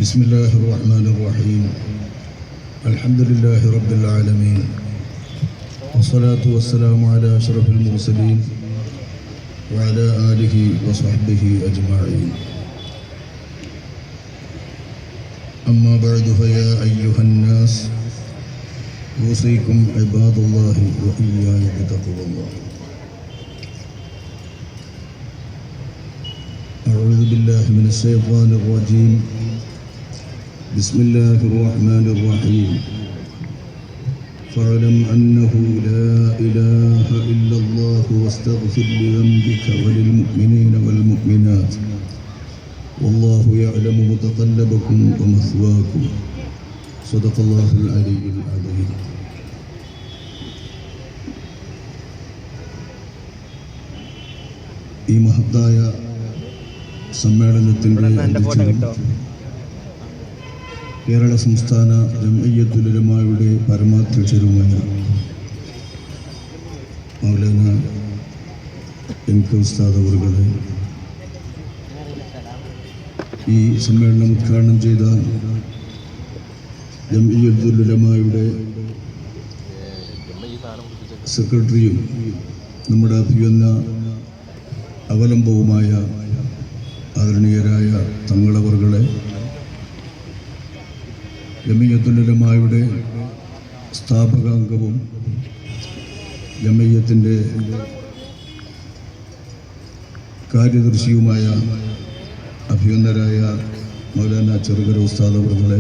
بسم الله الرحمن الرحيم الحمد لله رب العالمين والصلاة والسلام على أشرف المرسلين وعلى آله وصحبه أجمعين أما بعد فيا أيها الناس أوصيكم عباد الله وإياي بتقوى الله. أعوذ بالله من الشيطان الرجيم. بسم الله الرحمن الرحيم. فاعلم أنه لا إله إلا الله واستغفر لذنبك وللمؤمنين والمؤمنات والله يعلم متقلبكم ومثواكم. صدق الله العلي العظيم. ഈ മഹത്തായ സമ്മേളനത്തിൻ്റെ കേരള സംസ്ഥാന ജംഇയ്യത്തുൽ ഉലമായുടെ പരമാധ്യക്ഷരുമായ മൗലാന എം.കെ. ഉസ്താദ് അവറുകളെ, ഈ സമ്മേളനം ഉദ്ഘാടനം ചെയ്ത ജംഇയ്യത്തുൽ ഉലമായുടെ സെക്രട്ടറിയും നമ്മുടെ അഭിവന്ന അവലംബവുമായ ആദരണീയരായ തങ്ങളവറുകളെ, ജംഇയ്യത്തുൽ ഉലമായുടെ സ്ഥാപകാംഗവും ജംഇയ്യത്തിൻ്റെ കാര്യദർശിയുമായ അഭിവന്ദരായ മൗലാന ചെറുകര ഉസ്താദ് അവറുകളെ,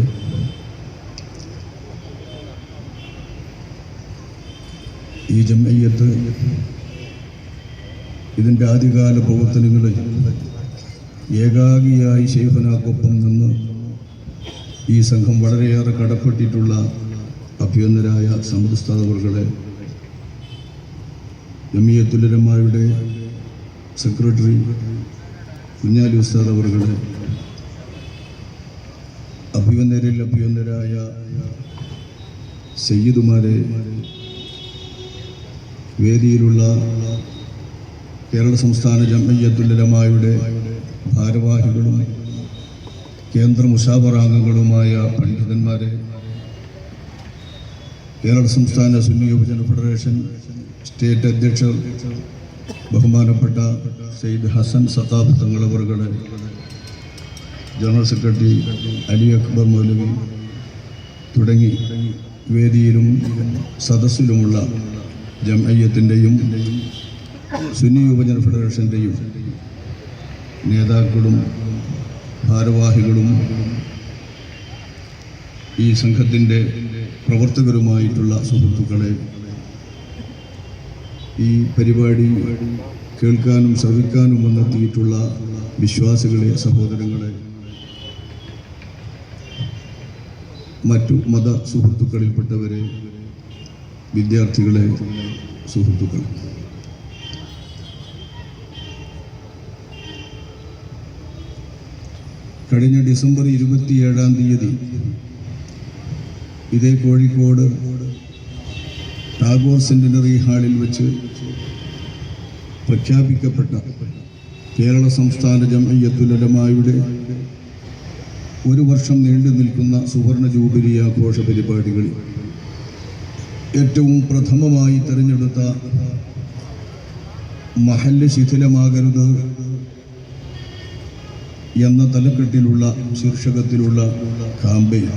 ഈ ജംഇയ്യത്ത് ഇതിൻ്റെ ആദ്യകാല പ്രവർത്തനങ്ങളിൽ ഏകാഗിയായി ശൈഖുനാക്കൊപ്പം നിന്ന് ഈ സംഘം വളരെയേറെ കടപ്പെട്ടിട്ടുള്ള അഭ്യന്തരായ സമദ് ഉസ്താദ് അവറുകളെ, ജംഇയ്യത്തുൽ ഉലമായുടെ സെക്രട്ടറി കുഞ്ഞാലി ഉസ്താദ് അവറുകളെ, അഭ്യന്തരായ സയ്യിദുമാരെ, വേദിയിലുള്ള കേരള സംസ്ഥാന ജംഇയ്യത്തുൽ ഉലമായുടെ ഭാരവാഹികളും കേന്ദ്ര മുശാവറാംഗങ്ങളുമായ പണ്ഡിതന്മാരെ, കേരള സംസ്ഥാന സുന്നി യുവജന ഫെഡറേഷൻ സ്റ്റേറ്റ് അധ്യക്ഷർ ബഹുമാനപ്പെട്ട Sayyid Hasan Saqaf തങ്ങളവറുകളെ, general secretary Ali Akbar മൗലവി തുടങ്ങി വേദിയിലും സദസ്സിലുമുള്ള ജംഇയ്യത്തിൻ്റെയും സുന്നി യുവജന ഫെഡറേഷൻ്റെയും നേതാക്കളും ഭാരവാഹികളും ഈ സംഘത്തിൻ്റെ പ്രവർത്തകരുമായിട്ടുള്ള സുഹൃത്തുക്കളെ, ഈ പരിപാടി കേൾക്കാനും ശ്രവിക്കാനും വന്നെത്തിയിട്ടുള്ള വിശ്വാസികളെ, സഹോദരങ്ങളെ, മറ്റു മത സുഹൃത്തുക്കളിൽപ്പെട്ടവരെ, വിദ്യാർത്ഥികളെ, സുഹൃത്തുക്കൾ, കഴിഞ്ഞ ഡിസംബർ 27-ാം തീയതി ഇതേ കോഴിക്കോട് ടാഗോർ സെന്റിനറി ഹാളിൽ വെച്ച് പ്രഖ്യാപിക്കപ്പെട്ട കേരള സംസ്ഥാന ജംഇയ്യത്തുൽ ഉലമായുടെ ഒരു വർഷം നീണ്ടു നിൽക്കുന്ന സുവർണ ജൂബിലി ആഘോഷ പരിപാടികളിൽ ഏറ്റവും പ്രഥമമായി തിരഞ്ഞെടുത്ത മഹല്ല് ശിഥിലമാകരുത് എന്ന തലക്കെട്ടിലുള്ള ശീർഷകത്തിലുള്ള കാമ്പയിൻ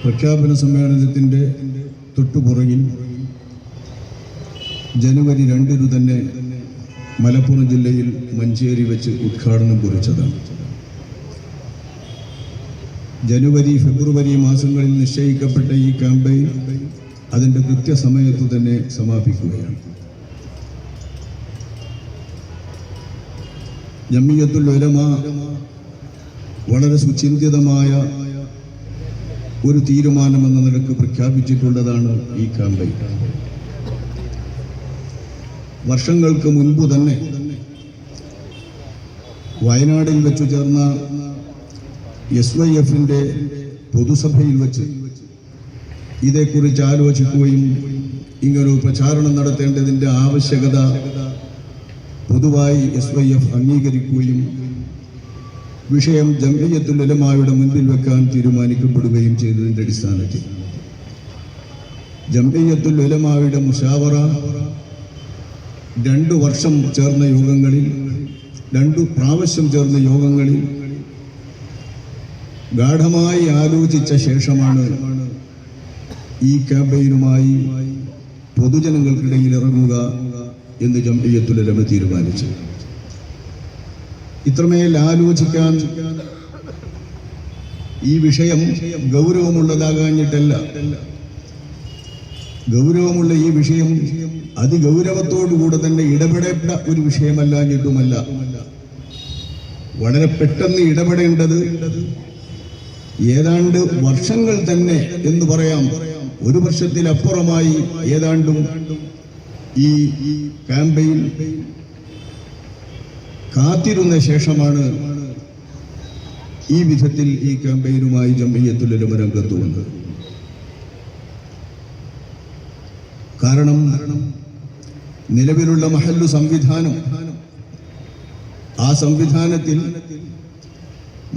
പ്രഖ്യാപന സമ്മേളനത്തിൻ്റെ തൊട്ടുപുറകിൽ ജനുവരി 2 തന്നെ മലപ്പുറം ജില്ലയിൽ മഞ്ചേരി വെച്ച് ഉദ്ഘാടനം കുറിച്ചതാണ്. ജനുവരി, ഫെബ്രുവരി മാസങ്ങളിൽ നിശ്ചയിക്കപ്പെട്ട ഈ ക്യാമ്പയിൻ അതിൻ്റെ കൃത്യസമയത്തു തന്നെ സമാപിക്കുകയാണ്. ജംഇയ്യത്തുൽ ഉലമ വളരെ സുചിന്തിതമായ ഒരു തീരുമാനമെന്ന നിലക്ക് പ്രഖ്യാപിച്ചിട്ടുള്ളതാണ് ഈ ക്യാമ്പയിൻ. വർഷങ്ങൾക്ക് മുൻപ് തന്നെ വയനാടിൽ വെച്ചു ചേർന്ന SYF-ന്റെ പൊതുസഭയിൽ വെച്ച് ഇതേക്കുറിച്ച് ആലോചിക്കുകയും ഇങ്ങനൊരു പ്രചാരണം നടത്തേണ്ടതിൻ്റെ ആവശ്യകത പൊതുവായി SYF അംഗീകരിക്കുകയും വിഷയം ജംഇയ്യത്തുൽ ഉലമായുടെ മുൻപിൽ വെക്കാൻ തീരുമാനിക്കപ്പെടുകയും ചെയ്തതിൻ്റെ അടിസ്ഥാനത്തിൽ ജംഇയ്യത്തുൽ ഉലമായുടെ മുശാവറ 2 വർഷം ചേർന്ന യോഗങ്ങളിൽ 2 പ്രാവശ്യം ചേർന്ന യോഗങ്ങളിൽ ഗാഢമായി ആലോചിച്ച ശേഷമാണ് ഈ ക്യാമ്പയിനുമായി പൊതുജനങ്ങൾക്കിടയിൽ ഇറങ്ങുക എന്ന് ജംഇയ്യത്തുൽ ഉലമ തീരുമാനിച്ചു. ഇത്രമേൽ ആലോചിക്കാൻ ഈ വിഷയം ഗൗരവമുള്ളതാകാഞ്ഞിട്ടല്ല, ഗൗരവമുള്ള ഈ വിഷയം അതിഗൗരവത്തോടുകൂടെ തന്നെ ഇടപെടേണ്ട ഒരു വിഷയമല്ലാഞ്ഞിട്ടുമല്ല. വളരെ പെട്ടെന്ന് ഇടപെടേണ്ടത് ഏതാണ്ട് വർഷങ്ങൾ തന്നെ എന്ന് പറയാം, 1 വർഷത്തിലപ്പുറമായി ഏതാണ്ടും ഈ ക്യാമ്പയിൻ കാത്തിരുന്ന ശേഷമാണ് ഈ വിധത്തിൽ ഈ ക്യാമ്പയിനുമായി ജംഇയ്യത്തുൽ ഉലമ രംഗത്ത് വന്നത്. കാരണം നിലവിലുള്ള മഹല്ലു സംവിധാനം, ആ സംവിധാനത്തിൽ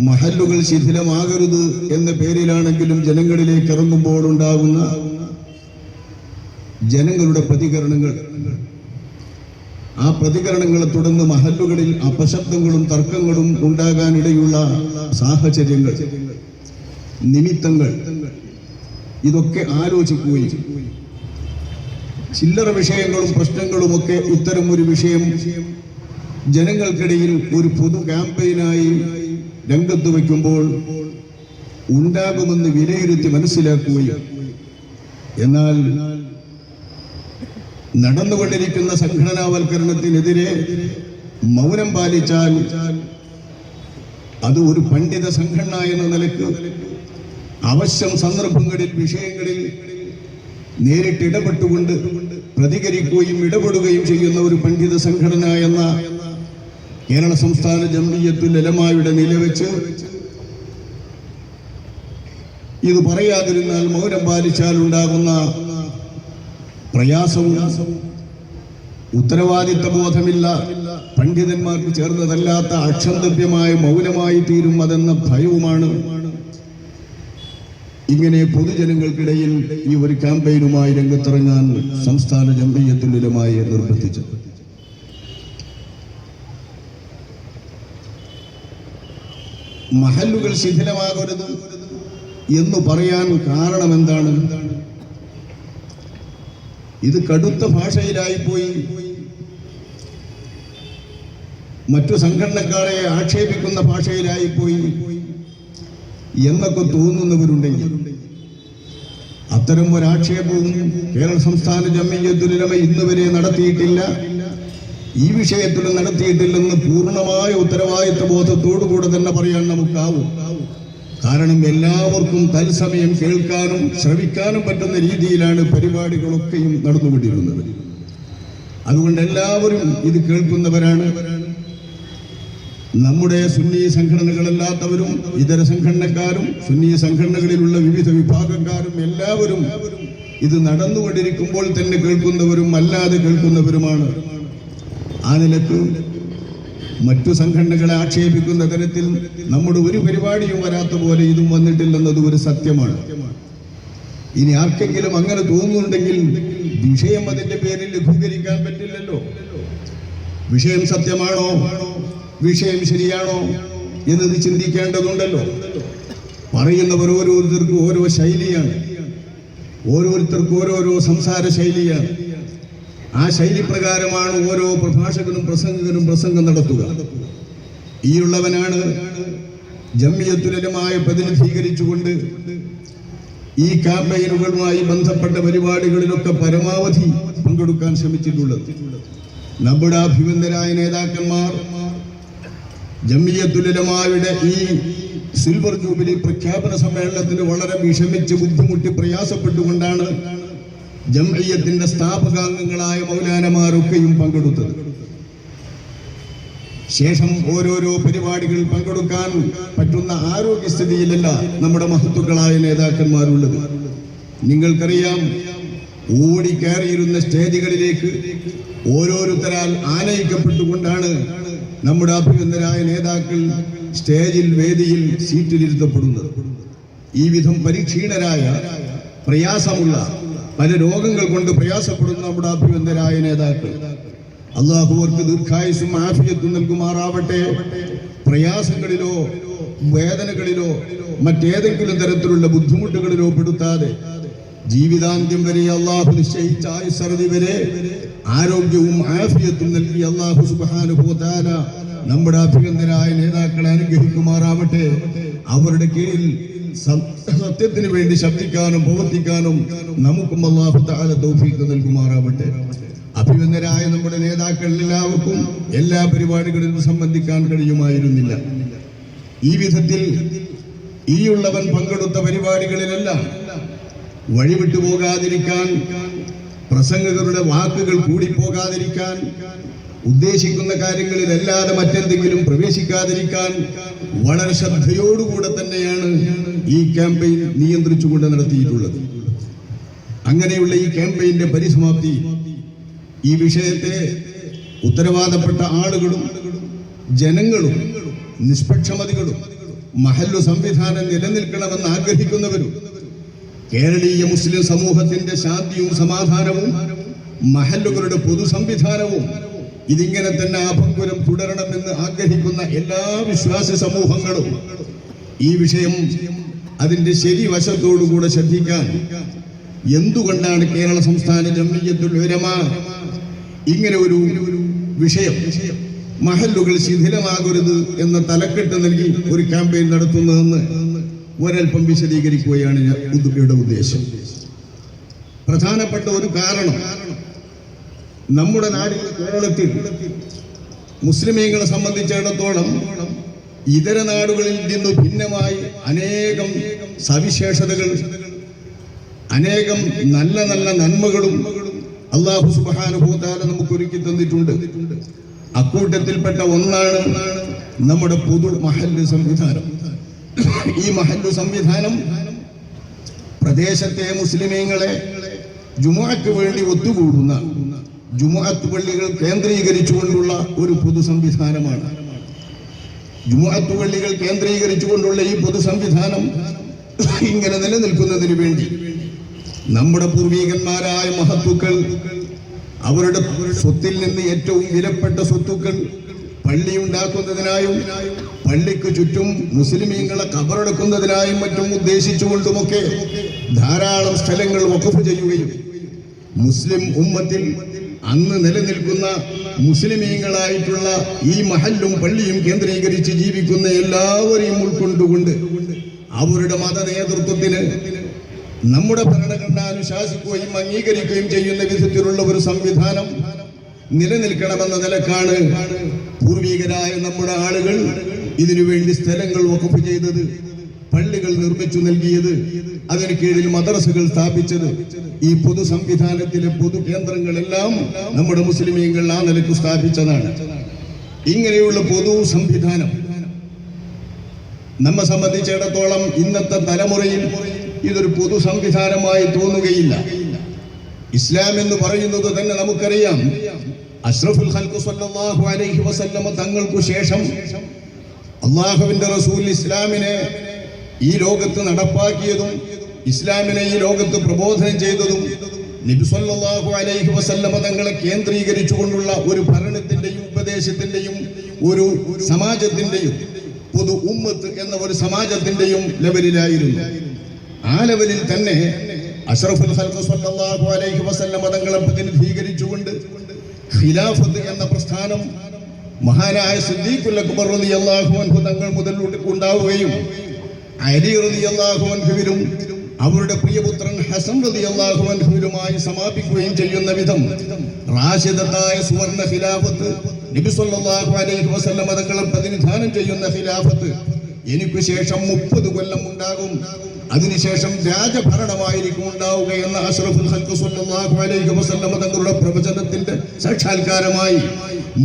മഹല്ലുകൾ ശിഥിലമാകരുത് എന്ന പേരിലാണെങ്കിലും ജനങ്ങളിലേക്ക് ഇറങ്ങുമ്പോൾ ഉണ്ടാകുന്ന ജനങ്ങളുടെ പ്രതികരണങ്ങൾ, ആ പ്രതികരണങ്ങളെ തുടർന്ന് മഹല്ലുകളിൽ അപശബ്ദങ്ങളും തർക്കങ്ങളും ഉണ്ടാകാനിടയുള്ള സാഹചര്യങ്ങൾ, നിമിത്തങ്ങൾ, ഇതൊക്കെ ആലോചിക്കുകയും ചില്ലറ വിഷയങ്ങളും പ്രശ്നങ്ങളുമൊക്കെ ഇത്തരം ഒരു വിഷയം ജനങ്ങൾക്കിടയിൽ ഒരു പൊതു ക്യാമ്പയിനായി രംഗത്ത് വയ്ക്കുമ്പോൾ ഉണ്ടാകുമെന്ന് വിലയിരുത്തി മനസ്സിലാക്കുകയും എന്നാൽ നടന്നുകൊണ്ടിരിക്കുന്ന സംഘടനാവൽക്കരണത്തിനെതിരെ മൗനം പാലിച്ചാൽ അത് ഒരു പണ്ഡിത സംഘടന എന്ന നിലക്ക് അവശ്യം സന്ദർഭങ്ങളിൽ വിഷയങ്ങളിൽ നേരിട്ട് ഇടപെട്ടുകൊണ്ട് പ്രതികരിക്കുകയും ഇടപെടുകയും ചെയ്യുന്ന ഒരു പണ്ഡിത സംഘടന എന്ന കേരള സംസ്ഥാന ജംഇയ്യത്തുൽ ഉലമായുടെ നിലവെച്ച് ഇത് പറയാതിരുന്നാൽ, മൗനം പാലിച്ചാൽ ഉണ്ടാകുന്ന പ്രയാസവും ഉത്തരവാദിത്വ ബോധമില്ല, പണ്ഡിതന്മാർക്ക് ചേർന്നതല്ലാത്ത അക്ഷന്തവ്യമായ മൗനമായി തീരും അതെന്ന ഭയവുമാണ് ഇങ്ങനെ പൊതുജനങ്ങൾക്കിടയിൽ ഈ ഒരു ക്യാമ്പയിനുമായി രംഗത്തിറങ്ങാൻ സംസ്ഥാന ജംഇയ്യത്തുൽ ഉലമയെ നിർബന്ധിച്ചത്. മഹല്ലുകൾ ശിഥിലമാകരുത് എന്ന് പറയാൻ കാരണം എന്താണ്? ഇത് കടുത്ത ഭാഷയിലായിപ്പോയി, മറ്റു സംഘടനക്കാരെ ആക്ഷേപിക്കുന്ന ഭാഷയിലായിപ്പോയി എന്നൊക്കെ തോന്നുന്നവരുണ്ടെങ്കിൽ അത്തരം ഒരാക്ഷേപവും കേരള സംസ്ഥാന ജംഇയ്യത്തുൽ ഉലമ ഇന്നുവരെ നടത്തിയിട്ടില്ല, ഈ വിഷയത്തിൽ നടത്തിയിട്ടില്ലെന്ന് പൂർണ്ണമായ ഉത്തരവാദിത്വ ബോധത്തോടുകൂടെ തന്നെ പറയാൻ നമുക്കാവും. കാരണം എല്ലാവർക്കും തത്സമയം കേൾക്കാനും ശ്രവിക്കാനും പറ്റുന്ന രീതിയിലാണ് പരിപാടികളൊക്കെയും നടന്നുകൊണ്ടിരുന്നത്. അതുകൊണ്ട് എല്ലാവരും ഇത് കേൾക്കുന്നവരാണ്. നമ്മുടെ സുന്നി സംഘടനകളല്ലാത്തവരും ഇതര സംഘടനക്കാരും സുന്നി സംഘടനകളിലുള്ള വിവിധ വിഭാഗക്കാരും എല്ലാവരും ഇത് നടന്നുകൊണ്ടിരിക്കുമ്പോൾ തന്നെ കേൾക്കുന്നവരും അല്ലാതെ കേൾക്കുന്നവരുമാണ്. ആ നിലക്ക് മറ്റു സംഘടനകളെ ആക്ഷേപിക്കുന്ന തരത്തിൽ നമ്മുടെ ഒരു പരിപാടിയും വരാത്ത പോലെ ഇതും വന്നിട്ടില്ലെന്നത് ഒരു സത്യമാണ്. ഇനി ആർക്കെങ്കിലും അങ്ങനെ തോന്നുന്നുണ്ടെങ്കിൽ വിഷയം അതിന്റെ പേരിൽ ലഘൂകരിക്കാൻ പറ്റില്ലല്ലോ. വിഷയം സത്യമാണോ, വിഷയം ശരിയാണോ എന്നത് ചിന്തിക്കേണ്ടതുണ്ടല്ലോ. പറയുന്നവർ ഓരോരുത്തർക്കും ഓരോ ശൈലിയാണ്, ഓരോരുത്തർക്കും ഓരോരോ സംസാര ശൈലിയാണ്. ആ ശൈലി പ്രകാരമാണ് ഓരോ പ്രഭാഷകനും പ്രസംഗകനും പ്രസംഗം നടത്തുക. ഈയുള്ളവനാണ് ജംഇയ്യത്തുൽ ഉലമയെ പ്രതിനിധീകരിച്ചുകൊണ്ട് ഈ ക്യാമ്പയിനുകളുമായി ബന്ധപ്പെട്ട പരിപാടികളിലൊക്കെ പരമാവധി പങ്കെടുക്കാൻ ശ്രമിച്ചിട്ടുള്ളത്. നമ്മുടെ അഭിനന്ദരായ നേതാക്കന്മാർ ജംഇയ്യത്തുൽ ഉലമയുടെ ഈ സിൽവർ ജൂബിലി പ്രഖ്യാപന സമ്മേളനത്തിന് വളരെ വിഷമിച്ച് ബുദ്ധിമുട്ടി പ്രയാസപ്പെട്ടുകൊണ്ടാണ് ജംഇയ്യത്തിന്റെ സ്ഥാപകാംഗങ്ങളായ മൗലാനമാരൊക്കെയും പങ്കെടുത്തത്. ശേഷം ഓരോരോ പരിപാടികൾ പങ്കെടുക്കാൻ പറ്റുന്ന ആരോഗ്യസ്ഥിതിയിലല്ല നമ്മുടെ മഹത്തുക്കളായ നേതാക്കന്മാരുള്ളത്. നിങ്ങൾക്കറിയാം, ഓടിക്കയറിയിരുന്ന സ്റ്റേജുകളിലേക്ക് ഓരോരുത്തരാൽ ആനയിക്കപ്പെട്ടുകൊണ്ടാണ് നമ്മുടെ അഭിനന്ദരായ നേതാക്കൾ സ്റ്റേജിൽ വേദിയിൽ സീറ്റിലിരുത്തപ്പെടുന്നത്. ഈ വിധം പരിക്ഷീണരായ പ്രയാസമുള്ള പല രോഗങ്ങൾ കൊണ്ട് പ്രയാസപ്പെടുന്ന നമ്മുടെ അഭിവന്ദരായ നേതാക്കൾ അള്ളാഹു അവർക്ക് ദീർഘായുസ്സും ആഫിയത്തും നൽകുമാറാവട്ടെ. പ്രയാസങ്ങളിലോ വേദനകളിലോ മറ്റേതെങ്കിലും തരത്തിലുള്ള ബുദ്ധിമുട്ടുകളിലോ പെടുത്താതെ ജീവിതാന്ത്യം വരെ അള്ളാഹു നിശ്ചയിച്ച ആയുസ്സറുതി വരെ ആരോഗ്യവും ആഫിയത്തും നൽകി അള്ളാഹു സുബ്ഹാനഹു വ തആല നമ്മുടെ അഭിനന്ദനായ നേതാക്കളെ അനുഗ്രഹിക്കുമാറാവട്ടെ. അവരുടെ കീഴിൽ സത്യത്തിന് വേണ്ടി ശബ്ദിക്കാനും പ്രവർത്തിക്കാനും നമുക്കും അള്ളാഹു തആല തൗഫീഖ് നൽകുമാറാവട്ടെ. അഭിനന്ദനായ നമ്മുടെ നേതാക്കൾ എല്ലാവർക്കും എല്ലാ പരിപാടികളിലും സംബന്ധിക്കാൻ കഴിയുമായിരുന്നില്ല. ഈ വിധത്തിൽ ഈയുള്ളവൻ പങ്കെടുത്ത പരിപാടികളിലെല്ലാം വഴിവിട്ടു പോകാതിരിക്കാൻ, പ്രസംഗകരുടെ വാക്കുകൾ കൂടിപ്പോകാതിരിക്കാൻ, ഉദ്ദേശിക്കുന്ന കാര്യങ്ങളിലല്ലാതെ മറ്റെന്തെങ്കിലും പ്രവേശിക്കാതിരിക്കാൻ വളരെ ശ്രദ്ധയോടുകൂടെ തന്നെയാണ് ഈ ക്യാമ്പയിൻ നിയന്ത്രിച്ചുകൊണ്ട് നടത്തിയിട്ടുള്ളത്. അങ്ങനെയുള്ള ഈ ക്യാമ്പയിന്റെ പരിസമാപ്തി ഈ വിഷയത്തെ ഉത്തരവാദപ്പെട്ട ആളുകളും ജനങ്ങളും നിഷ്പക്ഷമതികളും മഹല്ലു സംവിധാനം നിലനിൽക്കണമെന്ന് ആഗ്രഹിക്കുന്നവരും കേരളീയ മുസ്ലിം സമൂഹത്തിന്റെ ശാന്തിയും സമാധാനവും മഹല്ലുകളുടെ പൊതു സംവിധാനവും ഇതിങ്ങനെ തന്നെ അഭംഗുരം തുടരണമെന്ന് ആഗ്രഹിക്കുന്ന എല്ലാ വിശ്വാസി സമൂഹങ്ങളും ഈ വിഷയം അതിന്റെ ശരിവശത്തോടുകൂടെ ശ്രദ്ധിക്കാൻ, എന്തുകൊണ്ടാണ് കേരള സംസ്ഥാന ജംഇയ്യത്തുൽ ഉലമ ഇങ്ങനെ ഒരു വിഷയം മഹല്ലുകൾ ശിഥിലമാകരുത് എന്ന തലക്കെട്ട് നൽകി ഒരു ക്യാമ്പയിൻ നടത്തുന്നതെന്ന് ഒരൽപ്പം വിശദീകരിക്കുകയാണ് ഇവിടെ ഉദ്ദേശം. പ്രധാനപ്പെട്ട ഒരു കാരണം, നമ്മുടെ നാടിൽ കേരളത്തിൽ മുസ്ലിമീങ്ങളെ സംബന്ധിച്ചിടത്തോളം ഇതര നാടുകളിൽ നിന്ന് ഭിന്നമായി അനേകം സവിശേഷതകൾ, അനേകം നല്ല നല്ല നന്മകളും അല്ലാഹു സുബ്ഹാനഹു വ തആല നമുക്ക് ഒരുക്കി തന്നിട്ടുണ്ട്. അക്കൂട്ടത്തിൽപ്പെട്ട ഒന്നാണ് നമ്മുടെ പൊതു മഹല്ല് സംവിധാനം. ഈ മഹല്ല് സംവിധാനം പ്രദേശത്തെ മുസ്ലിമീങ്ങളെ ജുമുഅക്ക് വേണ്ടി ഒത്തുകൂടുന്ന ജുമുഅത്ത് പള്ളികൾ കേന്ദ്രീകരിച്ചുകൊണ്ടുള്ള ഒരു പൊതു സംവിധാനമാണ്. ജുമുഅത്ത് പള്ളികൾ കേന്ദ്രീകരിച്ചുകൊണ്ടുള്ള ഈ പൊതു സംവിധാനം ഇങ്ങനെ നിലനിൽക്കുന്നതിന് വേണ്ടി നമ്മുടെ പൂർവികന്മാരായ മഹത്തുക്കൾ അവരുടെ സ്വത്തിൽ നിന്ന് ഏറ്റവും വിലപ്പെട്ട സ്വത്തുക്കൾ പള്ളി ഉണ്ടാക്കുന്നതിനായും പള്ളിക്ക് ചുറ്റും മുസ്ലിമീങ്ങളെ ഖബറടക്കുന്നതിനായും മറ്റും ഉദ്ദേശിച്ചുകൊണ്ടുമൊക്കെ ധാരാളം സ്ഥലങ്ങൾ വഖഫ് ചെയ്യുകയും മുസ്ലിം ഉമ്മത്തിൽ അന്ന് നിലനിൽക്കുന്ന മുസ്ലിമീങ്ങളായിട്ടുള്ള ഈ മഹല്ലും പള്ളിയും കേന്ദ്രീകരിച്ച് ജീവിക്കുന്ന എല്ലാവരെയും ഉൾക്കൊണ്ടുകൊണ്ട് അവരുടെ മത നേതൃത്വത്തിന് നമ്മുടെ ഭരണഘടന അനുശാസിക്കുകയും അംഗീകരിക്കുകയും ചെയ്യുന്ന വിധത്തിലുള്ള ഒരു സംവിധാനം നിലനിൽക്കണമെന്ന നിലക്കാണ് പൂർവികരായ നമ്മുടെ ആളുകൾ ഇതിനുവേണ്ടി സ്ഥലങ്ങൾ വഖഫ് ചെയ്തത്, പള്ളികൾ നിർമ്മിച്ചു നൽകിയത്, അതിന് കീഴിൽ മദ്രസകൾ സ്ഥാപിച്ചത്. ഈ പൊതു സംവിധാനത്തിലെ പൊതു കേന്ദ്രങ്ങളെല്ലാം നമ്മുടെ മുസ്ലിമീങ്ങൾ ആ നിലക്ക് സ്ഥാപിച്ചതാണ്. ഇങ്ങനെയുള്ള പൊതു സംവിധാനം നമ്മെ സംബന്ധിച്ചിടത്തോളം ഇന്നത്തെ തലമുറയിൽ ഇതൊരു പൊതു സംവിധാനമായി തോന്നുകയില്ല. ഇസ്ലാം എന്ന് പറയുന്നത് തന്നെ നമുക്കറിയാം, അഷ്റഫുൽ ഖൽഖ് സ്വല്ലല്ലാഹു അലൈഹി വസല്ലമ തങ്ങൾക്കു ശേഷം അല്ലാഹുവിന്റെ റസൂൽ ഇസ്ലാമിനെ ഈ ലോകത്ത് നടപ്പാക്കിയതും ഇസ്ലാമിനെ ഈ ലോകത്ത് പ്രബോധനം ചെയ്തതും നബി സ്വല്ലല്ലാഹു അലൈഹി വസല്ലമ തങ്ങളെ കേന്ദ്രീകരിച്ചുകൊണ്ടുള്ള ഒരു ഭരണത്തിന്റെയും ഉപദേശത്തിന്റെയും ഒരു സമാജത്തിന്റെയും പൊതു ഉമ്മത്ത് എന്ന ഒരു സമാജത്തിന്റെയും ലെവലിലായിരുന്നു. ആ ലെവലിൽ തന്നെ അഷ്റഫുൽ ഖൽഖ് സ്വല്ലല്ലാഹു അലൈഹി വസല്ലമ തങ്ങളെ പ്രതിനിധീകരിച്ചുകൊണ്ട് ഖിലാഫത്ത് എന്ന പ്രസ്ഥാനം മഹാനായ സിദ്ദീഖുൽ അക്ബർ റളിയല്ലാഹു അൻഹു തങ്ങൾ മുതൽ ഉണ്ടാവുകയും അലി റളിയല്ലാഹു അൻഹുവിലും അവരുടെ പ്രിയപുത്രൻ ഹസൻ റളിയല്ലാഹു അൻഹുവിലുമായി സമാപിക്കുകയും ചെയ്യുന്ന വിധം റാഷിദത്തായ സുവർണ ഖിലാഫത്ത് നബി സ്വല്ലല്ലാഹു അലൈഹി വസല്ലമ തങ്ങളെ പ്രതിനിധാനം ചെയ്യുന്ന ഖിലാഫത്ത് എനിക്ക് ശേഷം 30 കൊല്ലം ഉണ്ടാകും, അതിനുശേഷം രാജഭരണമായിരിക്കും ഉണ്ടാവുക എന്ന അഷ്റഫുൽ ഖൽഖ് സ്വല്ലല്ലാഹു അലൈഹി വസല്ലമ തങ്ങളുടെ പ്രവചനത്തിന്റെ സാക്ഷാത്കാരമായി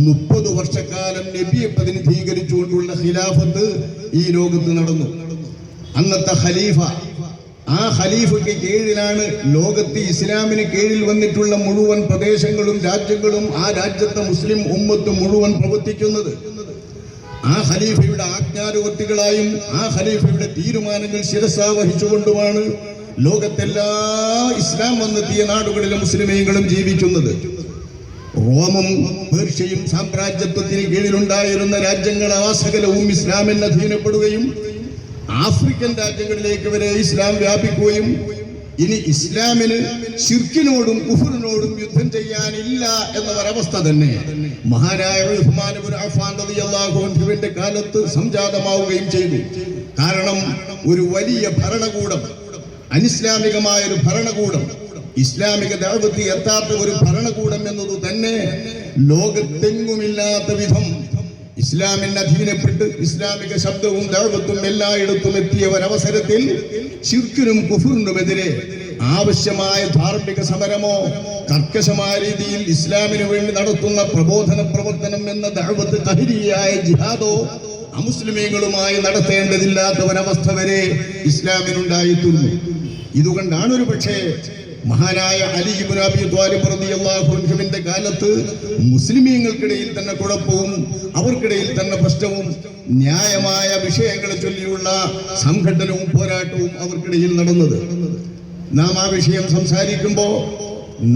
30 വർഷക്കാലം നബിയെ പ്രതിനിധീകരിച്ചുകൊണ്ടുള്ള ഖിലാഫത്ത് ഈ ലോകത്ത് നടന്നു. അന്നത്തെ ഖലീഫ, ആ ഖലീഫയ്ക്ക് കീഴിലാണ് ലോകത്ത് ഇസ്ലാമിന് കീഴിൽ വന്നിട്ടുള്ള മുഴുവൻ പ്രദേശങ്ങളും രാജ്യങ്ങളും ആ രാജ്യത്തെ മുസ്ലിം ഉമ്മത്ത് മുഴുവൻ പ്രവർത്തിക്കുന്നത്. ആ ഖലീഫയുടെ ആജ്ഞാനുവർത്തികളായും ആ ഖലീഫയുടെ തീരുമാനങ്ങൾ ശിരസാവഹിച്ചുകൊണ്ടുമാണ് ലോകത്തെല്ലാ ഇസ്ലാം വന്നെത്തിയ നാടുകളിലെ മുസ്ലിമീങ്ങളും ജീവിക്കുന്നത്. റോമും പേർഷ്യയും സാമ്രാജ്യത്വത്തിന് കീഴിലുണ്ടായിരുന്ന രാജ്യങ്ങൾ ആസകലവും ഇസ്ലാമിന് അധീനപ്പെടുകയും ആഫ്രിക്കൻ രാജ്യങ്ങളിലേക്ക് വരെ ഇസ്ലാം വ്യാപിക്കുകയും ഇനി ഇസ്ലാമിന് ശിർക്കിനോടും കുഫറിനോടും യുദ്ധം ചെയ്യാനില്ല എന്ന ഒരവസ്ഥ തന്നെ മഹാനായ ഉസ്മാൻ ഇബ്നു അഫ്ഫാൻ റളിയല്ലാഹു അൻഹുവിന്റെ കാലത്ത് സംജാതമാവുകയും ചെയ്തു. കാരണം ഒരു വലിയ ഭരണകൂടം, അനിസ്ലാമികമായ ഒരു ഭരണകൂടം, ഇസ്ലാമിക ദഅവത്ത് എത്താത്ത ഒരു ഭരണകൂടം എന്നത് തന്നെ ലോകത്തെങ്ങുമില്ലാത്ത വിധം ഇസ്ലാമിന് അധീനപ്പെട്ട് ഇസ്ലാമിക ശബ്ദവും ദഅവത്തും എല്ലായിടത്തും എത്തിയ ഒരവസരത്തിൽ ശിർക്കിനും കുഫറിനുമെതിരെ ആവശ്യമായ ധാർമ്മിക സമരമോ കർക്കശമായ രീതിയിൽ ഇസ്ലാമിന് വേണ്ടി നടത്തുന്ന പ്രബോധന പ്രവർത്തനം എന്ന ദഅവത്ത് തഹ്രീയായ ജിഹാദോ അമുസ്ലിമീങ്ങളുമായി നടത്തേണ്ടതില്ലാത്ത ഒരവസ്ഥ വരെ ഇസ്ലാമിനുണ്ടായിത്തീർന്നു. ഇതുകൊണ്ടാണ് ഒരു പക്ഷേ മഹാനായ അലി ഇബ്നു അബീ ത്വാലിബ് റളിയല്ലാഹു അൻഹുവിന്റെ കാലത്ത് മുസ്ലിമീങ്ങൾക്കിടയിൽ തന്നെ കുഴപ്പവും അവർക്കിടയിൽ തന്നെ പ്രശ്നവും ന്യായമായ വിഷയങ്ങളെ ചൊല്ലിയുള്ള സംഘടനവും പോരാട്ടവും അവർക്കിടയിൽ നടന്നത്. നാം ആ വിഷയം സംസാരിക്കുമ്പോൾ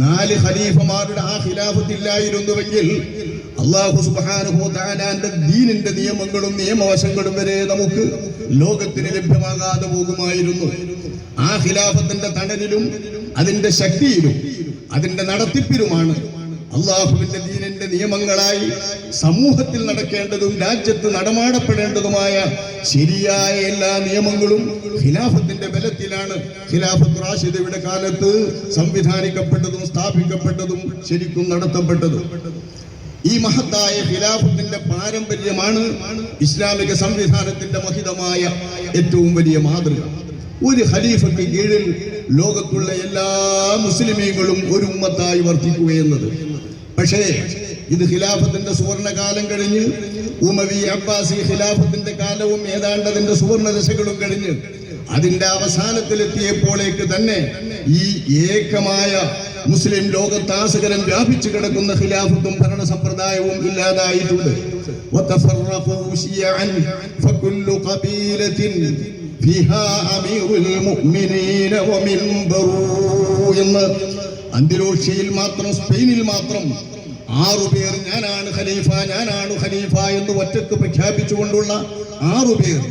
4 ഖലീഫമാരുടെ ആ ഖിലാഫത്തില്ലായിരുന്നുവെങ്കിൽ അല്ലാഹു സുബ്ഹാനഹു വ തആലാന്റെ ദീനിന്റെ നിയമങ്ങളും നിയമവശങ്ങളും വരെ നമുക്ക് ലോകത്തിന് ലഭ്യമാകാതെ പോകുമായിരുന്നു. ആ ഖിലാഫത്തിന്റെ തണലിലും അതിന്റെ ശക്തിയിലും അതിന്റെ നടത്തിപ്പിലുമാണ് അള്ളാഹുവിന്റെ ദീനിന്റെ നിയമങ്ങളായി സമൂഹത്തിൽ നടക്കേണ്ടതും രാജ്യത്ത് നടമാടപ്പെടേണ്ടതുമായ ശരിയായ എല്ലാ നിയമങ്ങളും ഖിലാഫത്തിന്റെ ബലത്തിലാണ് ഖിലാഫത്ത് റാഷിദയുടെ കാലത്ത് സംവിധാനിക്കപ്പെട്ടതും സ്ഥാപിക്കപ്പെട്ടതും ശരിക്കും നടത്തപ്പെട്ടതും. ഈ മഹത്തായ ഖിലാഫത്തിന്റെ പാരമ്പര്യമാണ് ഇസ്ലാമിക സംവിധാനത്തിന്റെ മഹിതമായ ഏറ്റവും വലിയ മാതൃക. ഒരു ഖലീഫയ്ക്ക് കീഴിൽ ലോകത്തുള്ള എല്ലാ മുസ്ലിമീങ്ങളും ഒരു ഉമ്മത്തായി വർത്തിക്കുകയെന്നത്. പക്ഷേ ഇത് ഖിലാഫത്തിന്റെ സുവർണകാലം കഴിഞ്ഞ് ഉമവി അബ്ബാസി ഖിലാഫത്തിന്റെ കാലവും ഏതാണ്ട് അതിന്റെ സുവർണ ദശകളും കഴിഞ്ഞ് അതിന്റെ അവസാനത്തിലെത്തിയപ്പോഴേക്ക് തന്നെ ഈ ഏകമായ മുസ്ലിം ലോകത്താസകരം വ്യാപിച്ചു കിടക്കുന്ന ഖിലാഫത്തും ഭരണ സമ്പ്രദായവും ഇല്ലാതായിട്ടുണ്ട്. എന്ന് അന്തിലോഷ്യയിൽ മാത്രം, സ്പെയിനിൽ മാത്രം 6 പേർ ഞാനാണ് ഖലീഫ, ഞാനാണ് ഖലീഫ എന്ന് ഒറ്റക്ക് പ്രഖ്യാപിച്ചുകൊണ്ടുള്ള 6 പേർ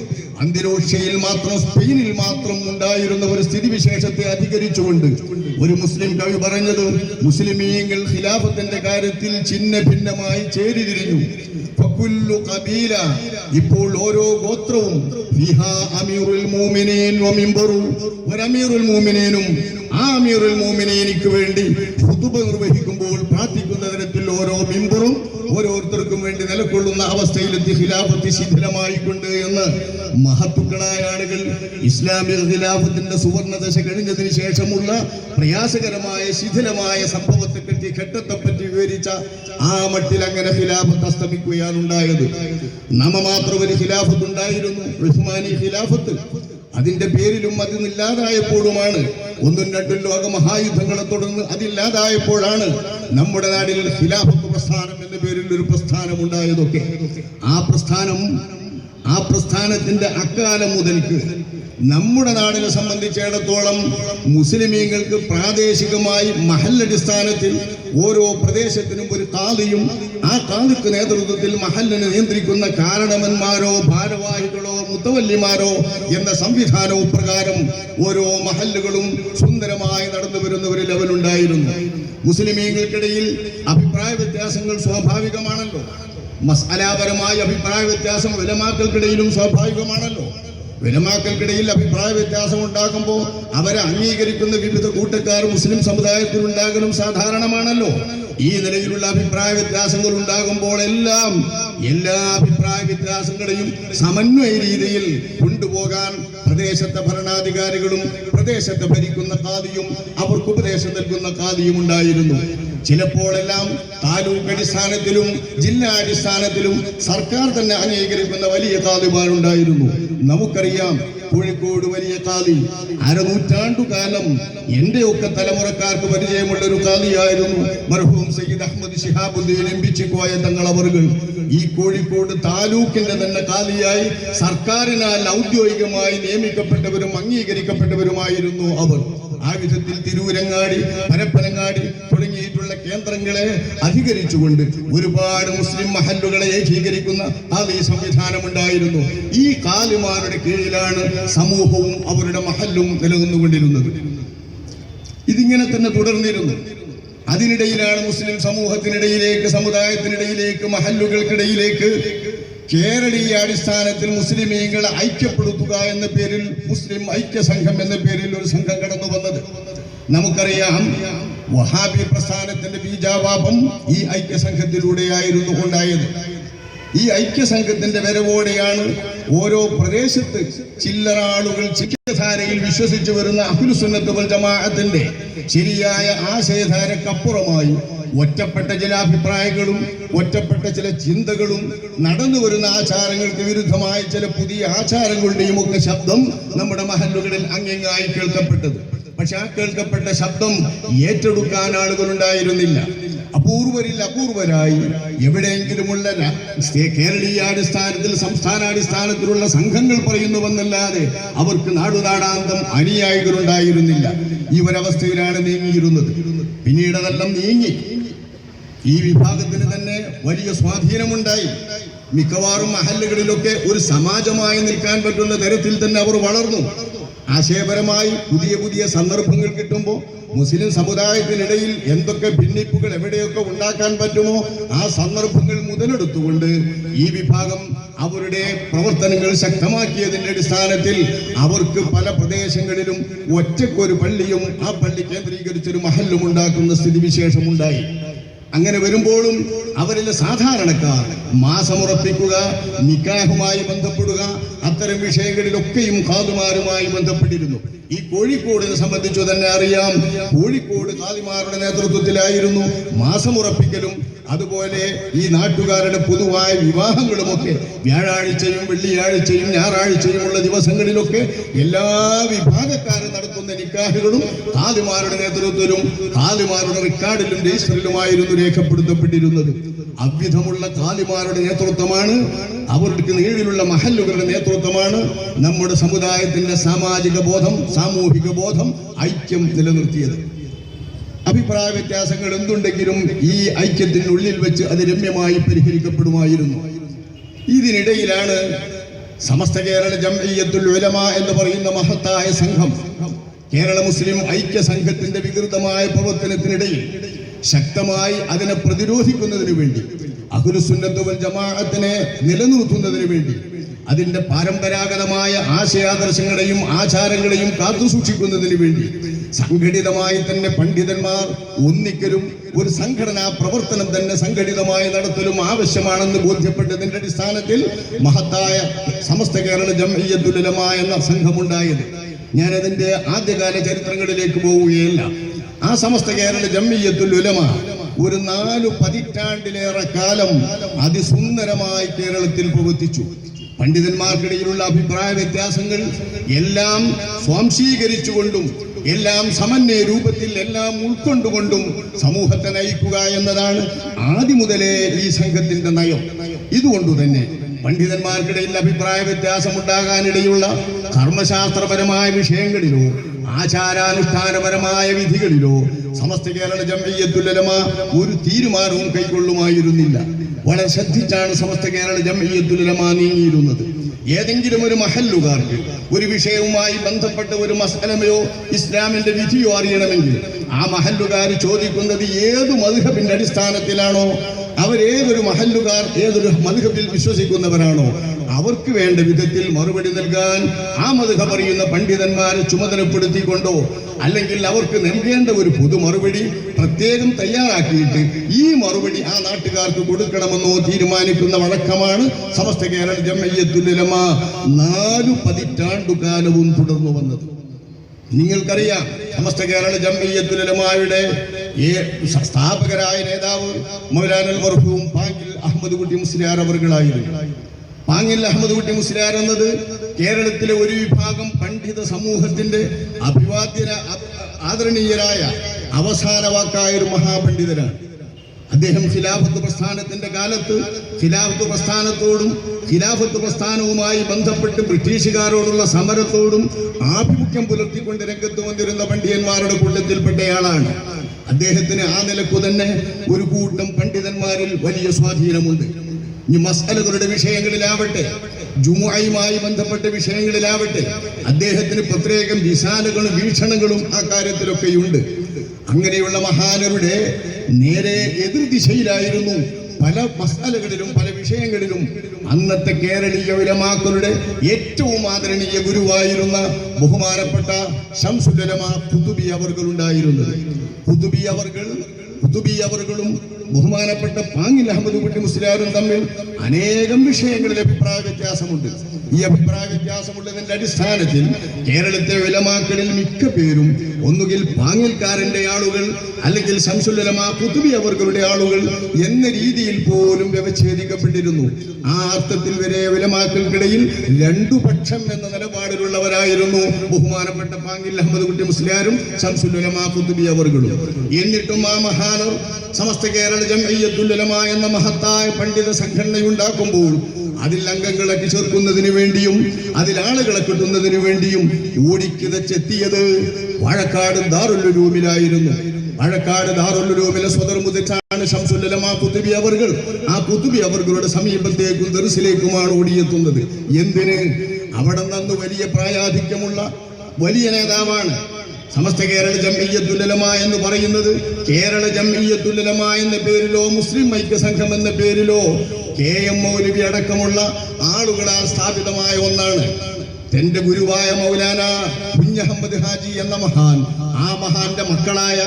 അന്തിലോഷ്യയിൽ മാത്രം, സ്പെയിനിൽ മാത്രം ഉണ്ടായിരുന്ന ഒരു സ്ഥിതിവിശേഷത്തെ അധികരിച്ചുകൊണ്ട് ഒരു മുസ്ലിം കവി പറഞ്ഞത്, മുസ്ലിമീങ്ങൾ ഖിലാഫത്തിന്റെ കാര്യത്തിൽ ഛിന്ന ഭിന്നമായി ചേരിതിരിഞ്ഞു. ഇപ്പോൾ ഓരോ ഗോത്രവും അമീറുൽ മുഅ്മിനീൻ വ മിമ്പറു, ഒരു അമീറുൽ മുഅ്മിനീനും ആ അമീറുൽ മുഅ്മിനീനിക്ക് വേണ്ടി ഖുതുബ നിർവഹിക്കുമ്പോൾ പ്രാർത്ഥിക്കുന്ന തരത്തിൽ ഓരോ മിമ്പറും ഓരോരുത്തർക്കും വേണ്ടി നിലകൊള്ളുന്ന അവസ്ഥയിലെത്തി ഖിലാഫത്ത് ശിഥിലമായിക്കൊണ്ട് എന്ന് മഹത്തുക്കളായ ആളുകൾ ഇസ്ലാമിക ഖിലാഫത്തിന്റെ സുവർണ ദശ കഴിഞ്ഞതിന് ശേഷമുള്ള പ്രയാസകരമായ ശിഥിലമായ സംഭവത്തെപ്പറ്റി, ഘട്ടത്തെപ്പറ്റി വിവരിച്ച ആ മട്ടിൽ അങ്ങനെ ഖിലാഫത്ത് അസ്തമിക്കുകയാണ് ഉണ്ടായത്. നാമമാത്രം ഒരു ഖിലാഫത്ത് ഉണ്ടായിരുന്നു, ഉസ്മാനി ഖിലാഫത്ത്. അതിന്റെ പേരിലും അതില്ലാതായപ്പോഴുമാണ്, 1ഉം 2ഉം ലോക മഹായുദ്ധങ്ങളെ തുടർന്ന് അതില്ലാതായപ്പോഴാണ് നമ്മുടെ നാട്ടിൽ ഖിലാഫത്ത് പ്രസ്ഥാനം എന്ന പേരിൽ ഒരു പ്രസ്ഥാനം ഉണ്ടായതൊക്കെ. ആ പ്രസ്ഥാനത്തിന്റെ അക്കാലം മുതൽക്ക് നമ്മുടെ നാടിനെ സംബന്ധിച്ചിടത്തോളം മുസ്ലിമീങ്ങൾക്ക് പ്രാദേശികമായി മഹല്ലടിസ്ഥാനത്തിൽ ഓരോ പ്രദേശത്തിനും ഒരു ഖാദിയും ആ ഖാദിക്ക് നേതൃത്വത്തിൽ മഹല്ലിനെ നിയന്ത്രിക്കുന്ന കാരണവന്മാരോ ഭാരവാഹികളോ മുത്തവല്ലിമാരോ എന്ന സംവിധാനവും പ്രകാരം ഓരോ മഹല്ലുകളും സുന്ദരമായി നടന്നു വരുന്ന ഒരു ലെവലുണ്ടായിരുന്നു. മുസ്ലിമീങ്ങൾക്കിടയിൽ അഭിപ്രായ വ്യത്യാസങ്ങൾ സ്വാഭാവികമാണല്ലോ. മസ്അലാപരമായ അഭിപ്രായ വ്യത്യാസം ഉലമാക്കൾക്കിടയിലും സ്വാഭാവികമാണല്ലോ. ഉലമാക്കൾക്കിടയിൽ അഭിപ്രായ വ്യത്യാസം ഉണ്ടാകുമ്പോൾ അവരെ അംഗീകരിക്കുന്ന വിവിധ കൂട്ടക്കാർ മുസ്ലിം സമുദായത്തിൽ ഉണ്ടാകലും സാധാരണമാണല്ലോ. ഈ നിലയിലുള്ള അഭിപ്രായ വ്യത്യാസങ്ങൾ ഉണ്ടാകുമ്പോൾ എല്ലാ അഭിപ്രായ വ്യത്യാസങ്ങളെയും സമന്വയ രീതിയിൽ കൊണ്ടുപോകാൻ പ്രദേശത്തെ ഭരണാധികാരികളും പ്രദേശത്തെ ഭരിക്കുന്ന ഖാദിയും അവർക്ക് ഉപദേശം നൽകുന്ന ഖാദിയും ഉണ്ടായിരുന്നു. ചിലപ്പോഴെല്ലാം താലൂക്ക് അടിസ്ഥാനത്തിലും ജില്ലാ അടിസ്ഥാനത്തിലും സർക്കാർ തന്നെ അംഗീകരിക്കുന്ന വലിയ ഖാദിമാരുണ്ടായിരുന്നു. നമുക്കറിയാം, കോഴിക്കോട് വലിയ ഖാദി 1/2 നൂറ്റാണ്ടുകാലം എന്റെയൊക്കെ തലമുറക്കാർക്ക് പരിചയമുള്ള ഒരു ഖാദിയായിരുന്നു മർഹൂം സയ്യിദ് അഹമ്മദ് ശിഹാബുദ്ദീൻ എംപിച്ചിക്കോയ തങ്ങൾ അവർകൾ. ഈ കോഴിക്കോട് താലൂക്കിന്റെ തന്നെ കാലിയായി സർക്കാരിനാൽ ഔദ്യോഗികമായി നിയമിക്കപ്പെട്ടവരും അംഗീകരിക്കപ്പെട്ടവരുമായിരുന്നു അവർ. ആ വിധത്തിൽ തിരൂരങ്ങാടി, പരപ്പനങ്ങാടി തുടങ്ങിയിട്ടുള്ള കേന്ദ്രങ്ങളെ അധികരിച്ചുകൊണ്ട് ഒരുപാട് മുസ്ലിം മഹല്ലുകളെ ഏകീകരിക്കുന്ന ഈ സംവിധാനമുണ്ടായിരുന്നു. ഈ കാലിമാരുടെ കീഴിലാണ് സമൂഹവും അവരുടെ മഹല്ലും നിലനിന്നുകൊണ്ടിരുന്നത്. ഇതിങ്ങനെ തന്നെ തുടർന്നിരുന്നു. അതിനിടയിലാണ് മുസ്ലിം സമൂഹത്തിനിടയിലേക്ക്, സമുദായത്തിനിടയിലേക്ക്, മഹല്ലുകൾക്കിടയിലേക്ക് കേരളീയ അടിസ്ഥാനത്തിൽ മുസ്ലിമീങ്ങളെ ഐക്യപ്പെടുത്തുക എന്ന പേരിൽ മുസ്ലിം ഐക്യസംഘം എന്ന പേരിൽ ഒരു സംഘം കടന്നു വന്നത്. നമുക്കറിയാം, വഹാബി പ്രസ്ഥാനത്തിന്റെ ബീജാവാപം ഈ ഐക്യസംഘത്തിലൂടെയായിരുന്നു ഉണ്ടായത്. ഈ ഐക്യസംഘത്തിന്റെ വരവോടെയാണ് ഓരോ പ്രദേശത്ത് ചില്ലറ ആളുകൾ ചിന്താധാരയിൽ വിശ്വസിച്ചു വരുന്ന അഹ്ലുസുന്നത്ത് വൽ ജമാഅത്തിന്റെ ശരിയായ ആശയധാരക്കപ്പുറമായി ഒറ്റപ്പെട്ട ചില അഭിപ്രായങ്ങളും ഒറ്റപ്പെട്ട ചില ചിന്തകളും നടന്നു വരുന്ന ആചാരങ്ങൾക്ക് വിരുദ്ധമായ ചില പുതിയ ആചാരങ്ങളുടെയും ഒക്കെ ശബ്ദം നമ്മുടെ മഹല്ലുകളിൽ അങ്ങിങ്ങായി കേൾക്കപ്പെട്ടത്. പക്ഷെ ആ കേൾക്കപ്പെട്ട ശബ്ദം ഏറ്റെടുക്കാൻ ആളുകളുണ്ടായിരുന്നില്ല. അപൂർവരായി എവിടെയെങ്കിലുമുള്ള കേരളീയാടിസ്ഥാനത്തിൽ, സംസ്ഥാനാടിസ്ഥാനത്തിലുള്ള സംഘങ്ങൾ പറയുന്നുവെന്നല്ലാതെ അവർക്ക് നാടുനാടാന്തം അനുയായികളുണ്ടായിരുന്നില്ല. ഈ ഒരവസ്ഥയിലാണ് നീങ്ങിയിരുന്നത്. പിന്നീട് അതെല്ലാം നീങ്ങി ഈ വിഭാഗത്തിന് തന്നെ വലിയ സ്വാധീനമുണ്ടായി. മിക്കവാറും മഹല്ലുകളിലൊക്കെ ഒരു സമാജമായി നിൽക്കാൻ പറ്റുന്ന തരത്തിൽ തന്നെ അവർ വളർന്നു. ആശയപരമായി പുതിയ പുതിയ സന്ദർഭങ്ങൾ കിട്ടുമ്പോൾ മുസ്ലിം സമുദായത്തിനിടയിൽ എന്തൊക്കെ ഭിന്നിപ്പുകൾ എവിടെയൊക്കെ ഉണ്ടാക്കാൻ പറ്റുമോ ആ സന്ദർഭങ്ങൾ മുതലെടുത്തുകൊണ്ട് ഈ വിഭാഗം അവരുടെ പ്രവർത്തനങ്ങൾ ശക്തമാക്കിയതിന്റെ അടിസ്ഥാനത്തിൽ അവർക്ക് പല പ്രദേശങ്ങളിലും ഒറ്റക്കൊരു പള്ളിയും ആ പള്ളി കേന്ദ്രീകരിച്ചൊരു മഹല്ലും ഉണ്ടാക്കുന്ന സ്ഥിതിവിശേഷമുണ്ടായി. അങ്ങനെ വരുമ്പോഴും അവരിലെ സാധാരണക്കാർ മാസമുറപ്പിക്കുക, നിക്കാഹുമായി ബന്ധപ്പെടുക, അത്തരം വിഷയങ്ങളിലൊക്കെയും ഖാദിമാരുമായി ബന്ധപ്പെട്ടിരുന്നു. ഈ കോഴിക്കോടിനെ സംബന്ധിച്ചു തന്നെ അറിയാം, കോഴിക്കോട് ഖാദിമാരുടെ നേതൃത്വത്തിലായിരുന്നു മാസമുറപ്പിക്കലും അതുപോലെ ഈ നാട്ടുകാരുടെ പൊതുവായ വിവാഹങ്ങളുമൊക്കെ വ്യാഴാഴ്ചയും വെള്ളിയാഴ്ചയും ഞായറാഴ്ചയുമുള്ള ദിവസങ്ങളിലൊക്കെ എല്ലാ വിഭാഗക്കാരും നടത്തുന്ന നിക്കാഹുകളും ഖാദിമാരുടെ നേതൃത്വത്തിലും ഖാദിമാരുടെ റെക്കോർഡിലും രജിസ്റ്ററിലുമായിരുന്നു രേഖപ്പെടുത്തപ്പെട്ടിരുന്നത്. അവിധമുള്ള ഖാദിമാരുടെ നേതൃത്വമാണ്, അവർക്ക് കീഴിലുള്ള മഹല്ലുകളുടെ നേതൃത്വമാണ് നമ്മുടെ സമുദായത്തിന്റെ സാമാജിക ബോധം, സാമൂഹിക ബോധം, ഐക്യം നിലനിർത്തിയത്. അഭിപ്രായ വ്യത്യാസങ്ങൾ എന്തുണ്ടെങ്കിലും ഈ ഐക്യത്തിനുള്ളിൽ വെച്ച് അത് രമ്യമായി പരിഹരിക്കപ്പെടുമായിരുന്നു. ഇതിനിടയിലാണ് സമസ്ത കേരള ജംഇയ്യത്തുൽ ഉലമ എന്ന് പറയുന്ന മഹത്തായ സംഘം, കേരള മുസ്ലിം ഐക്യ സംഘത്തിന്റെ വികൃതമായ പ്രവർത്തനത്തിനിടയിൽ ശക്തമായി അതിനെ പ്രതിരോധിക്കുന്നതിന് വേണ്ടി, അഹ്ലുസുന്നത്ത് വൽ ജമാഅത്തിനെ നിലനിർത്തുന്നതിന് വേണ്ടി, അതിന്റെ പരമ്പരാഗതമായ ആശയാദർശങ്ങളെയും ആചാരങ്ങളെയും കാത്തുസൂക്ഷിക്കുന്നതിന് വേണ്ടി സംഘടിതമായി തന്നെ പണ്ഡിതന്മാർ ഒന്നിക്കലും ഒരു സംഘടനാ പ്രവർത്തനം തന്നെ സംഘടിതമായി നടത്തലും ആവശ്യമാണെന്ന് ബോധ്യപ്പെട്ടതിന്റെ അടിസ്ഥാനത്തിൽ മഹത്തായ സമസ്ത കേരള ജംഇയ്യത്തുൽ ഉലമ എന്ന സംഘമുണ്ടായത്. ഞാനതിന്റെ ആദ്യകാല ചരിത്രങ്ങളിലേക്ക് പോവുകയല്ല. ആ സമസ്ത കേരള ജംഇയ്യത്തുൽ ഉലമ ഒരു 4 പതിറ്റാണ്ടിലേറെ കാലം അതിസുന്ദരമായി കേരളത്തിൽ പ്രവർത്തിച്ചു. പണ്ഡിതന്മാർക്കിടയിലുള്ള അഭിപ്രായ വ്യത്യാസങ്ങൾ എല്ലാം സ്വാംശീകരിച്ചുകൊണ്ടും എല്ലാം സമന്വയ രൂപത്തിൽ എല്ലാം ഉൾക്കൊണ്ടുകൊണ്ടും സമൂഹത്തെ നയിക്കുക എന്നതാണ് ആദ്യം മുതലേ ഈ സംഘത്തിന്റെ നയം. ഇതുകൊണ്ടുതന്നെ പണ്ഡിതന്മാർക്കിടയിൽ അഭിപ്രായ വ്യത്യാസമുണ്ടാകാനിടയുള്ള കർമ്മശാസ്ത്രപരമായ വിഷയങ്ങളിലോ ആചാരാനുഷ്ഠാനപരമായ വിധികളിലോ സമസ്ത കേരള ജംഇയ്യത്തുൽ ഉലമ ഒരു തീരുമാനവും കൈക്കൊള്ളുമായിരുന്നില്ല. വളരെ ശ്രദ്ധിച്ചാണ് സമസ്ത കേരള ജംഇയ്യത്തുൽ ഉലമ നീങ്ങിയിരുന്നത്. ഏതെങ്കിലും ഒരു മഹല്ലുകാർക്ക് ഒരു വിഷയവുമായി ബന്ധപ്പെട്ട ഒരു മസ്അലയോ ഇസ്ലാമിന്റെ വിധിയോ അറിയണമെങ്കിൽ ആ മഹല്ലുകാർ ചോദിക്കുന്നത് ഏതു മദ്ഹബിന്റെ അടിസ്ഥാനത്തിലാണോ, അവരേതൊരു മഹല്ലുകാർ ഏതൊരു മദ്ഹബിൽ വിശ്വസിക്കുന്നവരാണോ അവർക്ക് വേണ്ട വിധത്തിൽ മറുപടി നൽകാൻ ആ മദ്ഹബ് അറിയുന്ന പണ്ഡിതന്മാരെ ചുമതലപ്പെടുത്തിക്കൊണ്ടോ അല്ലെങ്കിൽ അവർക്ക് നൽകേണ്ട ഒരു പൊതു മറുപടി പ്രത്യേകം തയ്യാറാക്കിയിട്ട് ഈ മറുപടി ആ നാട്ടുകാർക്ക് കൊടുക്കണമെന്നോ തീരുമാനിക്കുന്ന വഴക്കമാണ് സമസ്ത കേരള ജംഇയ്യത്തുൽ ഉലമ 4 പതിറ്റാണ്ടുകാലവും തുടർന്നു വന്നത്. നിങ്ങൾക്കറിയാം, സമസ്ത കേരള ജംഇയ്യത്തുൽ ഉലമയുടെ സ്ഥാപകരായ നേതാവ് മൗലാന മർഹൂം പാങ്ങിൽ അഹമ്മദ് കുട്ടി മുസ്ലിയാർ അവർകളായിരുന്നു. പാങ്ങിൽ അഹമ്മദ് കുട്ടി മുസ്ലിയാർ എന്നത് കേരളത്തിലെ ഒരു വിഭാഗം പണ്ഡിത സമൂഹത്തിന്റെ ആദരണീയരായ അവസാന വാക്കായ ഒരു മഹാപണ്ഡിതനാണ്. അദ്ദേഹം ഖിലാഫത്ത് പ്രസ്ഥാനത്തിന്റെ കാലത്ത് ഖിലാഫത്ത് പ്രസ്ഥാനത്തോടും ഖിലാഫത്ത് പ്രസ്ഥാനവുമായി ബന്ധപ്പെട്ട് ബ്രിട്ടീഷുകാരോടുള്ള സമരത്തോടും ആഭിമുഖ്യം പുലർത്തിക്കൊണ്ട് രംഗത്ത് വന്നിരുന്ന പണ്ഡിതന്മാരുടെ കൂട്ടത്തിൽപ്പെട്ടയാളാണ്. അദ്ദേഹത്തിന് ആ നിലക്കു തന്നെ ഒരു കൂട്ടം പണ്ഡിതന്മാരിൽ വലിയ സ്വാധീനമുണ്ട്. ഇനി മസ്അലകളുടെ വിഷയങ്ങളിലാവട്ടെ, ജുമുഅയുമായി ബന്ധപ്പെട്ട വിഷയങ്ങളിലാവട്ടെ, അദ്ദേഹത്തിന് പ്രത്യേകം വിശാലകളും വീക്ഷണങ്ങളും ആ കാര്യത്തിലൊക്കെയുണ്ട്. അങ്ങനെയുള്ള മഹാനരുടെ നേരെ എതിർദിശയിലായിരുന്നു പല മസ്അലകളിലും പല വിഷയങ്ങളിലും അന്നത്തെ കേരളീയ ഉലമാക്കളുടെ ഏറ്റവും ആദരണീയ ഗുരുവായിരുന്ന ബഹുമാനപ്പെട്ട ശംസുൽ ഉലമാ ഖുതുബി അവർകൾ ഉണ്ടായിരുന്നത്. ഖുതുബി അവർകളും ബഹുമാനപ്പെട്ട പാങ്ങിൽ അഹമ്മദ് കുട്ടി മുസ്ലിയാരും തമ്മിൽ അനേകം വിഷയങ്ങളിൽ അഭിപ്രായ വ്യത്യാസമുണ്ട്. ഈ അഭിപ്രായ വ്യത്യാസമുള്ളതിന്റെ അടിസ്ഥാനത്തിൽ കേരളത്തിലെ ഉലമാക്കളിൽ മിക്ക പേരും ഒന്നുകിൽ പാങ്ങിൽക്കാരന്റെ ആളുകൾ അല്ലെങ്കിൽ ശംസുൽ ഉലമാ ഖുതുബി അവർകളുടെ ആളുകൾ എന്ന രീതിയിൽ പോലും വ്യവച്ഛേദിക്കപ്പെട്ടിരുന്നു. ആ അർത്ഥത്തിൽ വരെ ഉലമാക്കൾക്കിടയിൽ രണ്ടു പക്ഷം എന്ന നിലപാടിലുള്ളവരായിരുന്നു ബഹുമാനപ്പെട്ട പാങ്ങിൽ അഹമ്മദ് കുട്ടി മുസ്ലിയാരും ശംസുൽ ഉലമാ ഖുതുബി അവർകളും. എന്നിട്ടും ആ മഹാനർ സമസ്ത കേരള ജംഇയ്യത്തുൽ ഉലമാ എന്ന മഹത്തായ പണ്ഡിത സംഘടനയുണ്ടാക്കുമ്പോൾ അതിൽ അംഗങ്ങളെ ചേർക്കുന്നതിന് വേണ്ടിയും അതിൽ ആളുകളെ കിട്ടുന്നതിന് വേണ്ടിയും ഓടിക്കിതച്ചെത്തിയത് വാഴക്കാട് ദാറുൽ ഉലൂമിലായിരുന്നു. വാഴക്കാട് ദാറുൽ ഉലൂമിലെ സ്വദർ മുദ്രിച്ചാണ് ശംസുൽ ഉലമാ ഖുതുബി അവർകൾ. ആ ഖുതുബി അവർകളുടെ സമീപത്തേക്കും ദർസിലേക്കുമാണ് ഓടിയെത്തുന്നത്. എന്തിന്? അവിടെ നിന്ന് വലിയ പ്രായാധിക്യമുള്ള വലിയ നേതാവാണ്. സമസ്ത കേരള ജംഇയ്യത്തുൽ ഉലമാ എന്ന് പറയുന്നത് കേരള ജംഇയ്യത്തുൽ ഉലമാ എന്ന പേരിലോ മുസ്ലിം ഐക്യസംഘം എന്ന പേരിലോ KM മൗലവി അടക്കമുള്ള ആളുകളാൽ സ്ഥാപിതമായ ഒന്നാണ്. തന്റെ ഗുരുവായ മൗലാന കുഞ്ഞഹമ്മദ് ഹാജി എന്ന മഹാൻ, ആ മഹാന്റെ മക്കളായ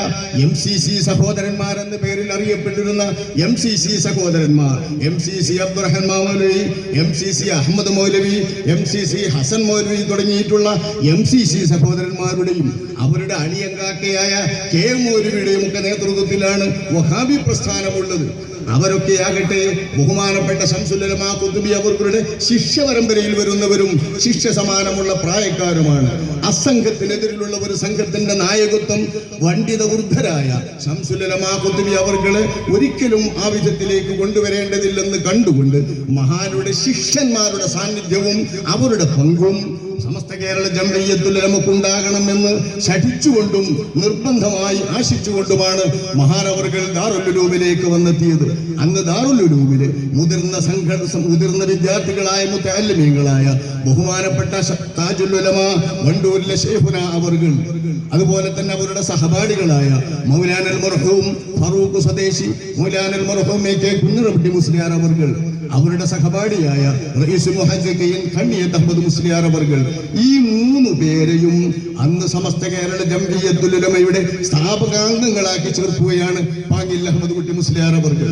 MCC സഹോദരന്മാരെന്ന പേരിൽ അറിയപ്പെട്ടിരുന്ന MCC സഹോദരന്മാർ, MCC അബ്ദുറഹ്മാൻ മൗലവി, MCC അഹമ്മദ് മൗലവി, MCC ഹസൻ മൗലവി തുടങ്ങിയിട്ടുള്ള MCC സഹോദരന്മാരുടെയും അവരുടെ അണിയങ്കാക്കയായ KM മൗലവിയുടെയും ഒക്കെ നേതൃത്വത്തിലാണ് വഹാബി പ്രസ്ഥാനമുള്ളത്. അവരൊക്കെയാകട്ടെ ബഹുമാനപ്പെട്ട ശംസുൽ ഉലമാ ഖുതുബി അവരുടെ ശിഷ്യ പരമ്പരയിൽ വരുന്നവരും ശിഷ്യ സമാനമുള്ള പ്രായക്കാരുമാണ്. അസംഘത്തിനെതിരിലുള്ള ഒരു സംഘത്തിന്റെ നായകത്വം പണ്ഡിത വൃദ്ധരായ ശംസുൽ ഉലമാ ഖുതുബി അവർകളെ ഒരിക്കലും ആ വിധത്തിലേക്ക് കൊണ്ടുവരേണ്ടതില്ലെന്ന് കണ്ടുകൊണ്ട് മഹാരുടെ ശിഷ്യന്മാരുടെ സാന്നിധ്യവും അവരുടെ പങ്കും സമസ്ത കേരള ജംഇയ്യത്തുൽ ഉലമക്കുണ്ടാകണമെന്ന് ശഠിച്ചുകൊണ്ടും നിർബന്ധമായി ആശിച്ചുകൊണ്ടുമാണ് മഹാനവർകൾ ദാറുൽ ഉലൂമിലേക്ക് വന്നെത്തിയത്. അന്ന് ദാറുൽ ഉലൂമിലെ മുതിർന്ന വിദ്യാർത്ഥികളായ മുതഅല്ലിമീങ്ങളായ ബഹുമാനപ്പെട്ട താജുൽ ഉലമാ വണ്ടൂരിലെ ശൈഖുന അവർകൾ, അതുപോലെ തന്നെ അവരുടെ സഹപാഠികളായ മൗലാനൽ മർഹൂം ഫറൂഖ് സ്വദേശി മൗലാനൽ മർഹൂം AK കുഞ്ഞിറബി മുസ്ലിയാർ അവർകൾ, അവരുടെ സഹപാഠിയായ റഈസുൽ മുഹദ്ദിഖീൻ ഖണ്ണിയത്ത് അഹ്മദ് മുസ്ലിയാർ അവർകൾ, ഈ മൂന്ന് പേരെയും അന്ന് സമസ്ത കേരള ജംഇയ്യത്തുൽ ഉലമയുടെ സ്ഥാപകാംഗങ്ങളാക്കി ചേർക്കുകയാണ് പാങ്ങിൽ അഹമ്മദ് കുട്ടി മുസ്ലിയാർ അവർകൾ.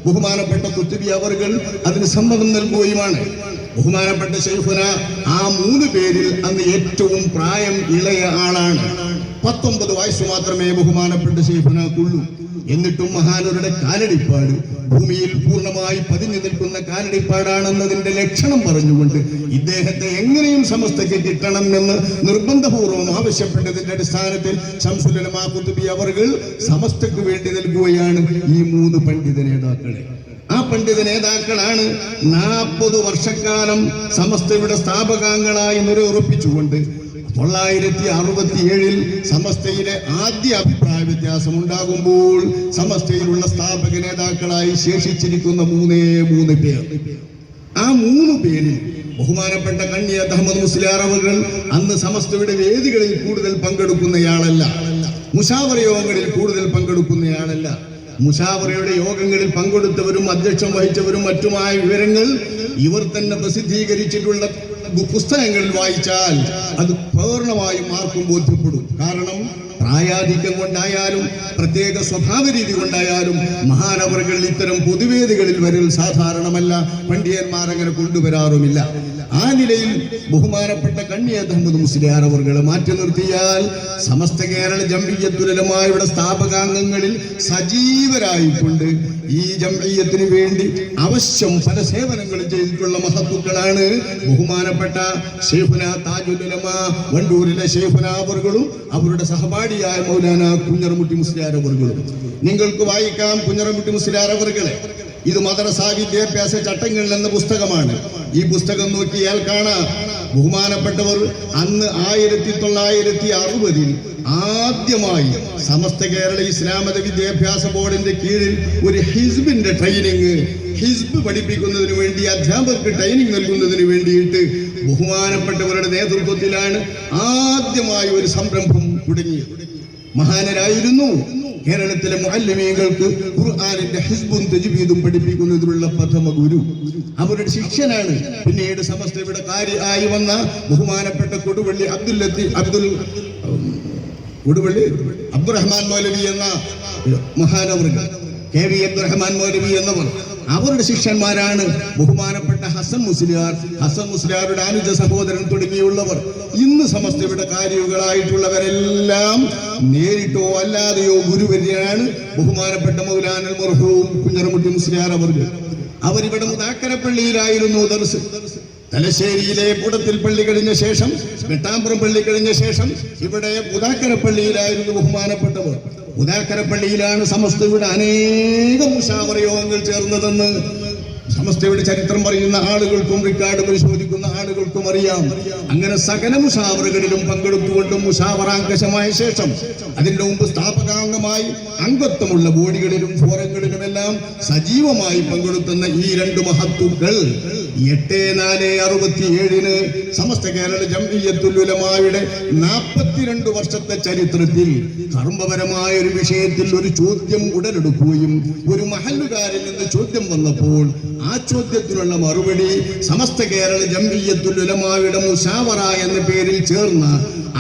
ബഹുമാനപ്പെട്ട ഖുതുബി അവർകൾ അതിന് സമ്മതം നൽകുകയുമാണ്. ബഹുമാനപ്പെട്ട ശൈഖുന ആ മൂന്ന് പേരിൽ അന്ന് ഏറ്റവും പ്രായം ഇളയ ആളാണ്. 19 വയസ്സ് മാത്രമേ ബഹുമാനപ്പെട്ട ശൈഖുനക്കുള്ളൂ. എന്നിട്ടും മഹാനരുടെ കാലടിപ്പാട് ഭൂമിയിൽ പൂർണ്ണമായി പതിഞ്ഞു നിൽക്കുന്ന കാലടിപ്പാടാണെന്നതിന്റെ ലക്ഷണം പറഞ്ഞുകൊണ്ട് ഇദ്ദേഹത്തെ എങ്ങനെയും സമസ്തയ്ക്ക് കിട്ടണം എന്ന് നിർബന്ധപൂർവ്വം ആവശ്യപ്പെട്ടതിന്റെ അടിസ്ഥാനത്തിൽ ശംസുൽ ഉലമാ ഖുതുബി അവർകൾ സമസ്തയ്ക്ക് വേണ്ടി നൽകുകയാണ് ഈ 3 പണ്ഡിത നേതാക്കളെ. ആ പണ്ഡിത നേതാക്കളാണ് 40 വർഷക്കാലം സമസ്തയുടെ സ്ഥാപകാംഗങ്ങളായി നിലയുറപ്പിച്ചുകൊണ്ട് 967 സമസ്തയിലെ ആദ്യ അഭിപ്രായ വ്യത്യാസം ഉണ്ടാകുമ്പോൾ സമസ്തയിലുള്ള സ്ഥാപക നേതാക്കളായി ശേഷിച്ചിരിക്കുന്ന 3 പേർ. ആ 3 പേരിൽ ബഹുമാനപ്പെട്ട ഖണ്ണിയത്ത് അഹ്മദ് മുസ്ലിയാർ അവർകൾ അന്ന് സമസ്തയുടെ വേദികളിൽ കൂടുതൽ പങ്കെടുക്കുന്നയാളല്ല, മുശാവറ യോഗങ്ങളിൽ കൂടുതൽ പങ്കെടുക്കുന്നയാളല്ല. മുശാവറയുടെ യോഗങ്ങളിൽ പങ്കെടുത്തവരും അധ്യക്ഷം വഹിച്ചവരും മറ്റുമായ വിവരങ്ങൾ ഇവർ തന്നെ പ്രസിദ്ധീകരിച്ചിട്ടുള്ള പുസ്തകങ്ങളിൽ വായിച്ചാൽ അത് പൂർണ്ണമായും ആർക്കും ബോധ്യപ്പെടും. കാരണം പ്രായാധിക്യം കൊണ്ടായാലും പ്രത്യേക സ്വഭാവ രീതി കൊണ്ടായാലും മഹാനവറുകൾ ഇത്തരം പൊതുവേദികളിൽ വരൽ സാധാരണമല്ല, പണ്ഡിതന്മാർ അങ്ങനെ കൊണ്ടുവരാറുമില്ല. ആ നിലയിൽ ബഹുമാനപ്പെട്ട കണ്ണിയത്ത് അഹമ്മദ് മുസ്ലിയാർ അവർകളെ മാറ്റി നിർത്തിയാൽ സമസ്ത കേരള ജംഇയ്യത്തുൽ ഉലമായുടെ സ്ഥാപകാംഗങ്ങളിൽ സജീവരായിക്കൊണ്ട് ഈ ജംഇയ്യത്തിന് വേണ്ടി അവശ്യം പല സേവനങ്ങളും ചെയ്തിട്ടുള്ള മഹത്തുക്കളാണ് ബഹുമാനപ്പെട്ട ശൈഖുന താജുൽ ഉലമ വണ്ടൂരിലെ ശൈഖുന അവർകളും അവരുടെ സഹപാഠിയായ മൗലാന കുഞ്ഞറമുട്ടി മുസ്ലിയാർ അവർകളും. നിങ്ങൾക്ക് വായിക്കാം കുഞ്ഞറമുട്ടി മുസ്ലിയാർ അവർകളെ. ഇത് മദ്രസ വിദ്യാഭ്യാസ ചട്ടങ്ങൾ എന്ന പുസ്തകമാണ്. ഈ പുസ്തകം നോക്കിയാൽ കാണാം ബഹുമാനപ്പെട്ടവർ അന്ന് 1960 ആദ്യമായി സമസ്ത കേരള ഇസ്ലാമത വിദ്യാഭ്യാസ ബോർഡിന്റെ കീഴിൽ ഒരു ഹിസ്ബിന്റെ ട്രെയിനിങ്, ഹിസ്ബ് പഠിപ്പിക്കുന്നതിന് വേണ്ടി അധ്യാപകർക്ക് ട്രെയിനിങ് നൽകുന്നതിന് വേണ്ടിയിട്ട് ബഹുമാനപ്പെട്ടവരുടെ നേതൃത്വത്തിലാണ് ആദ്യമായി ഒരു സംരംഭം തുടങ്ങിയത്. മഹാനരായിരുന്നു കേരളത്തിലെ മുഅല്ലിമീങ്ങൾക്ക് ഖുർആനിന്റെ ഹിസ്ബും തജ്വീദും പഠിപ്പിക്കുന്നതിനുള്ള പ്രഥമ ഗുരു. അവരുടെ ശിഷ്യനാണ് പിന്നീട് സമസ്തയുടെ കാര്യമായി വന്ന ബഹുമാനപ്പെട്ട അബ്ദുറഹ്മാൻ മൗലവി എന്ന മഹാനവറുകൾ, KV അബ്ദുറഹ്മാൻ മൗലവി എന്നവർ. അവരുടെ ശിഷ്യന്മാരാണ് ബഹുമാനപ്പെട്ട ഹസൻ മുസ്ലിയാരുടെ അനുജ സഹോദരൻ തുടങ്ങിയുള്ളവർ. ഇന്ന് സമസ്തയുടെ കാര്യങ്ങളായിട്ടുള്ളവരെല്ലാം നേരിട്ടോ അല്ലാതെയോ ഗുരുവര്യനാണ് ബഹുമാനപ്പെട്ട മൗലാനൽ മർഹൂം കുഞ്ഞറമുട്ടി മുസ്ലിയാർ അവർക്ക്. അവരിവിടെ മുദാക്കരപ്പള്ളിയിലായിരുന്നു ദർസ്. തലശ്ശേരിയിലെ കൂടത്തിൽ പള്ളി കഴിഞ്ഞ ശേഷം, വെട്ടാമ്പുറം പള്ളി കഴിഞ്ഞ ശേഷം ഇവിടെ മുദാക്കരപ്പള്ളിയിലായിരുന്നു ബഹുമാനപ്പെട്ടവർ. മുദാക്കരപ്പള്ളിയിലാണ് സമസ്തയുടെ അനേകം മുശാവറ യോഗങ്ങൾ ചേർന്നതെന്ന് സമസ്തയുടെ ചരിത്രം പറയുന്ന ആളുകൾക്കും റിക്കാർഡ് പരിശോധിക്കുന്ന ആളുകൾക്കും അറിയാം. അങ്ങനെ സകല മുശാവറകളിലും പങ്കെടുത്തുകൊണ്ടും മുശാവറാങ്കശമായ ശേഷം അതിന്റെ മുമ്പ് സ്ഥാപകാംഗമായി അംഗത്വമുള്ള ബോഡികളിലും ഫോറങ്ങളിലുമെല്ലാം സജീവമായി പങ്കെടുത്തുന്ന ഈ രണ്ട് മഹത്തുക്കൾ 8/4/67 സമസ്ത കേരള ജംഇയ്യത്തുൽ ഉലമായുടെ 42 വർഷത്തെ ചരിത്രത്തിൽ കർമ്മപരമായ ഒരു വിഷയത്തിൽ ഒരു ചോദ്യം ഉടലെടുക്കുകയും ഒരു മഹല്ലുകാരിൽ നിന്ന് ചോദ്യം വന്നപ്പോൾ ആ ചോദ്യത്തിനുള്ള മറുപടി സമസ്ത കേരള ജംഇയ്യത്തുൽ ഉലമായുടെ മുശാവറ എന്ന പേരിൽ ചേർന്ന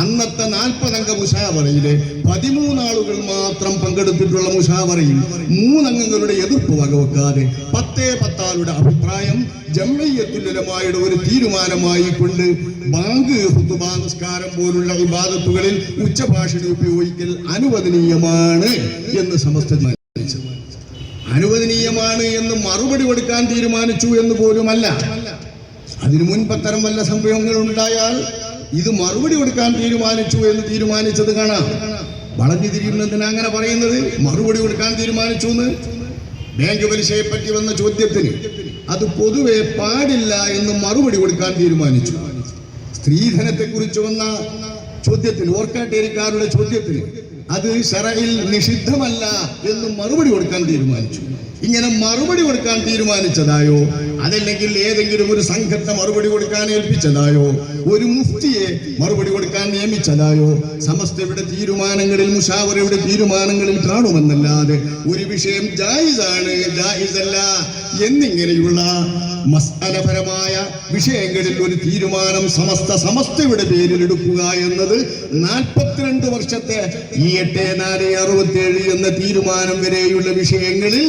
അന്നത്തെ 40 അംഗ മുശാവറയിലെ 13 ആളുകൾ മാത്രം പങ്കെടുത്തിട്ടുള്ള മുശാവറയിൽ 3 അംഗങ്ങളുടെ എതിർപ്പ് വകവെക്കാതെ 10 ആളുടെ അഭിപ്രായം ജംഇയ്യത്തുൽ ഉലമായുടെ ഒരു തീരുമാനമായി കൊണ്ട് ബാങ്ക്, ഖുതുബ, നിസ്കാരം പോലുള്ള ഇബാദത്തുകളിൽ ഉച്ചഭാഷണി ഉപയോഗിക്കൽ അനുവദനീയമാണ് എന്ന് സമസ്ത തീരുമാനിച്ചു. അനുവദനീയമാണ് എന്ന് മറുപടി കൊടുക്കാൻ തീരുമാനിച്ചു എന്ന് പോലുമല്ല. അതിനു മുൻപ് അത്തരം വല്ല സംഭവങ്ങൾ ഉണ്ടായാൽ ഇത് മറുപടി കൊടുക്കാൻ തീരുമാനിച്ചു എന്ന് തീരുമാനിച്ചത് കാണാം. വളഞ്ഞു തിരിയുന്നതിന് അങ്ങനെ പറയുന്നത് മറുപടി കൊടുക്കാൻ തീരുമാനിച്ചു എന്ന്. ബാങ്ക് പലിശയെ പറ്റി വന്ന ചോദ്യത്തിന് അത് പൊതുവെ പാടില്ല എന്ന് മറുപടി കൊടുക്കാൻ തീരുമാനിച്ചു. സ്ത്രീധനത്തെ കുറിച്ച് വന്ന ചോദ്യത്തിന്, ഓർക്കാട്ടേരിക്കാരുടെ ചോദ്യത്തിന് അത് ശറഇൽ നിഷിദ്ധമല്ല എന്ന് മറുപടി കൊടുക്കാൻ തീരുമാനിച്ചു. ഇങ്ങനെ മറുപടി കൊടുക്കാൻ തീരുമാനിച്ചതായോ അതല്ലെങ്കിൽ ഏതെങ്കിലും ഒരു സംഘത്തെ മറുപടി കൊടുക്കാൻ ഏൽപ്പിച്ചതായോ ഒരു മുഫ്തിയെ മറുപടി കൊടുക്കാൻ നിയമിച്ചതായോ സമസ്തയുടെ തീരുമാനങ്ങളിൽ, മുശാവറയുടെ തീരുമാനങ്ങളിൽ കാണുമെന്നല്ലാതെ ഒരു വിഷയം ജായിസാണ്, ജായിസല്ല എന്നിങ്ങനെയുള്ള മസ്അലപരമായ വിഷയങ്ങളിൽ ഒരു തീരുമാനം സമസ്തയുടെ പേരിൽ എടുക്കുക എന്നത് 42 വർഷത്തെ ഈ 8/4/67 എന്ന തീരുമാനം വരെയുള്ള വിഷയങ്ങളിൽ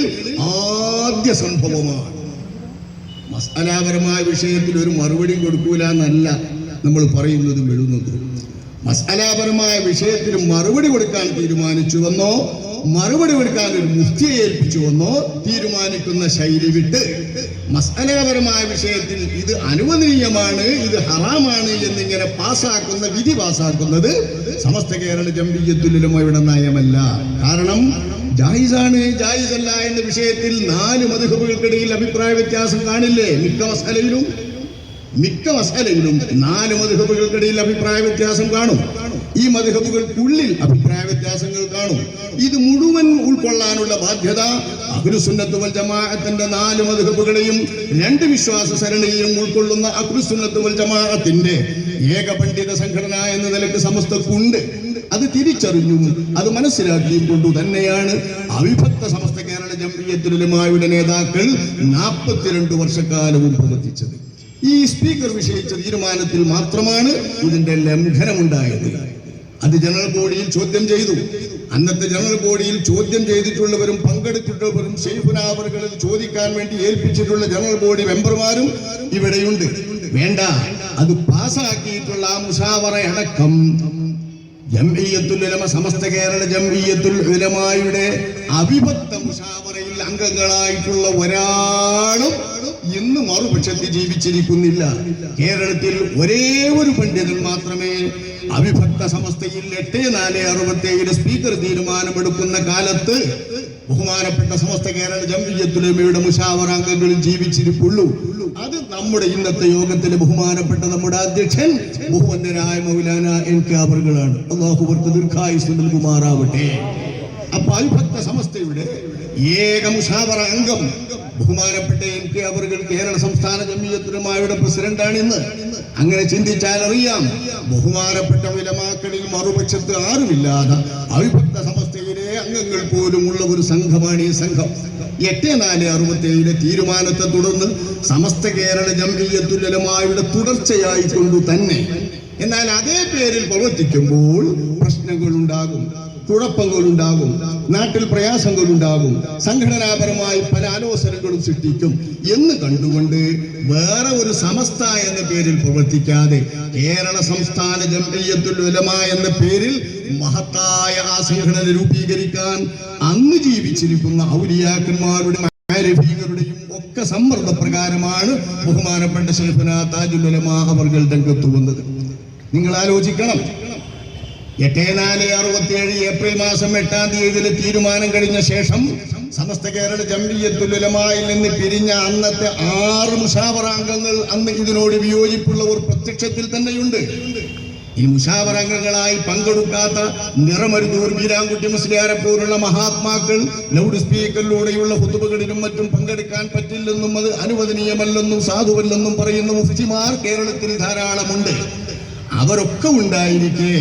ആദ്യ സംഭവമാണ്. മസ്അലാപരമായ വിഷയത്തിൽ ഒരു മറുപടി കൊടുക്കൂല എന്നല്ല നമ്മൾ പറയുന്നതും എഴുതുന്നതും. മസ്അലാപരമായ വിഷയത്തിൽ മറുപടി കൊടുക്കാൻ തീരുമാനിച്ചുവെന്നോ മറുപടി കൊടുക്കാൻ ഒരു മുഫ്തിയെ ഏൽപ്പിച്ചുവെന്നോ തീരുമാനിക്കുന്ന ശൈലി വിട്ട് മസ്അലാപരമായ വിഷയത്തിൽ ഇത് അനുവദനീയമാണ്, ഇത് ഹറാമാണ് എന്നിങ്ങനെ പാസ്സാക്കുന്ന, വിധി പാസ്സാക്കുന്നത് സമസ്ത കേരള ജംഇയ്യത്തുൽ ഉലമയുടെ നയമല്ല. കാരണം ജായിസാണ്, ജായിസല്ല എന്ന വിഷയത്തിൽ 4 മദ്ഹബുകൾക്കിടയിൽ അഭിപ്രായ വ്യത്യാസം കാണില്ലേ? മിക്ക മസ്അലയിലും 4 മദ്ഹബുകൾക്കിടയിൽ അഭിപ്രായ വ്യത്യാസം കാണും. ഈ മദ്ഹബുകൾക്കുള്ളിൽ അഭിപ്രായ വ്യത്യാസങ്ങൾ കാണും. ഇത് മുഴുവൻ ഉൾക്കൊള്ളാനുള്ള ബാധ്യത അഹ്ലുസുന്നത്ത് വൽ ജമാഅത്തിന്റെ 4 മദ്ഹബുകളെയും 2 വിശ്വാസ സരണിയും ഉൾക്കൊള്ളുന്ന അഹ്ലുസുന്നത്ത് വൽ ജമാഅത്തിന്റെ ഏക പണ്ഡിത സംഘടന എന്ന നിലയ്ക്ക് സമസ്തക്കുണ്ട്. അത് തിരിച്ചറിഞ്ഞു, അത് മനസ്സിലാക്കിയും കൊണ്ടു തന്നെയാണ് അവിഭക്ത സമസ്ത കേരള ജംഇയ്യത്തുൽ ഉലമായുടെ നേതാക്കൾ 42 വർഷക്കാലവും പ്രവർത്തിച്ചത്. ഈ സ്പീക്കർ വിഷയിച്ച തീരുമാനത്തിൽ മാത്രമാണ് ഇതിന്റെ ലംഘനമുണ്ടായത്. അത് ജനറൽ ബോഡിയിൽ ചോദ്യം ചെയ്തു. അന്നത്തെ ജനറൽ ബോഡിയിൽ ചോദ്യം ചെയ്തിട്ടുള്ളവരും പങ്കെടുത്തിട്ടുള്ളവരും ശൈഖുനാ അവർകളിൽ ചോദിക്കാൻ വേണ്ടി ഏൽപ്പിച്ചിട്ടുള്ള ജനറൽ ബോഡി മെമ്പർമാരും ഇവിടെയുണ്ട്. വേണ്ട, അത് പാസാക്കിയിട്ടുള്ള ആ മുശാവറ അടക്കം ജംഇയ്യത്തുൽ ഉലമ, സമസ്ത കേരള ജംഇയ്യത്തുൽ ഉലമായുടെ അവിഭക്ത മുശാവറയിൽ അംഗങ്ങളായിട്ടുള്ള ഒരാളും ഇന്ന് മറുപക്ഷത്തിൽ ജീവിച്ചിരിക്കുന്നില്ല. കേരളത്തിൽ ഒരേ ഒരു പണ്ഡിതൻ മാത്രമേ അവിഭക്ത സമസ്തയിൽ 8467 സ്പീക്കർ തീരുമാനമെടുക്കുന്ന കാലത്ത് ബഹുമാനപ്പെട്ട സമസ്ത കേരള ജംഇയ്യത്തുൽ ഉലമയുടെ മുശാവറ അംഗങ്ങളിൽ ജീവിച്ചിരിപ്പുള്ളൂ. അത് നമ്മുടെ ഇന്നത്തെ യോഗത്തിലെ ബഹുമാനപ്പെട്ട നമ്മുടെ അധ്യക്ഷൻ ബഹുവന്ദനായ മൗലാന NK അവർകളാണ്. അല്ലാഹു അവർക്ക് ദീർഘായുസ്സ് നൽകുമാറാവട്ടെ. അപ്പൊ അവിഭക്ത സമസ്തയുടെ ഏക മുശാവറ അംഗം ബഹുമാനപ്പെട്ട NK അവർകൾ കേരള സംസ്ഥാന ജംഇയ്യത്തുൽ ഉലമായുടെ പ്രസിഡന്റാണ് ഇന്ന്. അങ്ങനെ ചിന്തിച്ചാൽ അറിയാം, ബഹുമാനപ്പെട്ട ഉലമാക്കളിൽ മറുപക്ഷത്ത് ആരുമില്ലാതെ അവിഭക്ത സമസ്തയിലെ അംഗങ്ങൾ പോലും ഉള്ള ഒരു സംഘമാണ് ഈ സംഘം. 8467 തീരുമാനത്തെ തുടർന്ന് സമസ്ത കേരള ജംഇയ്യത്തുൽ ഉലമായുടെ തുടർച്ചയായിക്കൊണ്ടു തന്നെ, എന്നാൽ അതേ പേരിൽ പ്രവർത്തിക്കുമ്പോൾ പ്രശ്നങ്ങളുണ്ടാകും, കുഴപ്പങ്ങളുണ്ടാകും, നാട്ടിൽ പ്രയാസങ്ങളുണ്ടാകും, സംഘടനാപരമായി പല ആലോചനകളും സൃഷ്ടിക്കും എന്ന് കണ്ടുകൊണ്ട് വേറെ ഒരു സമസ്ത എന്ന പേരിൽ പ്രവർത്തിക്കാതെ കേരള സംസ്ഥാന ജംഇയ്യത്തുൽ ഉലമ എന്ന പേരിൽ മഹത്തായ ആ സംഘടന രൂപീകരിക്കാൻ അന്ന് ജീവിച്ചിരിക്കുന്ന ഔലിയാക്കന്മാരുടെ ആരിഫീങ്ങളുടെയും ഒക്കെ സമ്മർദ്ദപ്രകാരമാണ് ബഹുമാനപ്പെട്ട ശൈഖുനാ താജുൽ ഉലമ അവർകൾ രംഗത്ത് വന്നത്. നിങ്ങൾ ആലോചിക്കണം, 8467 ഏപ്രിൽ മാസം 8-ാം തീയതിയിലെ തീരുമാനം കഴിഞ്ഞ ശേഷം സമസ്ത കേരള ജംഇയ്യത്തുൽ ഉലമായിൽ നിന്ന് പിരിഞ്ഞ അന്നത്തെ 6 മുശാവറാംഗങ്ങൾ അന്ന് ഇതിനോട് വിയോജിപ്പുള്ളവർ പ്രത്യക്ഷത്തിൽ തന്നെയുണ്ട്. ഈ മുശാവറാംഗങ്ങളായി പങ്കെടുക്കാത്ത നിറമരുതൂർ വീരാൻകുട്ടി മുസ്ലിയാരെ പോലുള്ള മഹാത്മാക്കൾ ലൗഡ് സ്പീക്കറിലൂടെയുള്ള ഖുതുബകളിലും മറ്റും പങ്കെടുക്കാൻ പറ്റില്ലെന്നും അത് അനുവദനീയമല്ലെന്നും സാധുവല്ലെന്നും പറയുന്ന മുഫ്തിമാർ കേരളത്തിൽ ധാരാളമുണ്ട്. അവരൊക്കെ ഉണ്ടായിരിക്കെ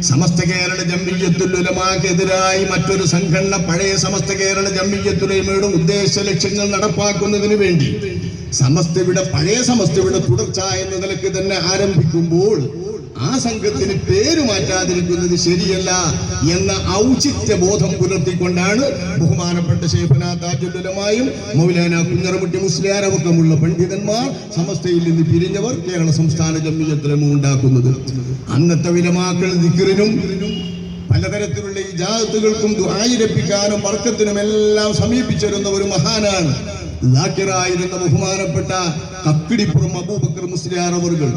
സമസ്ത കേരള ജംഇയ്യത്തുൽ ഉലമാക്കെതിരായി മറ്റൊരു സംഘടന പഴയ സമസ്ത കേരള ജംഇയ്യത്തുൽ ഉലമയുടെ ഉദ്ദേശ ലക്ഷ്യങ്ങൾ നടപ്പാക്കുന്നതിന് വേണ്ടി പഴയ സമസ്തയുടെ തുടർച്ച എന്ന നിലയ്ക്ക് തന്നെ ആരംഭിക്കുമ്പോൾ ആ സംഘത്തിന് പേര് മാറ്റാതിരിക്കുന്നത് ശരിയല്ല എന്ന ഔചിത്യ ബോധം പുലർത്തിക്കൊണ്ടാണ് ബഹുമാനപ്പെട്ട ശൈഖുനാ താജുൽ ഉലമായും മൗലാന കുഞ്ഞറമുട്ടി മുസ്ലിയാർ അടക്കമുള്ള പണ്ഡിതന്മാർ സമസ്തയിൽ നിന്ന് പിരിഞ്ഞവർ കേരള സംസ്ഥാന ജംഇയ്യത്തുൽ ഉലമ ഉണ്ടാക്കുന്നത്. അന്നത്തെ ഉലമാക്കൾ ദിക്റിനും പലതരത്തിലുള്ള ഇജാദത്തുകൾക്കും ദുആയിരപ്പിക്കാനും ബർക്കത്തിനും എല്ലാം സമീപിച്ചിരുന്ന ഒരു മഹാനാണ് ലാക്കിറായിരുന്ന ബഹുമാനപ്പെട്ട കക്കിടിപ്പുറം അബൂബക്കർ മുസ്ലിയാർ അവർകൾ.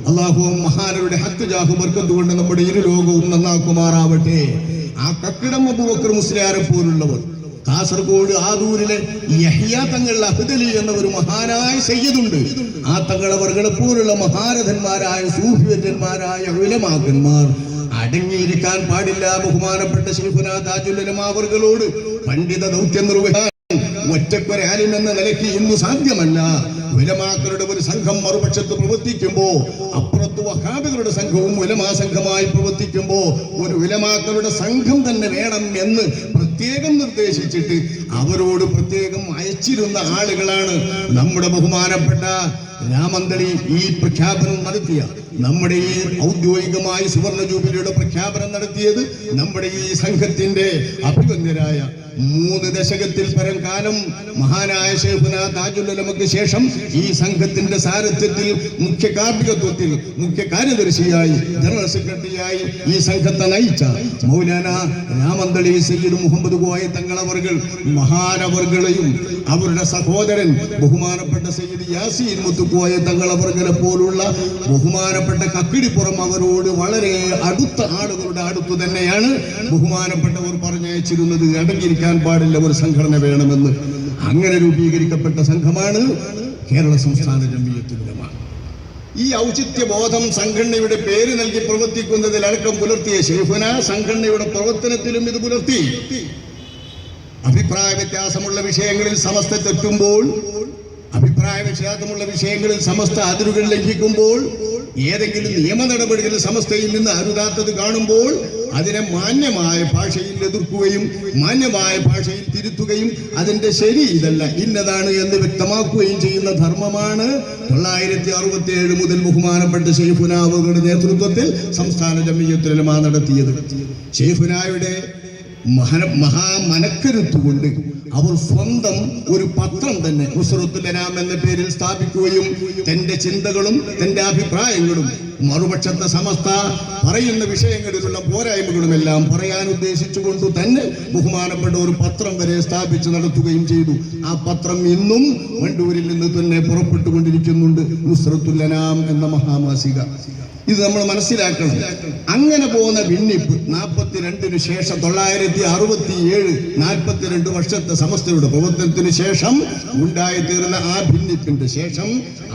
അല്ലാഹു മഹാനരുടെ ഹക്ക് ജാഹു ബർക്കത്ത് കൊണ്ട് നമ്മുടെ ഇരു ലോകവും നന്നാക്കുമാറാവട്ടെ. ആ കക്കിടം അബൂബക്കർ മുസ്ലിയാരെ പോലുള്ളവർ കാസർഗോഡ് ആദൂരിലെ യഹ്യ തങ്ങൾ അഹ്ദലി എന്ന ഒരു മഹാനായ സയ്യിദുണ്ട്. ആ തങ്ങളവർകളെ പോലുള്ള മഹാരഥന്മാരായ സൂഫിയന്മാരായ ഉലമാക്കന്മാർ അടങ്ങിയിരിക്കാൻ പാടില്ല. ബഹുമാനപ്പെട്ട ശൈഖുനാ താജുൽ ഉലമ അവർകളോട് പണ്ഡിത ദൗത്യം നിർവഹിക്കാൻ ഒറ്റക്കൊരാലിം എന്ന നിലയ്ക്ക് ഇന്ന് സാധ്യമല്ല. ഉലമാക്കളുടെ ഒരു സംഘം മറുപക്ഷത്ത് പ്രവർത്തിക്കുമ്പോ അപ്പുറത്ത് വഹാബികളുടെ സംഘവും ഉലമാ സംഘമായി പ്രവർത്തിക്കുമ്പോ ഒരു ഉലമാക്കളുടെ സംഘം തന്നെ വേണം എന്ന് പ്രത്യേകം നിർദ്ദേശിച്ചിട്ട് അവരോട് പ്രത്യേകം അയച്ചിരുന്ന ആളുകളാണ് നമ്മുടെ ബഹുമാനപ്പെട്ട രാമന്തളി ഈ പ്രഖ്യാപനം നടത്തിയ, നമ്മുടെ ഈ ഔദ്യോഗികമായി സുവർണ ജൂബിലിയുടെ പ്രഖ്യാപനം നടത്തിയത് നമ്മുടെ ഈ സംഘത്തിന്റെ അഭിവന്ദ്യരായ 3 ദശകത്തിൽ പരം കാലം മഹാനായ ശൈഖുനാ താജുൽ ഉലമയ്ക്ക് ശേഷം ഈ സംഘത്തിന്റെ സാരഥ്യത്തിൽ മുഖ്യ കാർമ്മികത്വത്തിൽ മുഖ്യ കാര്യദർശിയായി ജനറൽ സെക്രട്ടറിയായി ഈ സംഘത്തെ നയിച്ച മൗലാന രാമന്തളി സയ്യിദ് മുഹമ്മദ് കോയ തങ്ങളവർകൾ മഹാനവർകളെയും അവരുടെ സഹോദരൻ ബഹുമാനപ്പെട്ട സയ്യിദ് യാസീൻ മുത്തുക്കോയ തങ്ങളവർകളെ പോലുള്ള ബഹുമാനപ്പെട്ട കക്കിടിപ്പുറം അവരോട് വളരെ അടുത്ത ആളുകളുടെ അടുത്ത് തന്നെയാണ് ബഹുമാനപ്പെട്ടവർ പറഞ്ഞയച്ചിരുന്നത്. അടങ്ങിയിരിക്കാൻ പാടില്ല, ഒരു സംഘടന വേണമെന്ന്. അങ്ങനെ രൂപീകരിക്കപ്പെട്ട സംഘമാണ് കേരള സംസ്ഥാന ജംഇയ്യത്തുൽ ഉലമ. ഈ ഔചിത്യ ബോധം സംഘടനയുടെ പേര് നൽകി പ്രവർത്തിക്കുന്നതിൽ അടക്കം പുലർത്തിയ ശൈഖുനാ സംഘടനയുടെ പ്രവർത്തനത്തിലും ഇത് പുലർത്തി. അഭിപ്രായ വ്യത്യാസമുള്ള വിഷയങ്ങളിൽ സമസ്ത തെറ്റുമ്പോൾ, അഭിപ്രായ വ്യത്യാസമുള്ള വിഷയങ്ങളിൽ സമസ്ത അതിരുകൾ ലംഘിക്കുമ്പോൾ, ഏതെങ്കിലും നിയമ നടപടികളിൽ സമസ്തയിൽ നിന്ന് അരുതാത്തത് കാണുമ്പോൾ അതിനെ മാന്യമായ ഭാഷയിൽ എതിർക്കുകയും മാന്യമായ ഭാഷയിൽ തിരുത്തുകയും അതിന്റെ ശരി ഇതല്ല ഇന്നതാണ് എന്ന് വ്യക്തമാക്കുകയും ചെയ്യുന്ന ധർമ്മമാണ് 967 മുതൽ ബഹുമാനപ്പെട്ട ശൈഖുനാ അവരുടെ നേതൃത്വത്തിൽ സംസ്ഥാന ജംഇയ്യത്തുൽ ഉലമ നടത്തിയത്. ശൈഖുനായുടെ മഹാമനക്കരുത്തുകൊണ്ട് അവർ സ്വന്തം ഒരു പത്രം തന്നെ നുസ്രത്തുൽ അനാം എന്ന പേരിൽ സ്ഥാപിക്കുകയും തന്റെ ചിന്തകളും തന്റെ അഭിപ്രായങ്ങളും മറുപക്ഷത്തെ സമസ്ത പറയുന്ന വിഷയങ്ങളിലുള്ള പോരായ്മകളുമെല്ലാം പറയാൻ ഉദ്ദേശിച്ചുകൊണ്ട് തന്നെ ബഹുമാനപ്പെട്ട ഒരു പത്രം വരെ സ്ഥാപിച്ച് നടത്തുകയും ചെയ്തു. ആ പത്രം ഇന്നും വണ്ടൂരിൽ നിന്ന് തന്നെ പുറപ്പെട്ടുകൊണ്ടിരിക്കുന്നുണ്ട്, നുസ്രത്തുൽ അനാം എന്ന മഹാമാസിക. ഇത് നമ്മൾ മനസ്സിലാക്കണം. അങ്ങനെ പോകുന്ന ഭിന്നിപ്പ് 42 ശേഷം 967 42 വർഷത്തെ സമസ്തയുടെ പ്രവർത്തനത്തിന് ശേഷം ഉണ്ടായിത്തീർന്ന ആ ഭിന്നിപ്പിന്റെ ശേഷം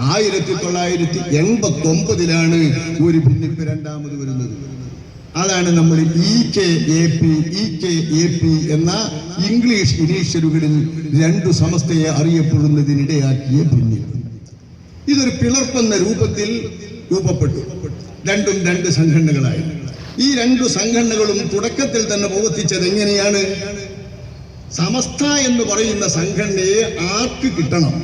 1989 ഒരു ഭിന്നിപ്പ് രണ്ടാമത് വരുന്നത്. അതാണ് നമ്മൾ EKAP എന്ന ഇംഗ്ലീഷ് ഇനീഷ്യലുകളിൽ 2 സമസ്തയെ അറിയപ്പെടുന്നതിനിടയാക്കിയ ഭിന്നിപ്പ്. ഇതൊരു പിളർപ്പെന്ന രൂപത്തിൽ രൂപപ്പെട്ടു. രണ്ടും 2 സംഘടനകളായി. ഈ 2 സംഘടനകളും തുടക്കത്തിൽ തന്നെ പ്രവർത്തിച്ചത് എങ്ങനെയാണ്? സമസ്ത എന്ന് പറയുന്ന സംഘടനയെ ആർക്ക് കിട്ടണം?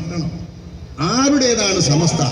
ആരുടേതാണ് സമസ്ത?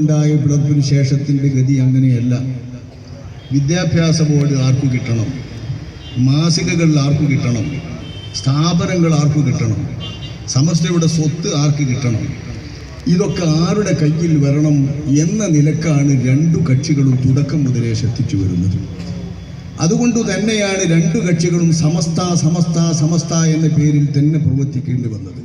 ണ്ടായ പിളർപ്പിന് ശേഷത്തിൻ്റെ ഗതി അങ്ങനെയല്ല. വിദ്യാഭ്യാസ ബോർഡ് ആർക്കു കിട്ടണം? മാസികകൾ ആർക്കു കിട്ടണം? സ്ഥാപനങ്ങൾ ആർക്കു കിട്ടണം? സമസ്തയുടെ സ്വത്ത് ആർക്ക് കിട്ടണം? ഇതൊക്കെ ആരുടെ കയ്യിൽ വരണം എന്ന നിലക്കാണ് 2 കക്ഷികളും തുടക്കം മുതലേ ശ്രദ്ധിച്ചു വരുന്നത്. അതുകൊണ്ട് തന്നെയാണ് 2 കക്ഷികളും സമസ്ത എന്ന പേരിൽ തന്നെ പ്രവർത്തിക്കേണ്ടി വന്നത്.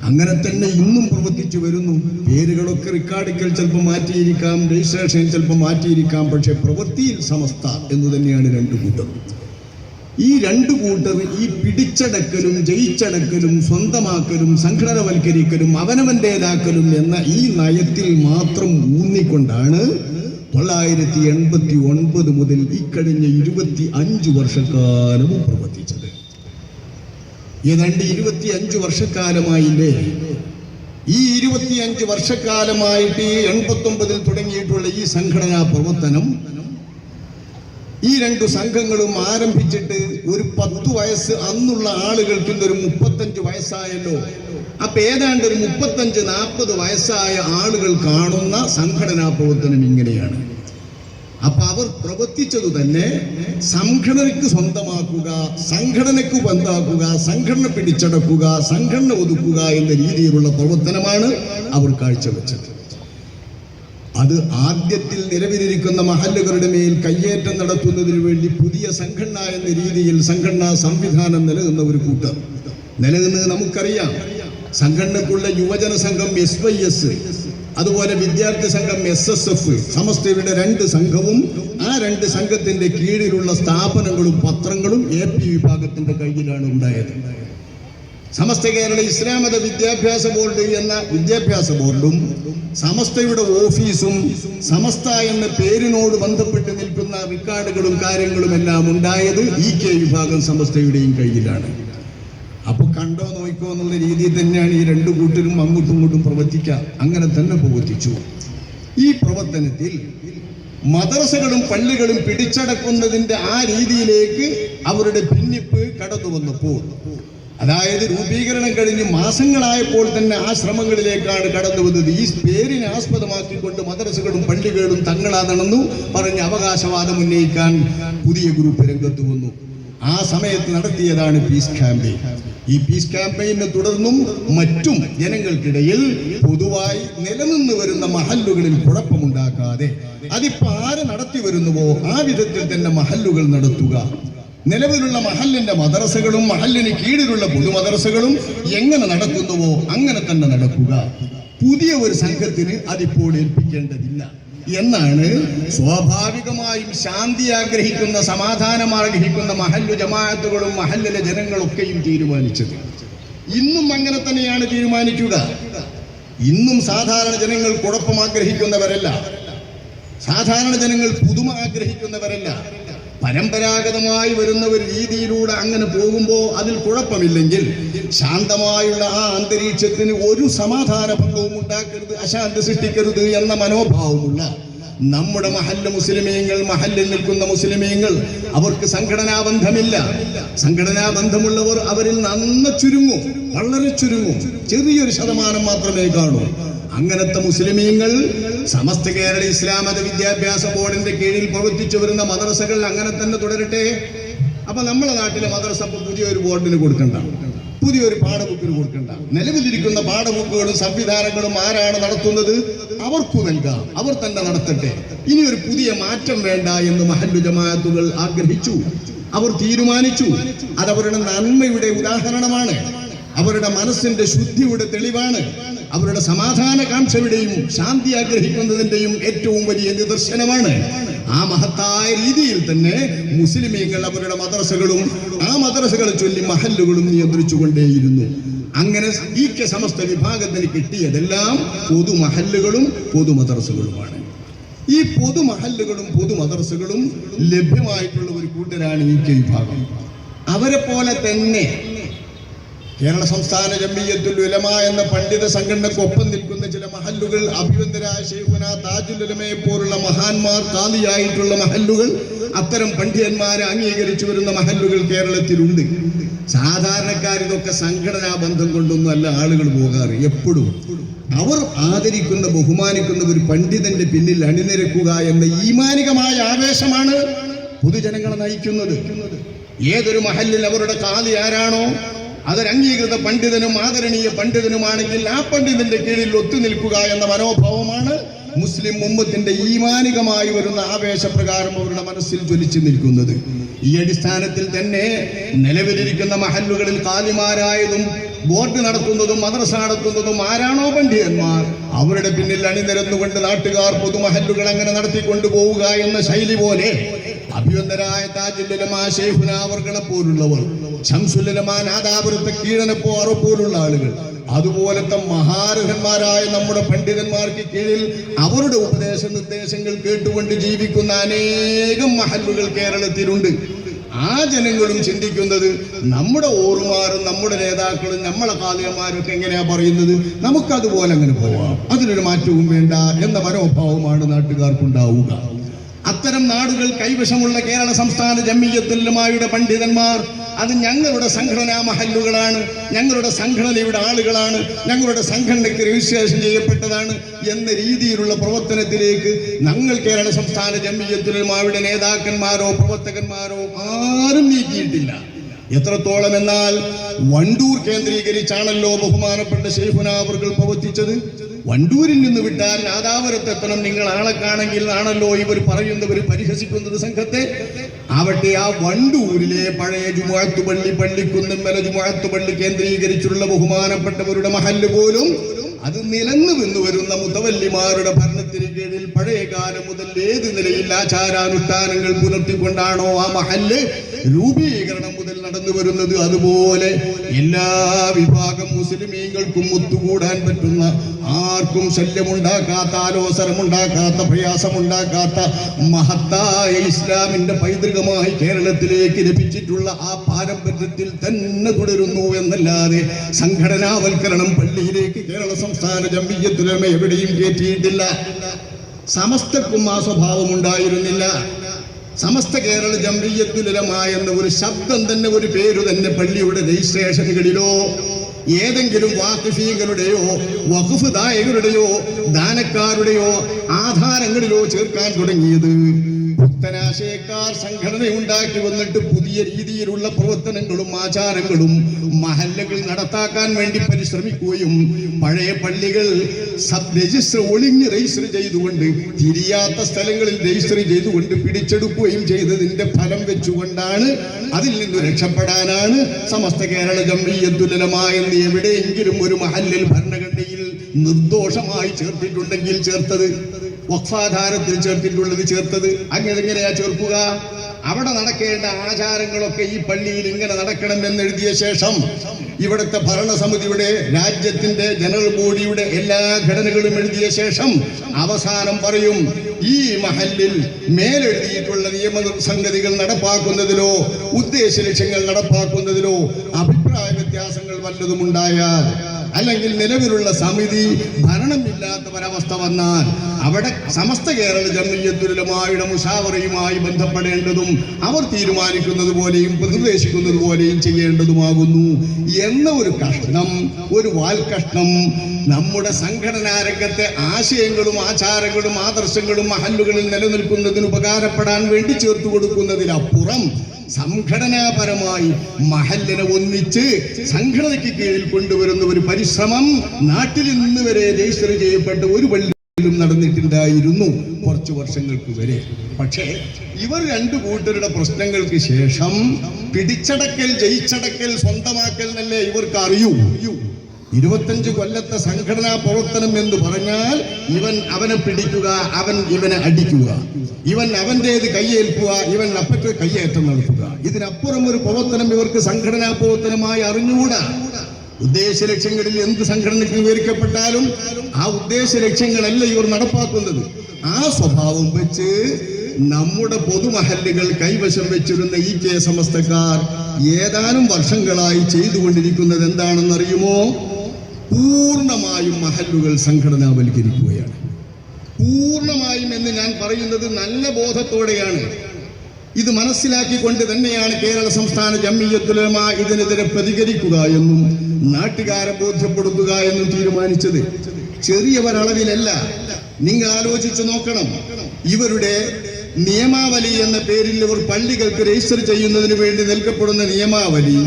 അങ്ങനെ തന്നെ ഇന്നും പ്രവർത്തിച്ചു വരുന്നു. പേരുകളൊക്കെ റെക്കോർഡിക്കൽ ചിലപ്പോൾ മാറ്റിയിരിക്കാം, രജിസ്ട്രേഷൻ ചിലപ്പോൾ മാറ്റിയിരിക്കാം, പക്ഷെ പ്രവൃത്തിയിൽ സമസ്ത എന്ന് തന്നെയാണ് 2 കൂട്ടർ. ഈ 2 കൂട്ടർ ഈ പിടിച്ചടക്കലും ജയിച്ചടക്കലും സ്വന്തമാക്കലും സംഘടനവൽക്കരിക്കലും അവനവൻ്റേതാക്കലും എന്ന ഈ നയത്തിൽ മാത്രം ഊന്നിക്കൊണ്ടാണ് 989 മുതൽ ഇക്കഴിഞ്ഞ 25 വർഷക്കാലവും പ്രവർത്തിച്ചത്. ഏതാണ്ട് 25 വർഷക്കാലമായില്ലേ ഈ 25 വർഷക്കാലമായിട്ട് 89-ൽ തുടങ്ങിയിട്ടുള്ള ഈ സംഘടനാ പ്രവർത്തനം, ഈ 2 സംഘങ്ങളും ആരംഭിച്ചിട്ട് ഒരു 10 വയസ്സ് അന്നുള്ള ആളുകൾക്ക് ഇന്നൊരു 35 വയസ്സായല്ലോ. അപ്പൊ ഏതാണ്ട് ഒരു 35-40 വയസ്സായ ആളുകൾ കാണുന്ന സംഘടനാ പ്രവർത്തനം ഇങ്ങനെയാണ്. അപ്പൊ അവർ പ്രവർത്തിച്ചത് തന്നെ സംഘടനയ്ക്ക് സ്വന്തമാക്കുക, സംഘടനയ്ക്ക് ബന്ധാക്കുക, സംഘടന പിടിച്ചടക്കുക, സംഘടന ഒതുക്കുക എന്ന രീതിയിലുള്ള പ്രവർത്തനമാണ് അവർ കാഴ്ചവെച്ചത്. അത് ആദ്യത്തിൽ നിലവിലിരിക്കുന്ന മഹല്ലുകളുടെ മേൽ കയ്യേറ്റം നടത്തുന്നതിന് വേണ്ടി പുതിയ സംഘടന എന്ന രീതിയിൽ സംഘടനാ സംവിധാനം നിലനിന്ന ഒരു കൂട്ടർ നിലനിന്നത് നമുക്കറിയാം. സംഘടനക്കുള്ള യുവജന സംഘം SYS, അതുപോലെ വിദ്യാർത്ഥി സംഘം SSF, സമസ്തയുടെ 2 സംഘവും ആ 2 സംഘത്തിന്റെ കീഴിലുള്ള സ്ഥാപനങ്ങളും പത്രങ്ങളും AP വിഭാഗത്തിന്റെ കയ്യിലാണ് ഉണ്ടായത്. സമസ്ത കേരള ഇസ്ലാം മത വിദ്യാഭ്യാസ ബോർഡ് എന്ന വിദ്യാഭ്യാസ ബോർഡും സമസ്തയുടെ ഓഫീസും സമസ്ത എന്ന പേരിനോട് ബന്ധപ്പെട്ട് നിൽക്കുന്ന റിക്കാർഡുകളും കാര്യങ്ങളും എല്ലാം ഉണ്ടായത് EK വിഭാഗം സമസ്തയുടെയും കയ്യിലാണ്. അപ്പൊ കണ്ടോ നോക്കോ എന്നുള്ള രീതിയിൽ തന്നെയാണ് ഈ 2 കൂട്ടരും അങ്ങോട്ടും ഇങ്ങോട്ടും പ്രവർത്തിക്കുക. അങ്ങനെ തന്നെ പ്രവർത്തിച്ചു. ഈ പ്രവർത്തനത്തിൽ മദ്രസകളും പള്ളികളും പിടിച്ചടക്കുന്നതിന്റെ ആ രീതിയിലേക്ക് അവരുടെ ഭിന്നിപ്പ് കടന്നു വന്നപ്പോൾ, അതായത് രൂപീകരണം കഴിഞ്ഞ് മാസങ്ങളായപ്പോൾ തന്നെ ആ ശ്രമങ്ങളിലേക്കാണ് കടന്നു വന്നത്. ഈ പേരിനെ ആസ്പദമാക്കിക്കൊണ്ട് മദ്രസകളും പള്ളികളും തങ്ങളാണെന്നു പറഞ്ഞ് അവകാശവാദം ഉന്നയിക്കാൻ പുതിയ ഗ്രൂപ്പ് രംഗത്ത് വന്നു. ആ സമയത്ത് നടത്തിയതാണ് പീസ് ക്യാമ്പയിൻ. ഈ പീസ് ക്യാമ്പയിനെ തുടർന്നും മറ്റും ജനങ്ങൾക്കിടയിൽ പൊതുവായി നിലനിന്ന് വരുന്ന മഹല്ലുകളിൽ കുഴപ്പമുണ്ടാക്കാതെ അതിപ്പോ ആര് നടത്തി വരുന്നുവോ ആ വിധത്തിൽ തന്നെ മഹല്ലുകൾ നടത്തുക, നിലവിലുള്ള മഹല്ലിന്റെ മദ്രസകളും മഹല്ലിന് കീഴിലുള്ള പൊതുമദ്രസകളും എങ്ങനെ നടക്കുന്നുവോ അങ്ങനെ തന്നെ നടക്കുക. പുതിയ ഒരു സംഘത്തിന് അതിപ്പോൾ ഏൽപ്പിക്കേണ്ടതില്ല എന്നാണ് സ്വാഭാവികമായും ശാന്തി ആഗ്രഹിക്കുന്ന, സമാധാനം ആഗ്രഹിക്കുന്ന മഹല്ലു ജമാഅത്തുകളും മഹല്ലിലെ ജനങ്ങളൊക്കെയും തീരുമാനിച്ചത്. ഇന്നും അങ്ങനെ തന്നെയാണ് തീരുമാനിക്കുക. ഇന്നും സാധാരണ ജനങ്ങൾ കുഴപ്പം ആഗ്രഹിക്കുന്നവരല്ല, സാധാരണ ജനങ്ങൾ പുതുമ ആഗ്രഹിക്കുന്നവരല്ല. പരമ്പരാഗതമായി വരുന്ന ഒരു രീതിയിലൂടെ അങ്ങനെ പോകുമ്പോൾ അതിൽ കുഴപ്പമില്ലെങ്കിൽ ശാന്തമായുള്ള ആ അന്തരീക്ഷത്തിന് ഒരു സമാധാന ഭംഗവും ഉണ്ടാക്കരുത്, അശാന്തി സൃഷ്ടിക്കരുത് എന്ന മനോഭാവമുള്ള നമ്മുടെ മഹല്ല് മുസ്ലിമീങ്ങൾ, മഹല്ലിൽ നിൽക്കുന്ന മുസ്ലിമീങ്ങൾ, അവർക്ക് സംഘടനാ ബന്ധമില്ല. സംഘടനാ ബന്ധമുള്ളവർ അവരിൽ നന്ന ചുരുങ്ങും, വളരെ ചുരുങ്ങും, ചെറിയൊരു ശതമാനം മാത്രമേ കാണൂ. അങ്ങനത്തെ മുസ്ലിമീങ്ങൾ സമസ്ത കേരള ഇസ്ലാം മത വിദ്യാഭ്യാസ ബോർഡിന്റെ കീഴിൽ പ്രവർത്തിച്ചു വരുന്ന മദ്രസകൾ അങ്ങനെ തന്നെ തുടരട്ടെ. അപ്പൊ നമ്മുടെ നാട്ടിലെ മദ്രസ പുതിയൊരു ബോർഡിന് കൊടുക്കണ്ട, പുതിയൊരു പാഠബുക്കിന് കൊടുക്കണ്ട. നിലവിലിരിക്കുന്ന പാഠബുക്കുകളും സംവിധാനങ്ങളും ആരാണ് നടത്തുന്നത് അവർക്ക് നൽകാം, അവർ തന്നെ നടത്തട്ടെ. ഇനി ഒരു പുതിയ മാറ്റം വേണ്ട എന്ന് മഹല്ലു ജമാഅത്തുകൾ ആഗ്രഹിച്ചു, അവർ തീരുമാനിച്ചു. അതവരുടെ നന്മയുടെ ഉദാഹരണമാണ്, അവരുടെ മനസ്സിന്റെ ശുദ്ധിയുടെ തെളിവാണ്, അവരുടെ സമാധാനകാംക്ഷയുടെയും ശാന്തി ആഗ്രഹിക്കുന്നതിന്റെയും ഏറ്റവും വലിയ നിദർശനമാണ്. ആ മഹത്തായ രീതിയിൽ തന്നെ മുസ്ലിമീങ്ങൾ അവരുടെ മദ്രസകളും ആ മദ്രസകളെ ചൊല്ലി മഹല്ലുകളും നിയന്ത്രിച്ചുകൊണ്ടേയിരുന്നു. അങ്ങനെ ഈക്ക സമസ്ത വിഭാഗത്തിന് കിട്ടിയതെല്ലാം പൊതുമഹല്ലുകളും പൊതുമദ്രസകളുമാണ്. ഈ പൊതുമഹല്ലുകളും പൊതുമദ്രസകളും ലഭ്യമായിട്ടുള്ള ഒരു കൂട്ടരാണ് ഈക്ക വിഭാഗം. അവരെ പോലെ തന്നെ കേരള സംസ്ഥാന ജംഇയ്യത്തുൽ ഉലമ എന്ന പണ്ഡിത സംഘടനക്കൊപ്പം നിൽക്കുന്ന ചില മഹല്ലുകൾ, അഭിവന്ദരായ ശൈഖുന താജുൽ ഉലമയെ പോലുള്ള മഹാന്മാർ ഖാദിയായിട്ടുള്ള മഹല്ലുകൾ, അത്തരം പണ്ഡിതന്മാരെ അംഗീകരിച്ചു വരുന്ന മഹല്ലുകൾ കേരളത്തിലുണ്ട്. സാധാരണക്കാരിതൊക്കെ സംഘടനാ ബന്ധം കൊണ്ടൊന്നും അല്ല ആളുകൾ പോകാറ്. എപ്പോഴും അവർ ആദരിക്കുന്ന, ബഹുമാനിക്കുന്ന ഒരു പണ്ഡിതന്റെ പിന്നിൽ അണിനിരക്കുക എന്ന ഈമാനികമായ ആവേശമാണ് പൊതുജനങ്ങളെ നയിക്കുന്നത്. ഏതൊരു മഹല്ലിൽ അവരുടെ ഖാദി ആരാണോ അതൊരംഗീകൃത പണ്ഡിതനും ആദരണീയ പണ്ഡിതനുമാണെങ്കിൽ ആ പണ്ഡിതന്റെ കീഴിൽ ഒത്തുനിൽക്കുക എന്ന മനോഭാവമാണ് മുസ്ലിം ഉമ്മത്തിന്റെ ഈമാനികമായി വരുന്ന ആവേശപ്രകാരം അവരുടെ മനസ്സിൽ ജ്വലിച്ചു നിൽക്കുന്നത്. ഈ അടിസ്ഥാനത്തിൽ തന്നെ നിലവിലിരിക്കുന്ന മഹല്ലുകളിൽ ഖാദിമാരായതും ബോർഡ് നടത്തുന്നതും മദ്രസ നടത്തുന്നതും ആരാണോ പണ്ഡിതന്മാർ അവരുടെ പിന്നിൽ അണിനിരന്നുകൊണ്ട് നാട്ടുകാർ പൊതുമഹല്ലുകൾ അങ്ങനെ നടത്തിക്കൊണ്ടു പോവുക എന്ന ശൈലി പോലെ അഭിവന്ദരായ താജുൽ ഉലമ ശൈഖുന അവർകളെ പോലുള്ളവർ, ശംസുൽ ഉലമ നാദാപുരത്തെ കീഴനെപ്പോ അറ പോലുള്ള ആളുകൾ, അതുപോലത്തെ മഹാരഥന്മാരായ നമ്മുടെ പണ്ഡിതന്മാർക്ക് കീഴിൽ അവരുടെ ഉപദേശ നിർദ്ദേശങ്ങൾ കേട്ടുകൊണ്ട് ജീവിക്കുന്ന അനേകം മഹല്ലുകൾ കേരളത്തിലുണ്ട്. ആ ജനങ്ങളും ചിന്തിക്കുന്നത് നമ്മുടെ ഓറുമാരും നമ്മുടെ നേതാക്കളും നമ്മളെ കാലിയന്മാരും ഒക്കെ എങ്ങനെയാ പറയുന്നത്, നമുക്കതുപോലെ അങ്ങനെ പോവാം, അതിനൊരു മാറ്റവും വേണ്ട എന്ന മനോഭാവമാണ് നാട്ടുകാർക്കുണ്ടാവുക. അത്തരം നാടുകൾ കൈവശമുള്ള കേരള സംസ്ഥാന ജംഇയ്യത്തുൽ ഉലമായുടെ പണ്ഡിതന്മാർ അത് ഞങ്ങളുടെ സംഘടനാ മഹല്ലുകളാണ്, ഞങ്ങളുടെ സംഘടനയുടെ ആളുകളാണ്, ഞങ്ങളുടെ സംഘടനയ്ക്ക് രജിസ്ട്രേഷൻ ചെയ്യപ്പെട്ടതാണ് എന്ന രീതിയിലുള്ള പ്രവർത്തനത്തിലേക്ക് ഞങ്ങൾ കേരള സംസ്ഥാന ജംഇയ്യത്തുൽ ഉലമായുടെ നേതാക്കന്മാരോ പ്രവർത്തകന്മാരോ ആരും നീക്കിയിട്ടില്ല. എത്രത്തോളം എന്നാൽ വണ്ടൂർ കേന്ദ്രീകരിച്ചാണല്ലോ ബഹുമാനപ്പെട്ട ശൈഖുനാ അവർകൾ പ്രവർത്തിച്ചത്. വണ്ടൂരിൽ നിന്ന് വിട്ടാൽ നാദാപുരത്തെത്തണം, നിങ്ങൾ ആളെക്കാണെങ്കിൽ ആണല്ലോ ഇവർ പറയുന്നവർ പരിഹസിക്കുന്നത് സംഘത്തെ. ആവട്ടെ, ആ വണ്ടൂരിലെ പഴയ ജുമുഅത്ത് പള്ളി, പള്ളിക്കുന്നിന്മല ജുമുഅത്ത് പള്ളി കേന്ദ്രീകരിച്ചുള്ള ബഹുമാനപ്പെട്ടവരുടെ മഹല്ല് പോലും അത് നിലന്നു നിന്ന് വരുന്ന മുതവല്ലിമാരുടെ ഭരണത്തിന് കീഴിൽ പഴയ കാലം മുതൽ ഏത് നിലയിൽ ആചാരാനുഷ്ഠാനങ്ങൾ പുലർത്തിക്കൊണ്ടാണോ ആ മഹല്ല് രൂപീകരണം മുതൽ നടന്നു വരുന്നത്, അതുപോലെ എല്ലാ വിഭാഗം മുസ്ലിമീങ്ങൾക്കും ഒത്തുകൂടാൻ പറ്റുന്ന, ആർക്കും ശല്യമുണ്ടാക്കാത്ത, ആലോസരമുണ്ടാക്കാത്ത, പ്രയാസമുണ്ടാക്കാത്ത മഹത്തായ ഇസ്ലാമിന്റെ പൈതൃകമായി കേരളത്തിലേക്ക് ലഭിച്ചിട്ടുള്ള ആ പാരമ്പര്യത്തിൽ തന്നെ തുടരുന്നു എന്നല്ലാതെ സംഘടനാവൽക്കരണം പള്ളിയിലേക്ക് കേരള സംസ്ഥാന ജംഇയ്യത്തുൽ ഉലമ എവിടെയും കയറ്റിയിട്ടില്ല. സമസ്തക്കും ആ സ്വഭാവം ഉണ്ടായിരുന്നില്ല. സമസ്ത കേരള ജംഇയ്യത്തുൽ ഉലമ എന്ന ഒരു ശബ്ദം തന്നെ, ഒരു പേര് തന്നെ പള്ളിയുടെ രജിസ്ട്രേഷനുകളിലോ ഏതെങ്കിലും വാഖിഫീങ്ങളുടെയോ വഖഫ് ദായകരുടെയോ ദാനക്കാരുടെയോ ആധാരങ്ങളിലോ ചേർക്കാൻ തുടങ്ങിയത് പുത്തനാശയക്കാർ സംഘടന ഉണ്ടാക്കി വന്നിട്ട് പുതിയ രീതിയിലുള്ള പ്രവർത്തനങ്ങളും ആചാരങ്ങളും മഹല്ലകൾ നടത്താക്കാൻ വേണ്ടി പരിശ്രമിക്കുകയും പഴയ പള്ളികൾ ഒളിഞ്ഞ് രജിസ്റ്റർ ചെയ്തുകൊണ്ട് തിരിയാത്ത സ്ഥലങ്ങളിൽ രജിസ്റ്റർ ചെയ്തുകൊണ്ട് പിടിച്ചെടുക്കുകയും ചെയ്തതിന്റെ ഫലം വെച്ചുകൊണ്ടാണ്, അതിൽ നിന്ന് രക്ഷപ്പെടാനാണ് സമസ്ത കേരള ജംഇയ്യത്തുൽ ഉലമ എന്ന് എവിടെയെങ്കിലും ഒരു മഹല്ലിൽ ഭരണഘടനയിൽ നിർദോഷമായി ചേർത്തിട്ടുണ്ടെങ്കിൽ ചേർത്തത്, വഖഫാധാരത്തിൽ ചേർത്തിട്ടുള്ളത് ചേർത്തത്. അങ്ങനെങ്ങനെയാ ചേർക്കുക? അവിടെ നടക്കേണ്ട ആചാരങ്ങളൊക്കെ ഈ പള്ളിയിൽ ഇങ്ങനെ നടക്കണം എന്നെഴുതിയ ശേഷം ഇവിടുത്തെ ഭരണസമിതിയുടെ, രാജ്യത്തിന്റെ ജനറൽ ബോഡിയുടെ എല്ലാ ഘടനകളും എഴുതിയ ശേഷം അവസാനം പറയും, ഈ മഹല്ലിൽ മേലെഴുതിയിട്ടുള്ള നിയമസംഗതികൾ നടപ്പാക്കുന്നതിലോ ഉദ്ദേശ ലക്ഷ്യങ്ങൾ നടപ്പാക്കുന്നതിലോ അഭിപ്രായ വ്യത്യാസങ്ങൾ വല്ലതും ഉണ്ടായാൽ, അല്ലെങ്കിൽ നിലവിലുള്ള സമിതി ഭരണമില്ലാത്ത ഒരവസ്ഥ വന്നാൽ അവിടെ സമസ്ത കേരള ജംഇയ്യത്തുൽ ഉലമായുടെ മുശാവറയുമായി ബന്ധപ്പെടേണ്ടതും അവർ തീരുമാനിക്കുന്നത് പോലെയും നിർദ്ദേശിക്കുന്നത് പോലെയും ചെയ്യേണ്ടതുമാകുന്നു എന്ന ഒരു കഷ്ണം, ഒരു വാൽകഷ്ണം നമ്മുടെ സംഘടനാ രംഗത്തെ ആശയങ്ങളും ആചാരങ്ങളും ആദർശങ്ങളും മഹല്ലുകളിൽ നിലനിൽക്കുന്നതിന് ഉപകാരപ്പെടാൻ വേണ്ടി ചേർത്തു കൊടുക്കുന്നതിലപ്പുറം സംഘടനാപരമായി മഹല്ലിനെ ഒന്നിച്ച് സംഘടനയ്ക്ക് കീഴിൽ കൊണ്ടുവരുന്ന ഒരു പരിശ്രമം നാട്ടിൽ ഇന്ന് വരെ രജിസ്റ്റർ ചെയ്യപ്പെട്ട ഒരു പള്ളിയിലും നടന്നിട്ടുണ്ടായിരുന്നു കുറച്ചു വർഷങ്ങൾക്ക് വരെ. പക്ഷേ ഇവർ രണ്ടു കൂട്ടരുടെ പ്രശ്നങ്ങൾക്ക് ശേഷം പിടിച്ചടക്കൽ, ജയിച്ചടക്കൽ, സ്വന്തമാക്കൽ എന്നല്ലേ ഇവർക്ക് അറിയൂ. 25 കൊല്ലത്തെ സംഘടനാ പ്രവർത്തനം എന്ന് പറഞ്ഞാൽ ഇവൻ അവനെ പിടിക്കുക, അവൻ ഇവനെ അടിക്കുക, ഇവൻ അവൻ്റേത് കയ്യേൽക്കുക, ഇവൻ അപ്പറ്റ് കയ്യേറ്റം നടത്തുക. ഇതിനപ്പുറം ഒരു പ്രവർത്തനം ഇവർക്ക് സംഘടനാ പ്രവർത്തനമായി അറിഞ്ഞുകൂടാ. ഉദ്ദേശ ലക്ഷ്യങ്ങളിൽ എന്ത് സംഘടനയ്ക്ക് വിവരിക്കപ്പെട്ടാലും ആ ഉദ്ദേശ ലക്ഷ്യങ്ങളല്ല ഇവർ നടപ്പാക്കുന്നത്. ആ സ്വഭാവം വെച്ച് നമ്മുടെ പൊതുമഹല്ലുകൾ കൈവശം വെച്ചിരുന്ന ഈ കെ സമസ്തക്കാർ ഏതാനും വർഷങ്ങളായി ചെയ്തുകൊണ്ടിരിക്കുന്നത് എന്താണെന്നറിയുമോ? പൂർണ്ണമായും മഹല്ലുകൾ സംഘടനാവൽക്കരിക്കുകയാണ്. പൂർണ്ണമായും എന്ന് ഞാൻ പറയുന്നത് നല്ല ബോധത്തോടെയാണ്. ഇത് മനസ്സിലാക്കിക്കൊണ്ട് തന്നെയാണ് കേരള സംസ്ഥാന ജംഇയ്യത്തുൽ ഉലമ ഇതിനെതിരെ പ്രതികരിക്കുക എന്നും നാട്ടുകാരെ ബോധ്യപ്പെടുത്തുക എന്നും തീരുമാനിച്ചത്. ചെറിയ ഒരളവിലല്ല. നിങ്ങൾ ആലോചിച്ച് നോക്കണം. ഇവരുടെ നിയമാവലി എന്ന പേരിൽ ഇവർ പള്ളികൾക്ക് രജിസ്റ്റർ ചെയ്യുന്നതിന് വേണ്ടി നൽകപ്പെടുന്ന നിയമാവലി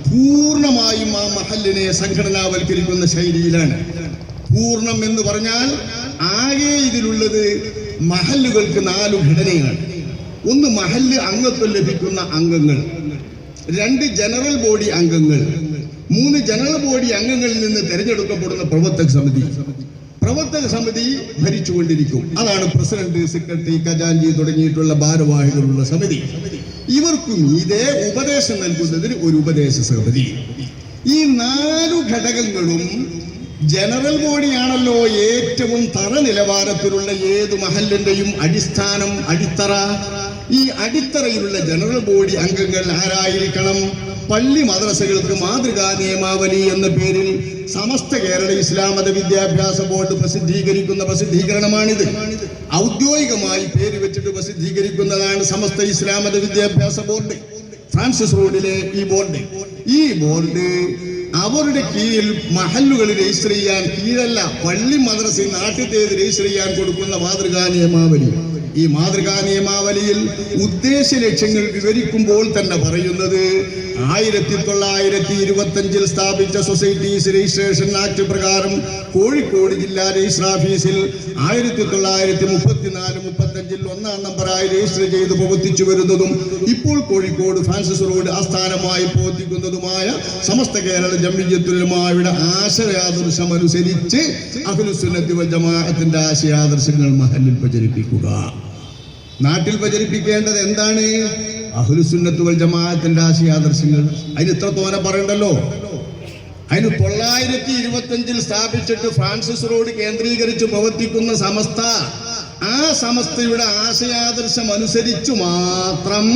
പൂർണ്ണമായും ആ മഹല്ലിനെ സംഘടനാവൽക്കരിക്കുന്ന ശൈലിയിലാണ്. പൂർണ്ണം എന്ന് പറഞ്ഞാൽ ആകെ ഇതിലുള്ളത് മഹല്ലുകൾക്ക് 4 ഘടനയാണ്. 1 മഹല്ല് അംഗത്വം ലഭിക്കുന്ന അംഗങ്ങൾ, 2 ജനറൽ ബോഡി അംഗങ്ങൾ, 3 ജനറൽ ബോഡി അംഗങ്ങളിൽ നിന്ന് തെരഞ്ഞെടുക്കപ്പെടുന്ന പ്രവർത്തക സമിതി. പ്രവർത്തക സമിതി ഭരിച്ചുകൊണ്ടിരിക്കും. അതാണ് പ്രസിഡന്റ്, സെക്രട്ടറി, ഖജാൻജി തുടങ്ങിയിട്ടുള്ള ഭാരവാഹികളുള്ള സമിതി. ഇവർക്കും ഇതേ ഉപദേശം നൽകുന്നതിന് ഒരു ഉപദേശ സമിതി. ഈ 4 ഘടകങ്ങളും ജനറൽ ബോഡിയാണല്ലോ ഏറ്റവും തറ നിലവാരത്തിലുള്ള ഏത് മഹല്ലിന്റെയും അടിസ്ഥാനം, അടിത്തറ. ഈ അടിത്തറയിലുള്ള ജനറൽ ബോഡി അംഗങ്ങൾ ആരായിരിക്കണം? പള്ളി മദ്രസകൾക്ക് മാതൃകാ നിയമാവലി എന്ന പേരിൽ സമസ്ത കേരള ഇസ്ലാം മത വിദ്യാഭ്യാസ ബോർഡ് പ്രസിദ്ധീകരിക്കുന്ന പ്രസിദ്ധീകരണമാണിത്. ഔദ്യോഗികമായി പേര് വെച്ചിട്ട് പ്രസിദ്ധീകരിക്കുന്നതാണ് സമസ്ത ഇസ്ലാം മത വിദ്യാഭ്യാസ ബോർഡ്. ഫ്രാൻസിസ് റോഡിലെ ഈ ബോർഡ് അവരുടെ കീഴിൽ മഹല്ലുകൾ രജിസ്റ്റർ ചെയ്യാൻ, കീഴല്ല പള്ളി മദ്രസ നാട്ടിലേത് രജിസ്റ്റർ ചെയ്യാൻ കൊടുക്കുന്ന മാതൃകാ നിയമാവലി. ഈ മാതൃകാ നിയമാവലിയിൽ ഉദ്ദേശ ലക്ഷ്യങ്ങൾ വിവരിക്കുമ്പോൾ തന്നെ പറയുന്നത് 1925 സ്ഥാപിച്ച സൊസൈറ്റീസ് രജിസ്ട്രേഷൻ ആക്ട് പ്രകാരം കോഴിക്കോട് ജില്ലാ രജിസ്റ്റർ ഓഫീസിൽ 1934-35 1-ാം നമ്പറായി രജിസ്റ്റർ ചെയ്ത് പ്രവർത്തിച്ചു വരുന്നതും ഇപ്പോൾ കോഴിക്കോട് ഫ്രാൻസിസ് റോഡ് ആസ്ഥാനമായി പ്രവർത്തിക്കുന്നതുമായ സമസ്ത കേരള ജംഇയ്യത്തുൽ ഉലമായുടെ ആശയാദർശം അനുസരിച്ച് അഹ്ലുസുന്നത്തി വൽ ജമാഅത്തിന്റെ ആശയാദർശങ്ങൾ മഹല്ലിൽ പ്രചരിപ്പിക്കുക. നാട്ടിൽ പ്രചരിപ്പിക്കേണ്ടത് എന്താണ്? അഹ്ലുസുന്നത്ത് വൽ ജമാഅത്തിന്റെ ആശയാദർശങ്ങൾ. അതിന് ഇത്ര തോനെ പറയണ്ടല്ലോ. അതിന് 925 സ്ഥാപിച്ചിട്ട് ഫ്രാൻസിസ് റോഡ് കേന്ദ്രീകരിച്ച് പ്രവർത്തിക്കുന്ന സമസ്ത, ആ സമസ്തയുടെ ആശയാദർശം അനുസരിച്ചു മാത്രം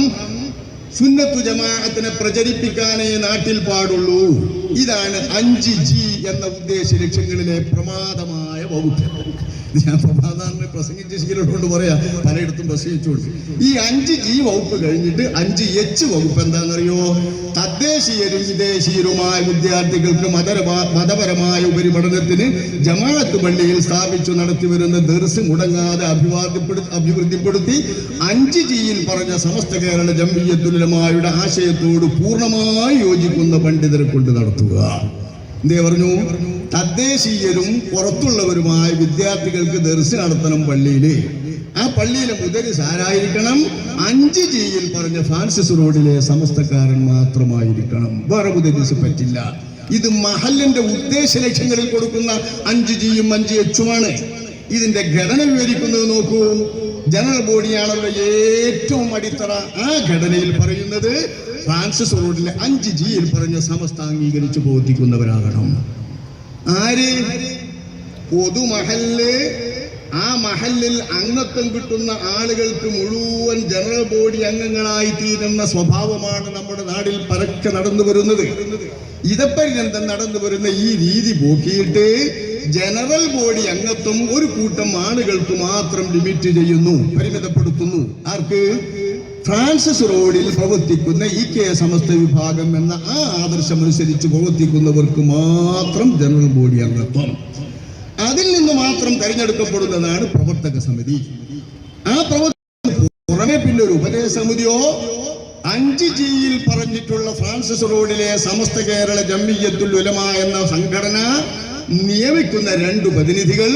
സുന്നത്തു ജമാഅത്തിനെ പ്രചരിപ്പിക്കാനേ നാട്ടിൽ പാടുള്ളൂ. ഇതാണ് 5G എന്ന ഉദ്ദേശ ലക്ഷ്യങ്ങളിലെ പ്രമാദമായ വകുപ്പ്. ഞാൻ പ്രഭാതാറിനെ പ്രസംഗിച്ച ശീലം കൊണ്ട് പറയാ, പലയിടത്തും പ്രസംഗിച്ചുകൊണ്ട്. ഈ 5G വകുപ്പ് കഴിഞ്ഞിട്ട് 5H വകുപ്പ് എന്താണെന്നറിയോ? തദ്ദേശീയരും വിദേശീയരുമായ വിദ്യാർത്ഥികൾക്ക് മതപരമായ ഉപരിപഠനത്തിന് ജമാഅത്ത് പള്ളിയിൽ സ്ഥാപിച്ചു നടത്തിവരുന്ന ദർസ് മുടങ്ങാതെ അഭിവൃദ്ധിപ്പെടുത്തി 5Gയിൽ പറഞ്ഞ സമസ്ത കേരള ജംഇയ്യത്തുൽ ഉലമായുടെ ആശയത്തോട് പൂർണ്ണമായി യോജിക്കുന്ന പണ്ഡിതരെ കൊണ്ട് നടത്തുക. എന്തേ പറഞ്ഞു? തദ്ദേശീയരും പുറത്തുള്ളവരുമായ വിദ്യാർത്ഥികൾക്ക് ദർസ് നടത്തണം പള്ളിയില്. ആ പള്ളിയിലെ മുദരിസ് ആരായിരിക്കണം? 5Gയിൽ പറഞ്ഞ ഫ്രാൻസിസ് റോഡിലെ സമസ്തക്കാരൻ മാത്രമായിരിക്കണം. വേറെ മുദരിസ് പറ്റില്ല. ഇത് മഹല്ലിന്റെ ഉദ്ദേശ ലക്ഷ്യങ്ങളിൽ കൊടുക്കുന്ന 5Gയും 5Hുമാണ്. ഇതിന്റെ ഘടന വിവരിക്കുന്നത് നോക്കൂ. ജനറൽ ബോഡിയാണ് അവരുടെ ഏറ്റവും അടിത്തറ. ആ ഘടനയിൽ പറയുന്നത് ഫ്രാൻസിസ് റോഡിലെ 5Gയിൽ പറഞ്ഞ സമസ്ത അംഗീകരിച്ച് പ്രവർത്തിക്കുന്നവരാകണം. ആര്? പൊതുമഹല്ല്. ആ മഹല്ലിൽ അംഗത്വം കിട്ടുന്ന ആളുകൾക്ക് മുഴുവൻ ജനറൽ ബോഡി അംഗങ്ങളായി തീരുന്ന സ്വഭാവമാണ് നമ്മുടെ നാട്ടിൽ പരക്കെ നടന്നു വരുന്നത്. ഇതപര്യന്തം നടന്നു വരുന്ന ഈ രീതി പോക്കിയിട്ട് ജനറൽ ബോഡി അംഗത്വം ഒരു കൂട്ടം ആളുകൾക്ക് മാത്രം ലിമിറ്റ് ചെയ്യുന്നു, പരിമിതപ്പെടുത്തുന്നു. ആർക്ക്? ഫ്രാൻസിസ് റോഡിൽ പ്രവർത്തിക്കുന്ന EK സമസ്ത വിഭാഗം എന്ന ആ ആദർശമനുസരിച്ച് പ്രവർത്തിക്കുന്നവർക്ക് മാത്രം ജനറൽ ബോഡി അംഗത്വം. അതിൽ നിന്ന് മാത്രം തെരഞ്ഞെടുക്കപ്പെടുന്നതാണ് പ്രവർത്തക സമിതി. ആ പ്രവർത്തന പുറമെ പിന്നെ ഒരു ഉപദേശ സമിതിയോ 5Gയിൽ പറഞ്ഞിട്ടുള്ള ഫ്രാൻസിസ് റോഡിലെ സമസ്ത കേരള ജംഇയ്യത്തുൽ ഉലമ എന്ന സംഘടന നിയമിക്കുന്ന 2 പ്രതിനിധികൾ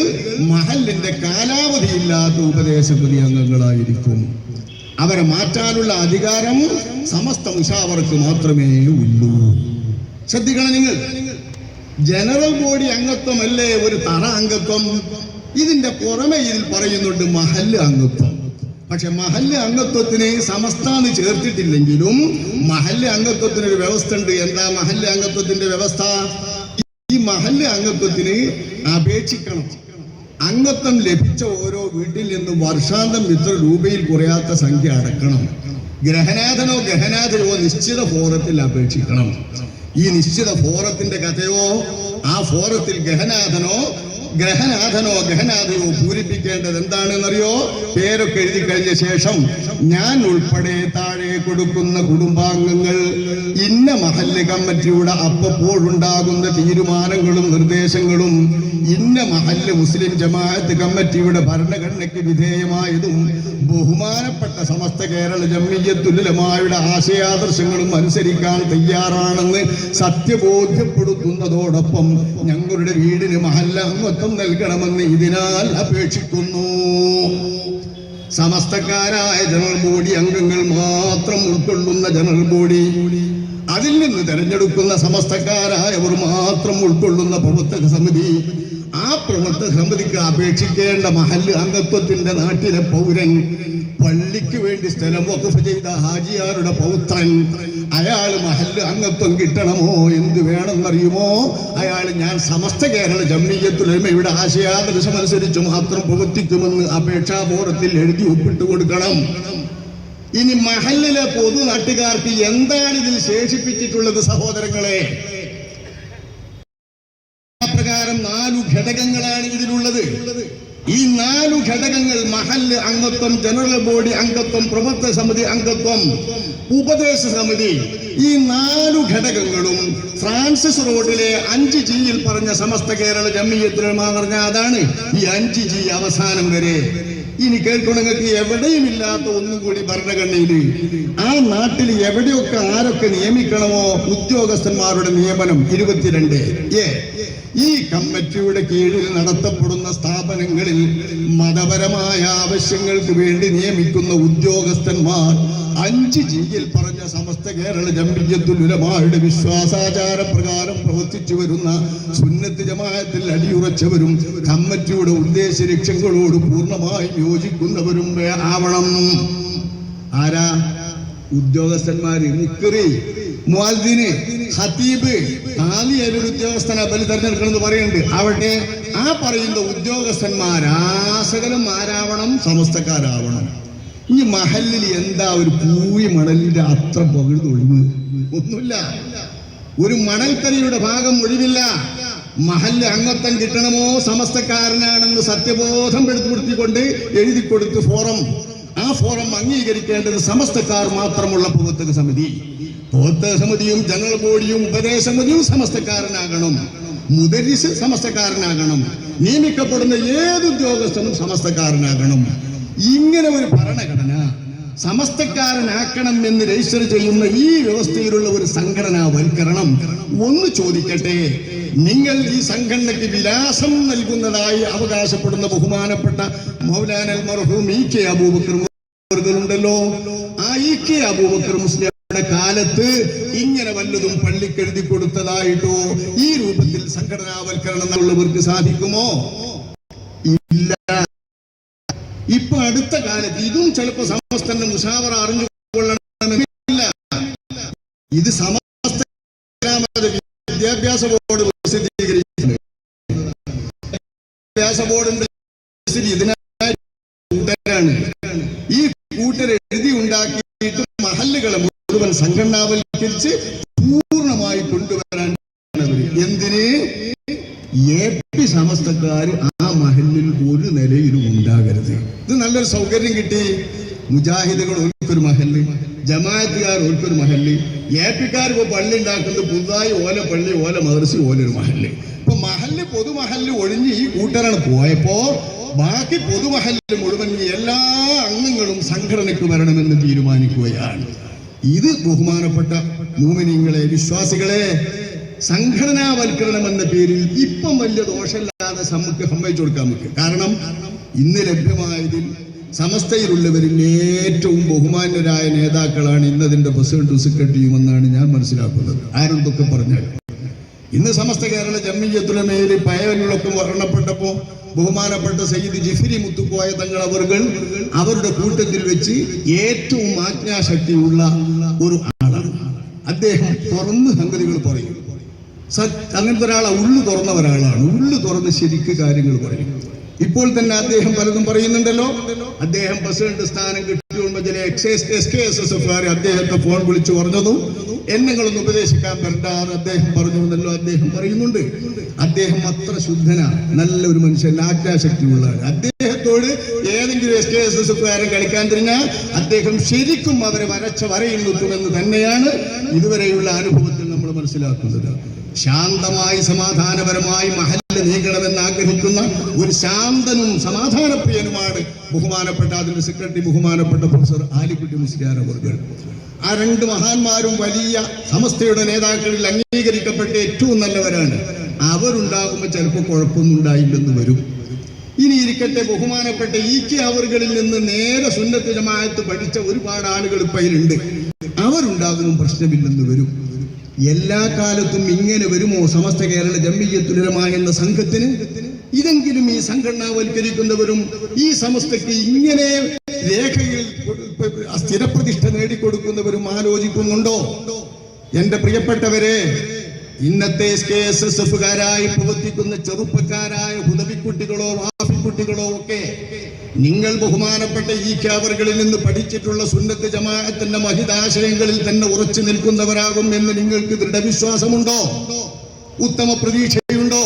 മഹല്ലിന്റെ കാലാവധിയില്ലാത്ത ഉപദേശ സമിതി അംഗങ്ങളായിരിക്കും. അവരെ മാറ്റാനുള്ള അധികാരം സമസ്ത മുശാവറക്ക് മാത്രമേ ഉള്ളൂ. ശ്രദ്ധിക്കണം നിങ്ങൾ. ജനറൽ ബോഡി അംഗത്വമല്ലേ ഒരു തറ അംഗത്വം. ഇതിന്റെ പുറമെ ഇതിൽ പറയുന്നുണ്ട് മഹല്ല് അംഗത്വം. പക്ഷെ മഹല്ല് അംഗത്വത്തിന് സമസ്താന്ന് ചേർത്തിട്ടില്ലെങ്കിലും മഹല്ല് അംഗത്വത്തിനൊരു വ്യവസ്ഥ ഉണ്ട്. എന്താ മഹല്ല് അംഗത്വത്തിന്റെ വ്യവസ്ഥ? ഈ മഹല്ല് അംഗത്വത്തിന് അപേക്ഷിക്കണം. അംഗത്വം ലഭിച്ച ഓരോ വീട്ടിൽ നിന്നും വർഷാന്തം ഇത്ര രൂപയിൽ കുറയാത്ത സംഖ്യ അടക്കണം. ഗ്രഹനാഥനോ നിശ്ചിത ഫോറത്തിൽ അപേക്ഷിക്കണം. ഈ നിശ്ചിത ഫോറത്തിന്റെ കഥയോ ആ ഫോറത്തിൽ ഗ്രഹനാഥയോ പൂരിപ്പിക്കേണ്ടത് എന്താണെന്നറിയോ? പേരൊക്കെ എഴുതി കഴിഞ്ഞ ശേഷം ഞാൻ ഉൾപ്പെടെ താഴെ കൊടുക്കുന്ന കുടുംബാംഗങ്ങൾ ഇന്ന മഹല്ല് കമ്മിറ്റിയുടെ അപ്പോഴുണ്ടാകുന്ന തീരുമാനങ്ങളും നിർദ്ദേശങ്ങളും ഇന്ന മഹല്ല് മുസ്ലിം ജമാഅത്ത് കമ്മിറ്റിയുടെ ഭരണഘടനയ്ക്ക് വിധേയമായതും ബഹുമാനപ്പെട്ട സമസ്ത കേരള ജംഇയ്യത്തുൽ ഉലമായുടെ ആശയാദർശങ്ങളും അനുസരിക്കാൻ തയ്യാറാണെന്ന് സത്യബോധ്യപ്പെടുത്തുന്നതോടൊപ്പം ഞങ്ങളുടെ വീടിന് മഹല്ല അംഗത്വം നൽകണമെന്ന് ഇതിനാൽ അപേക്ഷിക്കുന്നു. സമസ്തക്കാരായ ജനറൽ ബോഡി അംഗങ്ങൾ മാത്രം ഉൾക്കൊള്ളുന്ന ജനറൽ ബോഡി, അതിൽ നിന്ന് തെരഞ്ഞെടുക്കുന്ന സമസ്തക്കാരായവർ മാത്രം ഉൾക്കൊള്ളുന്ന പ്രവർത്തക സമിതി, ആ പ്രവർത്തക സമിതിക്ക് അപേക്ഷിക്കേണ്ട മഹല്ല് അംഗത്വത്തിന്റെ നാട്ടിലെ പൗരൻ, പള്ളിക്ക് വേണ്ടി സ്ഥലം വഖഫ് ചെയ്ത ഹാജിയാരുടെ പൗത്രൻ, അയാൾ മഹല്ല് അംഗത്വം കിട്ടണമോ? എന്ത് വേണമെന്നറിയുമോ? അയാൾ ഞാൻ സമസ്ത കേരള ജംഇയ്യത്തുൽ ഉലമയുടെ ആശയാദർശമനുസരിച്ച് മാത്രം പ്രവർത്തിക്കുമെന്ന് അപേക്ഷാ ഫോറത്തിൽ എഴുതി ഒപ്പിട്ട് കൊടുക്കണം. ഇനി മഹല്ലിലെ പൊതു നാട്ടുകാർക്ക് എന്താണ് ഇതിൽ ശേഷിപ്പിച്ചിട്ടുള്ളത് സഹോദരങ്ങളെ? പ്രകാരം 4 ഘടകങ്ങളാണ് ഇതിലുള്ളത്. ഈ 4 ഘടകങ്ങൾ മഹല്ല് അംഗത്വം, ജനറൽ ബോഡി അംഗത്വം, പ്രവർത്തക സമിതി അംഗത്വം, ഉപദേശ സമിതി, ഈ 4 ഘടകങ്ങളും ഫ്രാൻസിസ് റോഡിലെ 5Gയിൽ പറഞ്ഞ സമസ്ത കേരള ജംഇയ്യത്തുൽ ഉലമാ പറഞ്ഞ അതാണ് ഈ 5G അവസാനം വരെ. ഇനി കേൾക്കണമെങ്കിൽ എവിടെയും ഇല്ലാത്ത ഒന്നും കൂടി ഭരണഘടനയിൽ ആ നാട്ടിൽ എവിടെയൊക്കെ ആരൊക്കെ നിയമിക്കണമോ ഉദ്യോഗസ്ഥന്മാരുടെ നിയമനം 22A. ഈ കമ്മിറ്റിയുടെ കീഴിൽ നടത്തപ്പെടുന്ന സ്ഥാപനങ്ങളിൽ മതപരമായ ആവശ്യങ്ങൾക്ക് വേണ്ടി നിയമിക്കുന്ന ഉദ്യോഗസ്ഥന്മാർ 5Gയിൽ പറഞ്ഞ സമസ്ത കേരള ജംഇയ്യത്തുൽ ഉലമായുടെ വിശ്വാസാചാര പ്രകാരം പ്രവർത്തിച്ചു വരുന്ന സുന്നത്ത് ജമാഅത്തിൽ അടിയുറച്ചവരും കമ്മിറ്റിയുടെ ഉദ്ദേശ ലക്ഷ്യങ്ങളോട് പൂർണ്ണമായും യോജിക്കുന്നവരും ആവണം. ആരാ? ഉദ്യോഗസ്ഥന്മാര്. മുഖ്രി, മുഅദ്ദിന്, ഖതീബ്, ഖാലി ഒരു ഉദ്യോഗസ്ഥനെ ബലി തെരഞ്ഞെടുക്കണമെന്ന് പറയുന്നുണ്ട്. അവിടെ ആ പറയുന്ന ഉദ്യോഗസ്ഥന്മാരാസകലം ആരാവണം? സമസ്തക്കാരാവണം. ഈ മഹല്ലിൽ എന്താ ഒരു പൂയി മണലിന്റെ അത്ര പകുതി ഒഴിവ്? ഒന്നുമില്ല. ഒരു മണൽത്തരിയുടെ ഭാഗം ഒഴിവില്ല. മഹല്ല് അംഗത്വം കിട്ടണമോ സമസ്തക്കാരനാണെന്ന് സത്യബോധം എടുത്തുകൊടുത്തിക്കൊണ്ട് എഴുതി കൊടുത്ത് ഫോറം, ആ ഫോറം അംഗീകരിക്കേണ്ടത് സമസ്തക്കാർ മാത്രമുള്ള പ്രവർത്തക സമിതി. പ്രവർത്തക സമിതിയും ജനറൽ ബോഡിയും ഉപദേശ സമിതിയും സമസ്തക്കാരനാകണം. മുദരിസ് സമസ്തക്കാരനാകണം. നിയമിക്കപ്പെടുന്ന ഏത് ഉദ്യോഗസ്ഥനും സമസ്തക്കാരനാകണം. ഇങ്ങനെ ഒരു ഭരണഘടന സമസ്തക്കാരനാക്കണം എന്ന് രജിസ്റ്റർ ചെയ്യുന്ന ഈ വ്യവസ്ഥയിലുള്ള ഒരു സംഘടനാവൽക്കരണം ഒന്ന് ചോദിക്കട്ടെ. നിങ്ങൾ ഈ സംഘടനയ്ക്ക് വിലാസം നൽകുന്നതായി അവകാശപ്പെടുന്ന ബഹുമാനപ്പെട്ട മൗലാന മർഹൂം EK അബൂബക്കർ ഉണ്ടല്ലോ, ആ EK അബൂബക്കർ മുസ്ലിയാരുടെ കാലത്ത് ഇങ്ങനെ വല്ലതും പള്ളിക്കെഴുതി കൊടുത്തതായിട്ടോ ഈ രൂപത്തിൽ സംഘടനാവൽക്കരണം ഉള്ളവർക്ക് സാധിക്കുമോ? ഇല്ല. ഇപ്പൊ അടുത്ത കാലത്ത് ഇതും ചിലപ്പോ സമസ്തന്റെ മുശാവറ അറിഞ്ഞുകൊള്ളണമെന്നില്ല. ഇത് സമസ്ത വിദ്യാഭ്യാസ ബോർഡ് പ്രസിദ്ധീകരിക്കുന്നത്. വിദ്യാഭ്യാസ ബോർഡിന്റെ ഇതിനായി കൂട്ടരാണ്. ഈ കൂട്ടർ എഴുതി ഉണ്ടാക്കിയിട്ട് മഹല്ലുകളെ മുഴുവൻ സംഘടനാവൽക്കരിച്ച് പൂർണ്ണമായി കൊണ്ടുവരാൻ. എന്തിന്? AP സമസ്തക്കാര് ആ മഹല്ലിൽ ഒരു നിലയിലും ഉണ്ടാകരുത്. ഇത് നല്ലൊരു സൗകര്യം കിട്ടി. മുജാഹിദുകൾ ഓൽക്കൊരു മഹല്ല്, ജമാഅത്തുകാർ ഓൽക്കൊരു മഹല്ല്, AP-ക്കാർ ഇപ്പൊ പള്ളി ഉണ്ടാക്കുന്നത് പുതുതായി ഓല പള്ളി, ഓല മദ്രസ, ഓലൊരു മഹല്ല്. ഇപ്പൊ മഹല്ല് പൊതുമഹല്ല് ഒഴിഞ്ഞ് ഈ കൂട്ടരാണ് പോയപ്പോ ബാക്കി പൊതുമഹല്ല് മുഴുവൻ എല്ലാ അംഗങ്ങളും സംഘടനയ്ക്ക് വരണമെന്ന് തീരുമാനിക്കുകയാണ്. ഇത് ബഹുമാനപ്പെട്ട മുഅ്മിനീങ്ങളെ, വിശ്വാസികളെ, സംഘടനാവൽക്കരണം എന്ന പേരിൽ ഇപ്പം വലിയ ദോഷമില്ലാതെ സമ്മതിച്ചു കൊടുക്കാൻ നമുക്ക്. കാരണം ഇന്ന് ലഭ്യമായതിൽ സമസ്തയിലുള്ളവരിൽ ഏറ്റവും ബഹുമാന്യരായ നേതാക്കളാണ് ഇന്നതിന്റെ പ്രസിഡന്റും സെക്രട്ടറിയും എന്നാണ് ഞാൻ മനസ്സിലാക്കുന്നത്. ആരെന്തൊക്കെ പറഞ്ഞാൽ ഇന്ന് സമസ്ത കേരള ജംഇയ്യത്തുൽ ഉലമയിൽ പയവലിലൊക്കെ മരണപ്പെട്ടപ്പോ ബഹുമാനപ്പെട്ട സയ്യിദ് ജിഫ്രി മുത്തുക്കോയ തങ്ങൾ അവരുടെ കൂട്ടത്തിൽ വെച്ച് ഏറ്റവും ആജ്ഞാശക്തിയുള്ള ഒരു ആളാണ്. അദ്ദേഹം തുറന്ന് സംഗതികൾ പറയും. അങ്ങനത്തെ ഒരാളാണ്, ഉള്ളു തുറന്ന ഒരാളാണ്. ഉള്ളു തുറന്ന് ശരിക്ക് കാര്യങ്ങൾ പറയും. ഇപ്പോൾ തന്നെ അദ്ദേഹം പലതും പറയുന്നുണ്ടല്ലോ. അദ്ദേഹം പ്രസിഡന്റ് സ്ഥാനം കിട്ടിയുള്ള SKSSF അദ്ദേഹത്തെ ഫോൺ വിളിച്ചു പറഞ്ഞതും എന്നെങ്ങളൊന്ന് ഉപദേശിക്കാൻ വരണ്ടാന്ന് അദ്ദേഹം പറഞ്ഞുവെന്നല്ലോ അദ്ദേഹം പറയുന്നുണ്ട്. അദ്ദേഹം അത്ര ശുദ്ധന, നല്ലൊരു മനുഷ്യൻ, ആജ്ഞാശക്തിയുള്ളതാണ്. അദ്ദേഹത്തോട് ഏതെങ്കിലും SKSSF കളിക്കാൻ തിരിഞ്ഞാൽ അദ്ദേഹം ശരിക്കും അവരെ വരച്ച വരയിൽ നിർത്തുമെന്ന് തന്നെയാണ് ഇതുവരെയുള്ള അനുഭവത്തിൽ നമ്മൾ മനസ്സിലാക്കുന്നത്. ശാന്തമായി സമാധാനപരമായി മഹല്ല് നീങ്ങണമെന്ന് ആഗ്രഹിക്കുന്ന ഒരു ശാന്തനും സമാധാനപ്രിയനുമാണ് ബഹുമാനപ്പെട്ട അതിന്റെ സെക്രട്ടറി ബഹുമാനപ്പെട്ട പ്രൊഫസർ ആലിക്കുട്ടി മുസ്ലിയാർ അവർകൾ. ആ 2 മഹാന്മാരും വലിയ സമസ്തയുടെ നേതാക്കളിൽ അംഗീകരിക്കപ്പെട്ട ഏറ്റവും നല്ലവരാണ്. അവരുണ്ടാകുമ്പോൾ ചിലപ്പോൾ കുഴപ്പമൊന്നും ഉണ്ടായില്ലെന്ന് വരും. ഇനി ഇരിക്കട്ടെ, ബഹുമാനപ്പെട്ട EK അവർകളിൽ നിന്ന് നേരെ സുന്നത്ത് ജമാഅത്ത് പഠിച്ച ഒരുപാട് ആളുകൾ ഇപ്പയിലുണ്ട്. അവരുണ്ടാകുമ്പോൾ പ്രശ്നമില്ലെന്ന് വരും. എല്ലാ കാലത്തും ഇങ്ങനെ വരുമോ സമസ്ത കേരള ജംഇയ്യത്തുൽ ഉലമാ എന്ന സംഘത്തിന്? ഇതെങ്കിലും ഈ സംഘടനാവൽക്കരിക്കുന്നവരും ഈ സമസ്തയ്ക്ക് ഇങ്ങനെ രേഖയിൽ സ്ഥിരപ്രതിഷ്ഠ നേടിക്കൊടുക്കുന്നവരും ആലോചിക്കുന്നുണ്ടോ? എന്റെ പ്രിയപ്പെട്ടവരെ, ഇന്നത്തെ SKSSF-കാരായി പ്രവർത്തിക്കുന്ന ചെറുപ്പക്കാരായ ഹുദവിക്കുട്ടികളോ മാത്തുക്കുട്ടികളോ ഒക്കെ നിങ്ങൾ ബഹുമാനപ്പെട്ട ഈ ക്യാവറുകളിൽ നിന്ന് പഠിച്ചിട്ടുള്ള സുന്നത്ത് ജമാഅത്തിന്റെ മഹിതാശയങ്ങളിൽ തന്നെ ഉറച്ചു നിൽക്കുന്നവരാകും എന്ന് നിങ്ങൾക്ക് ദൃഢവിശ്വാസമുണ്ടോ? ഉത്തമ പ്രതീക്ഷയുണ്ടോ?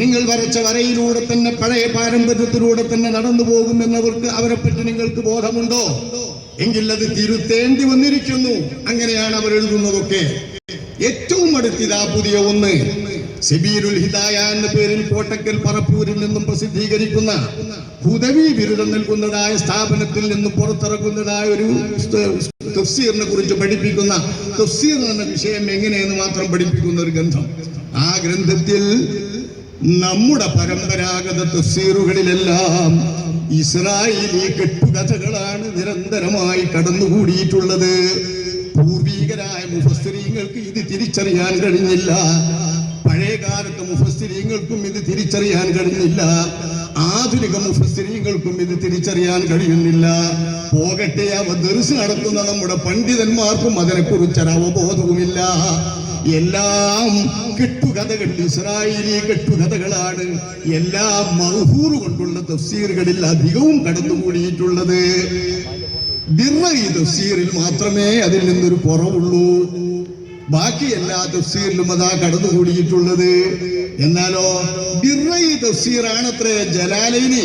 നിങ്ങൾ വരച്ച വരയിലൂടെ തന്നെ പഴയ പാരമ്പര്യത്തിലൂടെ തന്നെ നടന്നു പോകുമെന്നവർക്ക് അവരെപ്പറ്റി നിങ്ങൾക്ക് ബോധമുണ്ടോ? എങ്കിൽ അത് തിരുത്തേണ്ടി വന്നിരിക്കുന്നു. അങ്ങനെയാണ് അവർ എഴുതുന്നതൊക്കെ. ഏറ്റവും അടുത്തിതാ പുതിയ ഒന്ന്, സബീലുൽ ഹിദായ എന്ന പേരിൽ കോട്ടക്കൽ പറപ്പൂരിൽ നിന്നും പ്രസിദ്ധീകരിക്കുന്ന ഹുദവി ബിരുദം നൽകുന്നതായ സ്ഥാപനത്തിൽ നിന്നും പുറത്തിറക്കുന്നതായ ഒരു തഫ്സീറിനെ കുറിച്ച് പഠിപ്പിക്കുന്ന, തഫ്സീർ എന്ന വിഷയം എങ്ങനെയെന്ന് മാത്രം പഠിപ്പിക്കുന്ന ഒരു ഗ്രന്ഥം. ആ ഗ്രന്ഥത്തിൽ നമ്മുടെ പരമ്പരാഗത തഫ്സീറുകളിലെല്ലാം ഇസ്രായേലി കെട്ടുകഥകളാണ് നിരന്തരമായി കടന്നുകൂടിയിട്ടുള്ളത്. പൂർവീകരായ മുഫസ്സിരീങ്ങൾക്ക് ഇത് തിരിച്ചറിയാൻ കഴിഞ്ഞില്ല. പഴയകാലത്തെ മുഫസ്സിരീങ്ങൾക്കും ഇത് തിരിച്ചറിയാൻ കഴിഞ്ഞില്ല. ആധുനിക മുഫസ്സിരീങ്ങൾക്കും ഇത് തിരിച്ചറിയാൻ കഴിയുന്നില്ല. പോകട്ടെ, അവ ദർസ് നടത്തുന്ന നമ്മുടെ പണ്ഡിതന്മാർക്കും അതിനെക്കുറിച്ചൊരു അവബോധവുമില്ല. എല്ലാം കെട്ടുകഥകൾ, ഇസ്രായേലി കെട്ടുകഥകളാണ്. എല്ലാ മഹ്ഫൂർ കൊണ്ടുള്ള തഫ്സീറുകളിൽ അധികവും കടന്നുകൂടിയിട്ടുള്ളത്. ബിർറഈ തഫ്സീറിൽ മാത്രമേ അതിൽ നിന്നൊരു കുറവുള്ളൂ. ബാക്കി എല്ലാ തഫ്സീറിലും അതാ കടന്നുകൂടിയിട്ടുള്ളത്. എന്നാലോ ബിർറഈ തഫ്സീറാണത്രേ ജലാലൈനി.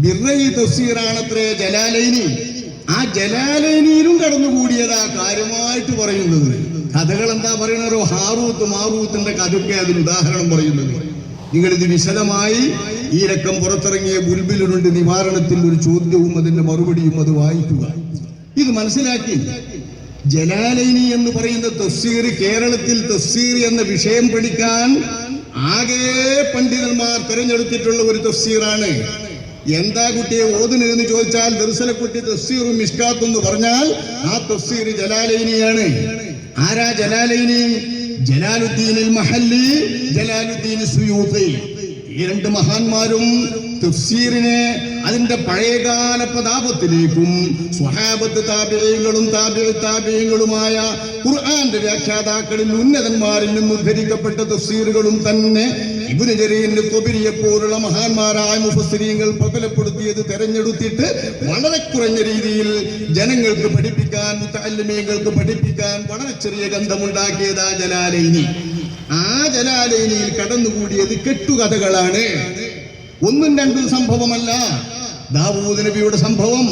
ബിർറഈ തഫ്സീറാണത്രേ ജലാലൈനി. ആ ജലാലൈനിയിലും കടന്നുകൂടിയതാ കാര്യമായിട്ട് പറയുന്നത്. കഥകൾ എന്താ പറയുന്നത്? ഹാറൂത്ത് മാറൂത്തിന്റെ കഥയൊക്കെ അതിന് ഉദാഹരണം പറയുന്നത്. നിങ്ങളിത് വിശദമായി ഈ രക്കം പുറത്തിറങ്ങിയ ബുൽബിലുണ്ട് നിവാരണത്തിൽ ഒരു ചോദ്യവും അതിന്റെ മറുപടിയും അത് വായിക്കുക. ഇത് മനസ്സിലാക്കി ജലാലൈനി എന്ന് പറയുന്ന തഫ്സീർ, കേരളത്തിൽ തഫ്സീർ എന്ന വിഷയം പഠിക്കാൻ ആകെ പണ്ഡിതന്മാർ തിരഞ്ഞെടുത്തിട്ടുള്ള ഒരു തഫ്സീറാണ്. എന്താ കുട്ടിയെ ഓതുന്നതെന്ന് ചോദിച്ചാൽ ദർസലക്കുട്ടി തഫ്സീറും മിഷ്കാത്തും എന്ന് പറഞ്ഞാൽ ആ തഫ്സീർ ജലാലൈനിയാണ്. ആരാ ജലാലൈനി? ജലാലുദ്ദീൻ അൽ മഹല്ലി, ജലാലുദ്ദീൻ സുയൂത്തി. ഈ രണ്ട് മഹാന്മാരും തഫ്സീറിനെ അതിന്റെ പഴയകാല പ്രതാപത്തിലേക്കും സ്വഹാബത്ത് താബിഈങ്ങളും താബിഈങ്ങളുമായ ഖുർആന്റെ വ്യാഖ്യാതാക്കളിൽ ഉന്നതന്മാരിൽ നിന്ന് ഉദ്ധരിക്കപ്പെട്ട തഫ്സീറുകളും തന്നെ ഇബ്നു ജരീർ ത്വബരിയെ പോലുള്ള മഹാന്മാരായ മുഫസ്സിരീങ്ങൾ പ്രബലപ്പെടുത്തിയത് തെരഞ്ഞെടുത്തിട്ട് വളരെ കുറഞ്ഞ രീതിയിൽ ജനങ്ങൾക്ക് പഠിപ്പിക്കാൻ, മുതഅല്ലിമീങ്ങൾക്ക് പഠിപ്പിക്കാൻ വളരെ ചെറിയ ഗ്രന്ഥമുണ്ടാക്കിയതാ ജലാലൈനി. ആ ജലാലൈനിയിൽ കടന്നുകൂടിയത് കെട്ടുകഥകളാണ്. ഒന്നും രണ്ടും സംഭവമല്ല. ദാവൂദ് നബിയുടെ സംഭവം,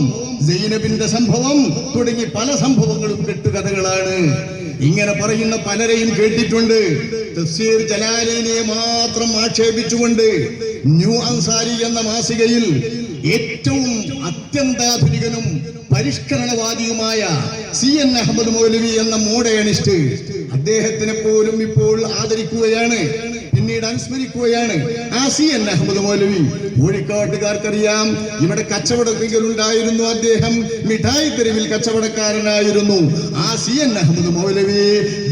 സൈനബിന്റെ സംഭവം തുടങ്ങി പല സംഭവങ്ങളും കെട്ടുകഥകളാണ്. ഇങ്ങനെ പറയുന്ന പലരെയും കേട്ടിട്ടുണ്ട്. തഫ്സീർ ജലാലൈനിയെ മാത്രം ആക്ഷേപിച്ചുകൊണ്ട് ന്യൂ അൻസാരി എന്ന മാസികയിൽ ഏറ്റവും അത്യന്താധുനികനും പരിഷ്കരണവാദിയുമായ CN അഹമ്മദ് മൗലവി എന്ന മോഡേണിസ്റ്റ്, അദ്ദേഹത്തിനെ പോലും ഇപ്പോൾ ആദരിക്കുകയാണ്, പിന്നീട് അനുസ്മരിക്കുകയാണ്. ആ CN അഹമ്മദ് മൗലവി കോഴിക്കോട്ടുകാർക്കറിയാം. ഇവിടെ കച്ചവടത്തിലുണ്ടായിരുന്നു. അദ്ദേഹം മിഠായി തെരുവിൽ കച്ചവടക്കാരനായിരുന്നു. ആ CN അഹമ്മദ് മൗലവി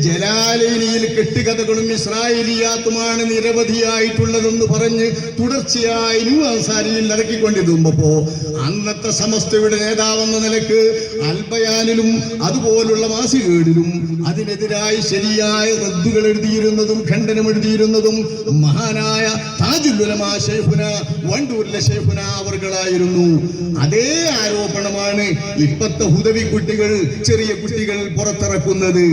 ജലാലൈനിയിൽ കെട്ടുകഥകളും ഇസ്രായേലിയാത്തുമാണ് നിരവധിയായിട്ടുള്ളതെന്ന് പറഞ്ഞ് തുടർച്ചയായി ന്യൂ അൻസാരിയിൽ ഇറക്കിക്കൊണ്ടിരുന്നപ്പോ അന്നത്തെ സമസ്തയുടെ നേതാവെന്ന നിലക്ക് അൽബയാനിലും അതുപോലുള്ള മാസികകളിലും അതിനെതിരായി ശരിയായ റദ്ദുകൾ എഴുതിയിരുന്നതും ഖണ്ഡനം എഴുതിയിരുന്നതും മഹാനായ താജുൽ ഉലമാ ശൈഖുന വണ്ടൂരിലെ ശൈഖുന അവർകളായിരുന്നു. അതേ ആരോപണമാണ് ഇപ്പത്തെ ഹുദവി കുട്ടികൾ, ചെറിയ കുട്ടികൾ പുറത്തിറക്കുന്നത്,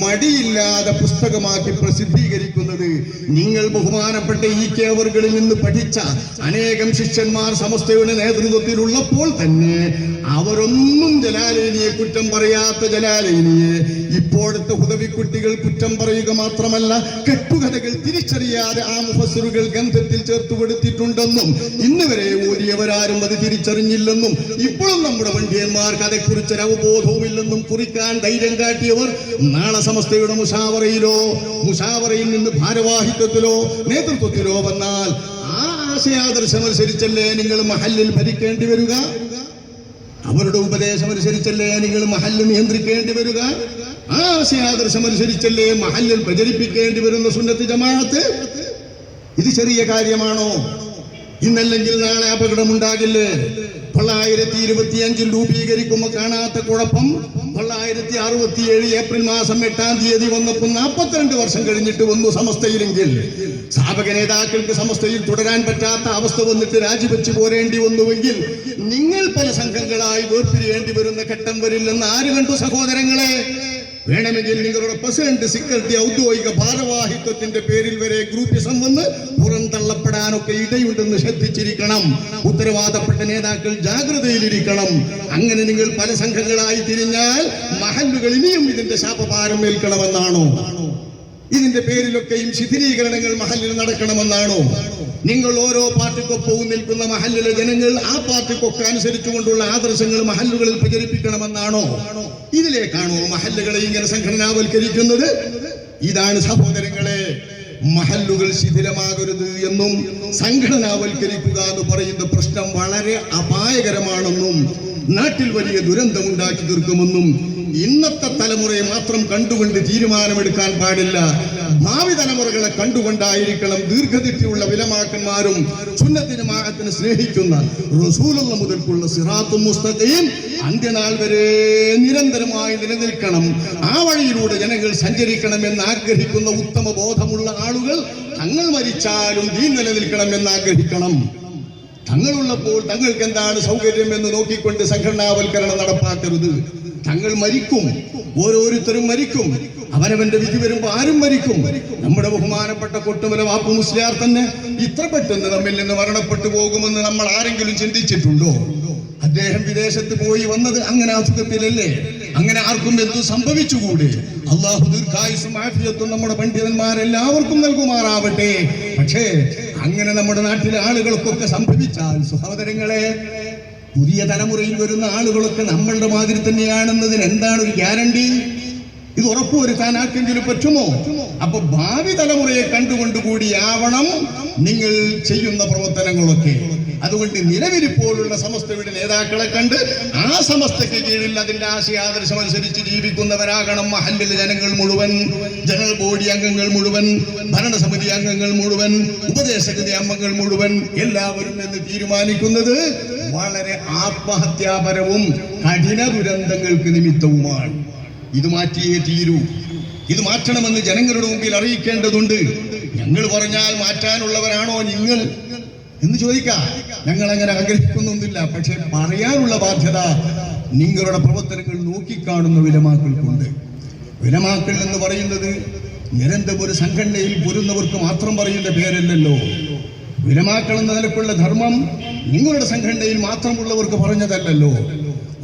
മടിയില്ലാതെ പുസ്തകമാക്കി പ്രസിദ്ധീകരിക്കുന്നത്. നിങ്ങൾ ബഹുമാനപ്പെട്ട ഈ കേവറുകളിൽ നിന്ന് പഠിച്ച അനേകം ശിഷ്യന്മാർ സമസ്തയുടെ നേതൃത്വത്തിലുള്ളപ്പോൾ തന്നെ അവരൊന്നും ജലാലൈനിയെ കുറ്റം പറയാത്ത ജലാലൈനിയെ ഇപ്പോഴത്തെ ഹുദവി കുട്ടികൾ കുറ്റം പറയുക മാത്രമല്ല, കെട്ടുകഥകൾ തിരിച്ചറിയാതെ ആ മുഫസ്സിറുകൾ ഗ്രന്ഥത്തിൽ ചേർത്ത് കൊടുത്തിട്ടുണ്ടെന്നും ഇന്ന് വരെ ഓതിയവരാരും അത് തിരിച്ചറിഞ്ഞില്ലെന്നും ഇപ്പോഴും നമ്മുടെ പണ്ഡിതന്മാർക്ക് അതേക്കുറിച്ചൊരു അവബോധവുമില്ലെന്നും കുറിക്കാൻ ധൈര്യം കാട്ടിയവർ നാളെ സമസ്തയുടെ മുഷാവറയിൽ നിന്ന് ഭാരവാഹിത്വത്തിലോ നേതൃത്വത്തിലോ വന്നാൽ ആ ആശയാദർശം അനുസരിച്ചല്ലേ നിങ്ങൾ മഹല്ലിൽ ഭരിക്കേണ്ടി വരിക? അവരുടെ ഉപദേശം അനുസരിച്ചല്ലേ നിങ്ങൾ മഹല്ല് നിയന്ത്രിക്കേണ്ടി വരിക? ആ ആശയാദർശം അനുസരിച്ചല്ലേ മഹല്ലിൽ പ്രചരിപ്പിക്കേണ്ടി വരുന്ന സുന്നത്ത് ജമാഅത്ത്? ഇത് ചെറിയ കാര്യമാണോ? ഇന്നല്ലെങ്കിൽ നാളെ അപകടമുണ്ടാകില്ലേ? 1925 രൂപീകരിക്കുമ്പോൾ കാണാത്ത കുഴപ്പം 1967 ഏപ്രിൽ മാസം 8-ാം തീയതി വന്നപ്പോൾ 42 വർഷം കഴിഞ്ഞിട്ട് വന്നു സമസ്തയിലെങ്കിൽ, സ്ഥാപക നേതാക്കൾക്ക് സമസ്തയിൽ തുടരാൻ പറ്റാത്ത അവസ്ഥ വന്നിട്ട് രാജിവെച്ച് പോരേണ്ടി വന്നുവെങ്കിൽ നിങ്ങൾ പല സംഘങ്ങളായി വേർപിരിയേണ്ടി വരുന്ന ഘട്ടം വരില്ലെന്ന് ആര് കണ്ടു സഹോദരങ്ങളെ? വേണമെങ്കിൽ നിങ്ങളുടെ പ്രസിഡന്റ്, സെക്രട്ടറി, ഔദ്യോഗിക ഭാരവാഹിത്വത്തിന്റെ പേരിൽ വരെ ഗ്രൂപ്പിസം വന്ന് പുറന്തള്ളപ്പെടാനൊക്കെ ഇടയുണ്ടെന്ന് ശ്രദ്ധിച്ചിരിക്കണം. ഉത്തരവാദപ്പെട്ട നേതാക്കൾ ജാഗ്രതയിലിരിക്കണം. അങ്ങനെ നിങ്ങൾ പല സംഘങ്ങളായി തിരിഞ്ഞാൽ മഹല്ലുകൾ ഇനിയും ഇതിന്റെ ശാപഭാരം ഏൽക്കണമെന്നാണോ? ഇതിന്റെ പേരിലൊക്കെയും ശിഥിലീകരണങ്ങൾ മഹല്ലിൽ നടക്കണമെന്നാണോ? നിങ്ങൾ ഓരോ പാർട്ടിക്കൊപ്പവും നിൽക്കുന്ന മഹല്ലിലെ ജനങ്ങൾ ആ പാർട്ടിക്കൊക്കെ അനുസരിച്ചുകൊണ്ടുള്ള ആദർശങ്ങൾ മഹല്ലുകളിൽ പ്രചരിപ്പിക്കണമെന്നാണോ? ഇതിലേക്കാണോ മഹല്ലുകളെ ഇങ്ങനെ സംഘടനാവൽക്കരിക്കുന്നത്? ഇതാണ് സഹോദരങ്ങളെ മഹല്ലുകൾ ശിഥിലമാകരുത് എന്നും സംഘടനാവൽക്കരിക്കുക എന്ന് പറയുന്ന പ്രശ്നം വളരെ അപായകരമാണെന്നും നാട്ടിൽ വലിയ ദുരന്തമുണ്ടാക്കി തീർക്കുമെന്നും ഇന്നത്തെ തലമുറയെ മാത്രം കണ്ടുകൊണ്ട് തീരുമാനമെടുക്കാൻ പാടില്ല. ഭാവി തലമുറകളെ കണ്ടുകൊണ്ടായിരിക്കണം ദീർഘദൃഷ്ടിയുള്ള വിലമാക്കന്മാരും സുന്നത്ത് ജമാഅത്തിനെ സ്നേഹിക്കുന്ന റസൂലുള്ള മുതൽക്കുള്ള സിറാത്തുൽ മുസ്തഖീം അന്ത്യനാൾ വരെ നിരന്തരമായി നിലനിൽക്കണം. ആ വഴിയിലൂടെ ജനങ്ങൾ സഞ്ചരിക്കണം എന്ന് ആഗ്രഹിക്കുന്ന ഉത്തമ ബോധമുള്ള ആളുകൾ തങ്ങൾ മരിച്ചാലും ദീൻ നിലനിൽക്കണം എന്ന് ആഗ്രഹിക്കണം. തങ്ങളുള്ളപ്പോൾ തങ്ങൾക്ക് എന്താണ് സൗകര്യം എന്ന് നോക്കിക്കൊണ്ട് സംഘടനാവൽക്കരണം നടപ്പാക്കരുത്. തങ്ങൾ മരിക്കും, ഓരോരുത്തരും മരിക്കും. അവനവന്റെ വിധി വരുമ്പോൾ ആരും മരിക്കും. നമ്മുടെ ബഹുമാനപ്പെട്ട കൊട്ടുമല വാപ്പു മുസ്ലിയാർ തന്നെ ഇത്ര പെട്ടെന്ന് നമ്മിൽ നിന്ന് മരണപ്പെട്ടു പോകുമെന്ന് നമ്മൾ ആരെങ്കിലും ചിന്തിച്ചിട്ടുണ്ടോ? അദ്ദേഹം വിദേശത്ത് പോയി വന്നത് അങ്ങനെ അസുഖത്തിലല്ലേ? അങ്ങനെ ആർക്കും എന്തു സംഭവിച്ചുകൂടെ? അള്ളാഹു ദീർഘായുസ്സും ആഫിയത്തും നമ്മുടെ പണ്ഡിതന്മാരെല്ലാവർക്കും നൽകുമാറാവട്ടെ. പക്ഷേ അങ്ങനെ നമ്മുടെ നാട്ടിലെ ആളുകൾക്കൊക്കെ സംഭവിച്ചാൽ സഹോദരങ്ങളെ, പുതിയ തലമുറയിൽ വരുന്ന ആളുകളൊക്കെ നമ്മളുടെ മാതിരി തന്നെയാണെന്നതിന് എന്താണ് ഒരു ഗ്യാരണ്ടി? ഇത് ഉറപ്പുവരുത്താൻ ആർക്കെങ്കിലും പറ്റുമോ? അപ്പൊ ഭാവി തലമുറയെ കണ്ടുകൊണ്ടുകൂടിയാവണം നിങ്ങൾ ചെയ്യുന്ന പ്രവർത്തനങ്ങളൊക്കെ. അതുകൊണ്ട് നിലവിലിപ്പോഴുള്ള സമസ്തയുടെ നേതാക്കളെ കണ്ട് ആ സമസ്തയ്ക്ക് കീഴിൽ അതിന്റെ ആശയാദർശം അനുസരിച്ച് ജീവിക്കുന്നവരാകണം മഹല്ലിലെ ജനങ്ങൾ മുഴുവൻ, ജനറൽ ബോഡി അംഗങ്ങൾ മുഴുവൻ, ഭരണസമിതി അംഗങ്ങൾ മുഴുവൻ, ഉപദേശകതി അംഗങ്ങൾ മുഴുവൻ, എല്ലാവരും എന്ന് തീരുമാനിക്കുന്നത് വളരെ ആത്മഹത്യാപരവും കഠിന ദുരന്തങ്ങൾക്ക് നിമിത്തവുമാണ്. ഇത് മാറ്റിയേ തീരൂ. ഇത് മാറ്റണമെന്ന് ജനങ്ങളുടെ മുമ്പിൽ അറിയിക്കേണ്ടതുണ്ട്. ഞങ്ങൾ പറഞ്ഞാൽ മാറ്റാനുള്ളവരാണോ നിങ്ങൾ എന്ന് ചോദിക്കാം. ഞങ്ങൾ അങ്ങനെ ആഗ്രഹിക്കുന്നൊന്നുമില്ല. പക്ഷെ പറയാനുള്ള ബാധ്യത നിങ്ങളുടെ പ്രവർത്തനങ്ങൾ നോക്കിക്കാണുന്ന വിലമാക്കൾക്കുണ്ട്. വിലമാക്കൾ എന്ന് പറയുന്നത് നിരന്തരം ഒരു സംഘടനയിൽ പൊരുന്നവർക്ക് മാത്രം പറയുന്ന പേരല്ലല്ലോ. വിലമാക്കൾ എന്ന നിലക്കുള്ള ധർമ്മം നിങ്ങളുടെ സംഘടനയിൽ മാത്രമുള്ളവർക്ക് പറഞ്ഞതല്ലല്ലോ.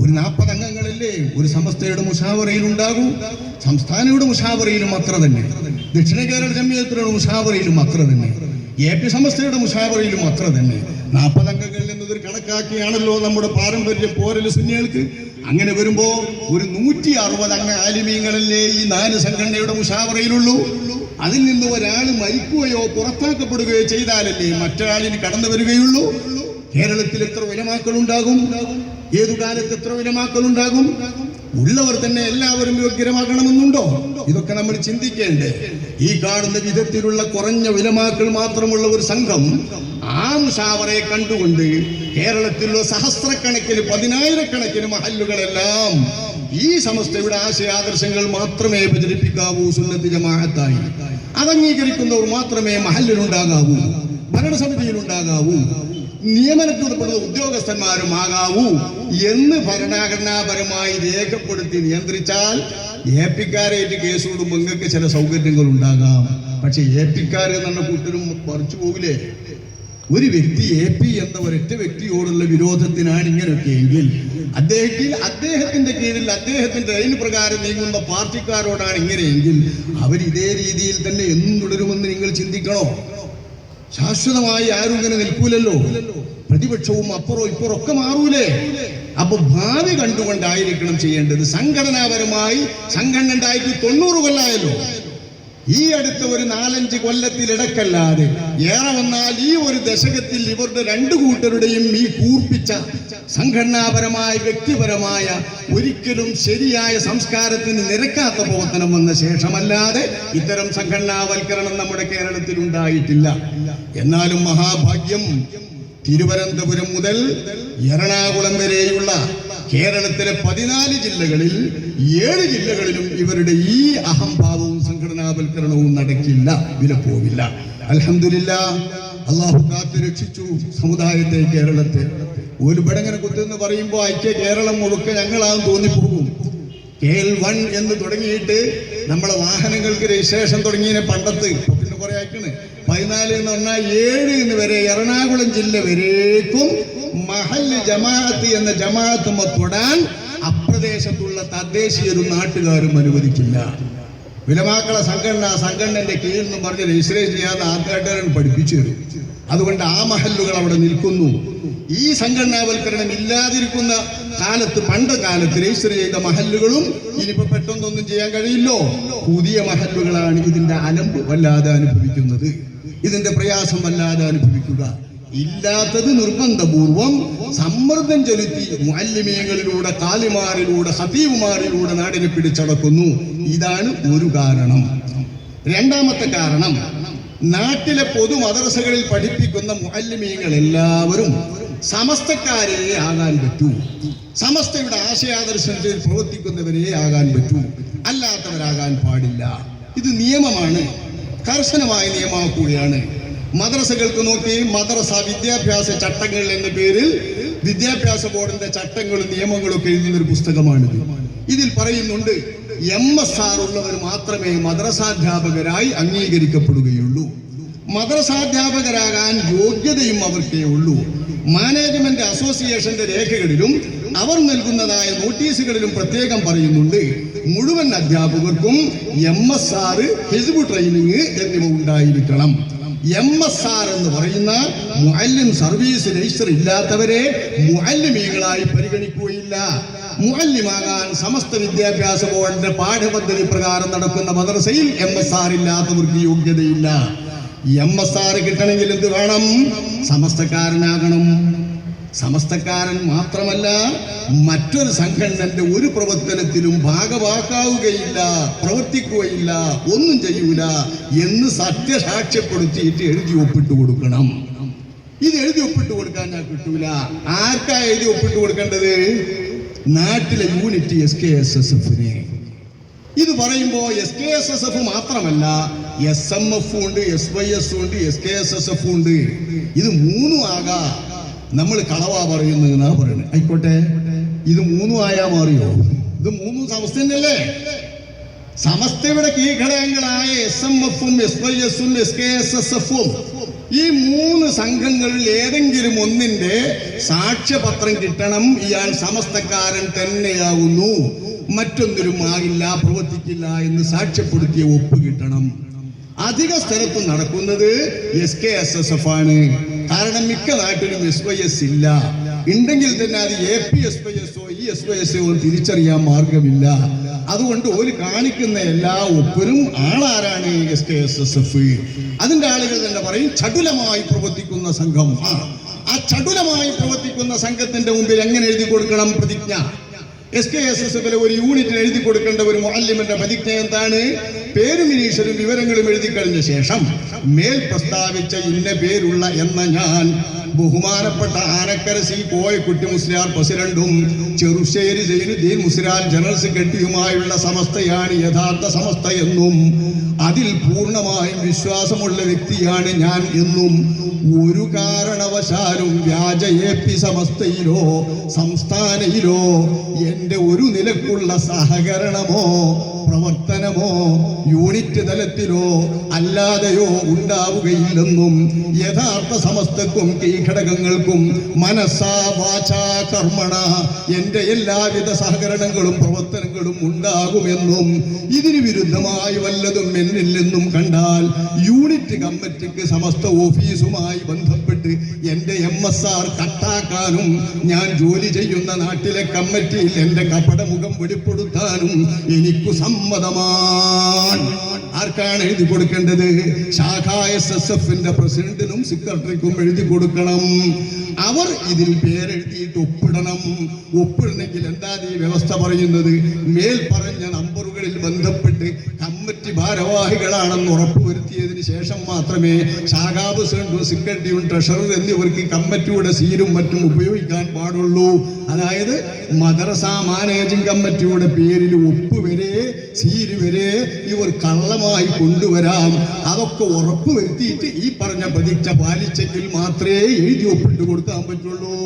ഒരു 40 അംഗങ്ങളല്ലേ ഒരു സമസ്തയുടെ മുഷാവറയിൽ ഉണ്ടാകൂ. സംസ്ഥാനയുടെ മുഷാവറയിലും അത്ര തന്നെ, ദക്ഷിണ കേരള ജമിയത്തുകളുടെ മുഷാവറയിലും അത്ര തന്നെ, AP സമസ്തയുടെ മുഷാവറയിലും അത്ര തന്നെ. 40 അംഗങ്ങൾ എന്നതൊരു കണക്കാക്കിയാണല്ലോ നമ്മുടെ പാരമ്പര്യ പോരല് സുന്നികൾക്ക്. അങ്ങനെ വരുമ്പോ ഒരു 160 അംഗ ആലിമീങ്ങളല്ലേ ഈ 4 സംഘടനയുടെ മുഷാവറയിലുള്ളൂ. അതിൽ നിന്ന് ഒരാൾ മരിക്കുകയോ പുറത്താക്കപ്പെടുകയോ ചെയ്താലല്ലേ മറ്റൊരാളിന് കടന്നു വരികയുള്ളൂ. കേരളത്തിൽ എത്ര ഉലമാക്കളുണ്ടാകും? ഏതു കാലത്ത് എത്ര ഉലമാക്കളുണ്ടാകും? ഉള്ളവർ തന്നെ എല്ലാവരും യോഗ്യമാകണമെന്നുണ്ടോ? ഇതൊക്കെ നമ്മൾ ചിന്തിക്കേണ്ടേ. ഈ കാണുന്ന വിധത്തിലുള്ള കുറഞ്ഞ ഉലമാക്കൾ മാത്രമുള്ള ഒരു സംഘം ആ മുഷാവറയെ കണ്ടുകൊണ്ട് കേരളത്തിലുള്ള സഹസ്രക്കണക്കിന് 10,000-കണക്കിന് മഹല്ലുകളെല്ലാം ഈ സമസ്തയുടെ ആശയാദർശങ്ങൾ മാത്രമേ പ്രചരിപ്പിക്കാവൂ. സുന്നത്ത് ജമാഅത്തായി അതംഗീകരിക്കുന്നവർ മാത്രമേ മഹല്ലിലുണ്ടാകാവൂ, ഭരണസമിതിയിലുണ്ടാകാവൂ, നിയമനത്തിൽപ്പെടുന്ന ഉദ്യോഗസ്ഥന്മാരുമാകാവൂ എന്ന് ഭരണഘടനാപരമായി രേഖപ്പെടുത്തി നിയന്ത്രിച്ചാൽ AP-ക്കാരായിട്ട് കേസ് കൊടുക്കുമ്പോൾ നിങ്ങൾക്ക് ചില സൗകര്യങ്ങൾ ഉണ്ടാകാം. പക്ഷെ AP-ക്കാർ എന്ന കൂട്ടരും പറിച്ചു പോകില്ലേ? ഒരു വ്യക്തി AP എന്ന ഒരൊറ്റ വ്യക്തിയോടുള്ള വിരോധത്തിനാണ് ഇങ്ങനെയൊക്കെ എങ്കിൽ അദ്ദേഹത്തിന്റെ കീഴിൽ അദ്ദേഹത്തിന്റെ ലൈന് പ്രകാരം നീങ്ങുന്ന പാർട്ടിക്കാരോടാണ് ഇങ്ങനെയെങ്കിൽ അവർ ഇതേ രീതിയിൽ തന്നെ എന്നും തുടരുമെന്ന് നിങ്ങൾ ചിന്തിക്കണോ? ശാശ്വതമായി ആരും ഇങ്ങനെ നിൽക്കൂലല്ലോ. പ്രതിപക്ഷവും അപ്പുറവും ഇപ്പുറം ഒക്കെ മാറൂലേ? അപ്പൊ ഭാവി കണ്ടുകൊണ്ടായിരിക്കണം ചെയ്യേണ്ടത്. സംഘടനാപരമായി സംഘടന ഉണ്ടായിട്ട് 90 കൊല്ലായല്ലോ. ഈ അടുത്ത ഒരു 4-5 കൊല്ലത്തിലിടക്കല്ലാതെ ഏറെ വന്നാൽ ഈ ഒരു ദശകത്തിൽ ഇവരുടെ 2 കൂട്ടരുടെയും ഈ കൂർപ്പിച്ച സംഘടനാപരമായ വ്യക്തിപരമായ ഒരിക്കലും ശരിയായ സംസ്കാരത്തിന് നിരക്കാത്ത പ്രവർത്തനം വന്ന ശേഷമല്ലാതെ ഇത്തരം സംഘടനാവൽക്കരണം നമ്മുടെ കേരളത്തിൽ ഉണ്ടായിട്ടില്ല. എന്നാലും മഹാഭാഗ്യം തിരുവനന്തപുരം മുതൽ എറണാകുളം വരെയുള്ള കേരളത്തിലെ 14 ജില്ലകളിൽ 7 ജില്ലകളിലും ഇവരുടെ ഈ അഹംഭാവവും സംഘടനാവൽക്കരണവും നടക്കില്ല, വിലപ്പോവില്ല. അൽഹംദുലില്ലാഹ്, അള്ളാഹു കാത്തു രക്ഷിച്ചു സമുദായത്തെ, കേരളത്തെ. ഒരു പടങ്ങനെ കുത്തെന്ന് പറയുമ്പോൾ ഐക്യ കേരളം മുഴുക്ക ഞങ്ങളാണെന്ന് തോന്നിപ്പോകും. KL1 എന്ന് തുടങ്ങിയിട്ട് നമ്മളെ വാഹനങ്ങൾക്ക് രജിസ്ട്രേഷൻ തുടങ്ങിയതിനെ പണ്ടത്ത് പിന്നെ കുറെ ആയിക്കണ് 14 എന്ന് പറഞ്ഞാൽ 7 എന്ന് വരെ എറണാകുളം ജില്ല വരേക്കും മഹല്ല് ജമാഅത്ത് എന്ന ജമാഅത്തുമ്മ തൊടാൻ അപ്രദേശത്തുള്ള തദ്ദേശീയരും നാട്ടുകാരും അനുവദിക്കില്ല. വിലമാക്കളെ സംഘടനന്റെ കീഴിൽ നിന്നും പറഞ്ഞ് രജിസ്ട്രേഷൻ ചെയ്യാതെ ആദ്യമായിട്ടുകാരൻ പഠിപ്പിച്ചു തരും. അതുകൊണ്ട് ആ മഹല്ലുകൾ അവിടെ നിൽക്കുന്നു. ഈ സംഘടനാവൽക്കരണം ഇല്ലാതിരിക്കുന്ന കാലത്ത്, പണ്ട് കാലത്ത് രജിസ്റ്റർ ചെയ്ത മഹല്ലുകളും ഇനിയിപ്പോ പെട്ടെന്നൊന്നും ചെയ്യാൻ കഴിയില്ലോ. പുതിയ മഹല്ലുകളാണ് ഇതിന്റെ അലമ്പ് വല്ലാതെ അനുഭവിക്കുന്നത്, ഇതിന്റെ പ്രയാസം വല്ലാതെ അനുഭവിക്കുക. ഇല്ലാത്തത് നിർബന്ധപൂർവം സമ്മർദ്ദം ചെലുത്തി മുഅല്ലിമീങ്ങളിലൂടെ, കാലിമാരിലൂടെ, ഖതീബുമാരിലൂടെ നാടിനെ പിടിച്ചടക്കുന്നു. ഇതാണ് ഒരു കാരണം. രണ്ടാമത്തെ കാരണം, നാട്ടിലെ പൊതു മദ്രസകളിൽ പഠിപ്പിക്കുന്ന മുഅല്ലിമീങ്ങൾ എല്ലാവരും സമസ്തക്കാരെ ആകാൻ പറ്റൂ, സമസ്തയുടെ ആശയാദർശത്തിൽ പ്രവർത്തിക്കുന്നവരെ ആകാൻ പറ്റൂ, അല്ലാത്തവരാകാൻ പാടില്ല. ഇത് നിയമമാണ്, കർശനമായ നിയമമാക്കുകയാണ്. മദ്രസകൾക്ക് നോക്കി, മദ്രസ വിദ്യാഭ്യാസ ചട്ടങ്ങൾ എന്ന പേരിൽ വിദ്യാഭ്യാസ ബോർഡിന്റെ ചട്ടങ്ങളും നിയമങ്ങളും ഒക്കെ എഴുതുന്ന ഒരു പുസ്തകമാണിത്. ഇതിൽ പറയുന്നുണ്ട്, MSR ഉള്ളവർ മാത്രമേ മദ്രസാധ്യാപകരായി അംഗീകരിക്കപ്പെടുകയുള്ളൂ. മദ്രസാധ്യാപകരാകാൻ യോഗ്യതയും അവർക്കേ ഉള്ളൂ. മാനേജ്മെന്റ് അസോസിയേഷന്റെ രേഖകളിലും അവർ നൽകുന്നതായ നോട്ടീസുകളിലും പ്രത്യേകം പറയുന്നുണ്ട്, മുഴുവൻ അധ്യാപകർക്കും MSR, ഹിസ്ബ് ട്രെയിനിങ് എന്നിവ ഉണ്ടായിരിക്കണം. MSR എന്ന് പറയുന്ന മുഅല്ലിം സർവീസ് രജിസ്റ്റർ ഇല്ലാത്തവരെ മുഅല്ലിമീങ്ങളായി പരിഗണിക്കുകയില്ല. മുഅല്ലിമാകാൻ സമസ്ത വിദ്യാഭ്യാസ ബോർഡിന്റെ പാഠ്യപദ്ധതി പ്രകാരം നടക്കുന്ന മദ്രസയിൽ MSR ഇല്ലാത്തവർക്ക് യോഗ്യതയില്ല. MSR കിട്ടണമെങ്കിൽ എന്ത് വേണം? സമസ്തക്കാരനാകണം. സമസ്തക്കാരൻ മാത്രമല്ല, മറ്റൊരു സംഘടനന്റെ ഒരു പ്രവർത്തനത്തിലും ഭാഗവാക്കാവുകയില്ല, പ്രവർത്തിക്കുകയില്ല, ഒന്നും ചെയ്യൂല എന്ന് സത്യസാക്ഷ്യപ്പെടുത്തിയിട്ട് എഴുതി ഒപ്പിട്ട് കൊടുക്കണം. ഇത് എഴുതി ഒപ്പിട്ട് കൊടുക്കാൻ ഞാൻ കിട്ടൂല. ആർക്കാ എഴുതി ഒപ്പിട്ട് കൊടുക്കേണ്ടത്? നാട്ടിലെ യൂണിറ്റ് SKSSF-നെ. ഇത് പറയുമ്പോൾ SKSSF മാത്രമല്ല, SMF ഉണ്ട്, SYS ഉണ്ട്, SKSSF ഉണ്ട്. ഇത് മൂന്നും ആകാം. നമ്മൾ കളവാ പറയുന്നത് എന്നാ പറയുന്നത്. ആയിക്കോട്ടെ, ഇത് മൂന്നും ആയാ മാറിയോ? ഇത് മൂന്നും സമസ്ത തന്നെയല്ലേ? സമസ്തയുടെ കീഴ്ഘടകങ്ങളായ SMF-ഉം SYS-ഉം SKSSF-ഉം ഈ മൂന്ന് സംഘങ്ങളിൽ ഏതെങ്കിലും ഒന്നിന്റെ സാക്ഷ്യപത്രം കിട്ടണം. ഇയാൾ സമസ്തക്കാരൻ തന്നെയാകുന്നു, മറ്റൊന്നിലും ആകില്ല, പ്രവർത്തിക്കില്ല എന്ന് സാക്ഷ്യപ്പെടുത്തിയ ഒപ്പ് കിട്ടണം. അധിക സ്ഥലത്തും നടക്കുന്നത് SKSSF ആണ്. കാരണം മിക്ക നാട്ടിലും SYS ഇല്ല. ഉണ്ടെങ്കിൽ തന്നെ അത് APSYS-ഓ ESYS-ഓ തിരിച്ചറിയാൻ മാർഗമില്ല. അതുകൊണ്ട് ഒരു കാണിക്കുന്ന എല്ലാ ഒപ്പിനും ആളാരാണ്? SKSSF. അതിന്റെ ആളുകൾ തന്നെ പറയും ചടുലമായി പ്രവർത്തിക്കുന്ന സംഘം. ആ ചടുലമായി പ്രവർത്തിക്കുന്ന സംഘത്തിന്റെ മുമ്പിൽ എങ്ങനെ എഴുതി കൊടുക്കണം പ്രതിജ്ഞ? SKSSF-ലെ ഒരു യൂണിറ്റിന് എഴുതി കൊടുക്കേണ്ട ഒരു മുഅല്ലിമിന്റെ പ്രതിജ്ഞ എന്താണ്? പേരും ഇനീഷ്യലും വിവരങ്ങളും എഴുതി കഴിഞ്ഞ ശേഷം മേൽ പ്രസ്താവിച്ച ഇന്ന പേരുള്ള എന്ന ഞാൻ ബഹുമാനപ്പെട്ട ആനക്കര C. കോയക്കുട്ടി മുസ്ലിയാർ പ്രസിഡന്റും ചെറുശ്ശേരി സൈനുദ്ദീൻ മുസ്ലിയാർ ജനറൽ സെക്രട്ടറിയുമായുള്ള സമസ്തയാണ് യഥാർത്ഥ സമസ്ത എന്നും അതിൽ പൂർണ്ണമായും വിശ്വാസമുള്ള വ്യക്തിയാണ് ഞാൻ എന്നും ഒരു കാരണവശാലും വ്യാജ AP സമസ്തയിലോ സംസ്ഥാനയിലോ എന്റെ ഒരു നിലക്കുള്ള സഹകരണമോ പ്രവർത്തനമോ യൂണിറ്റ് തലത്തിലോ അല്ലാതെയോ ഉണ്ടാവുകയില്ലെന്നും യഥാർത്ഥ സമസ്തക്കും കീഴ്ഘടകങ്ങൾക്കും മനസ്സാ വാചാ കർമ്മണ എന്റെ എല്ലാവിധ സഹകരണങ്ങളും പ്രവർത്തനങ്ങളും ഉണ്ടാകുമെന്നും ഇതിന് വിരുദ്ധമായി വല്ലതും എന്നിൽ നിന്നും കണ്ടാൽ യൂണിറ്റ് കമ്മിറ്റിക്ക് സമസ്ത ഓഫീസുമായി ബന്ധപ്പെട്ട് എന്റെ MSR കട്ടാക്കാനും ഞാൻ ജോലി ചെയ്യുന്ന നാട്ടിലെ കമ്മിറ്റിയിൽ എന്റെ കപടമുഖം വെളിപ്പെടുത്താനും എനിക്ക് സമ്മതമാണ്. ആർക്കാണ് എഴുതി കൊടുക്കേണ്ടത്? ശാഖാ SSF-ന്റെ പ്രസിഡന്റിനും സെക്രട്ടറിക്കും എഴുതി കൊടുക്കണം. അവർ ഇതിൽ പേരെഴുതിയിട്ട് ഒപ്പിടണം. ഒപ്പിടണമെങ്കിൽ എന്താ ഈ വ്യവസ്ഥ പറയുന്നത്? മേൽ പറഞ്ഞ നമ്പറുകളിൽ ബന്ധപ്പെട്ട് കമ്മിറ്റി ഭാരവാഹികളാണെന്ന് ഉറപ്പുവരുത്തിയതിന് ശേഷം മാത്രമേ ശാഖാ പ്രസിഡന്റും സെക്രട്ടറിയും ട്രഷറർ എന്നിവർക്ക് കമ്മിറ്റിയുടെ സീലും മറ്റും ഉപയോഗിക്കാൻ പാടുള്ളൂ. അതായത് മദ്രസ മാനേജിംഗ് കമ്മിറ്റിയുടെ പേരിൽ ഒപ്പ് വരെ സീല് വരെ ഇവർ കള്ളമായി കൊണ്ടുവരാം. അതൊക്കെ ഉറപ്പുവരുത്തിയിട്ട് ഈ പറഞ്ഞ പ്രതീക്ഷ പാലിച്ചെങ്കിൽ മാത്രമേ എഴുതി ഒപ്പിട്ട് കൊടുക്കാൻ പറ്റുള്ളൂ.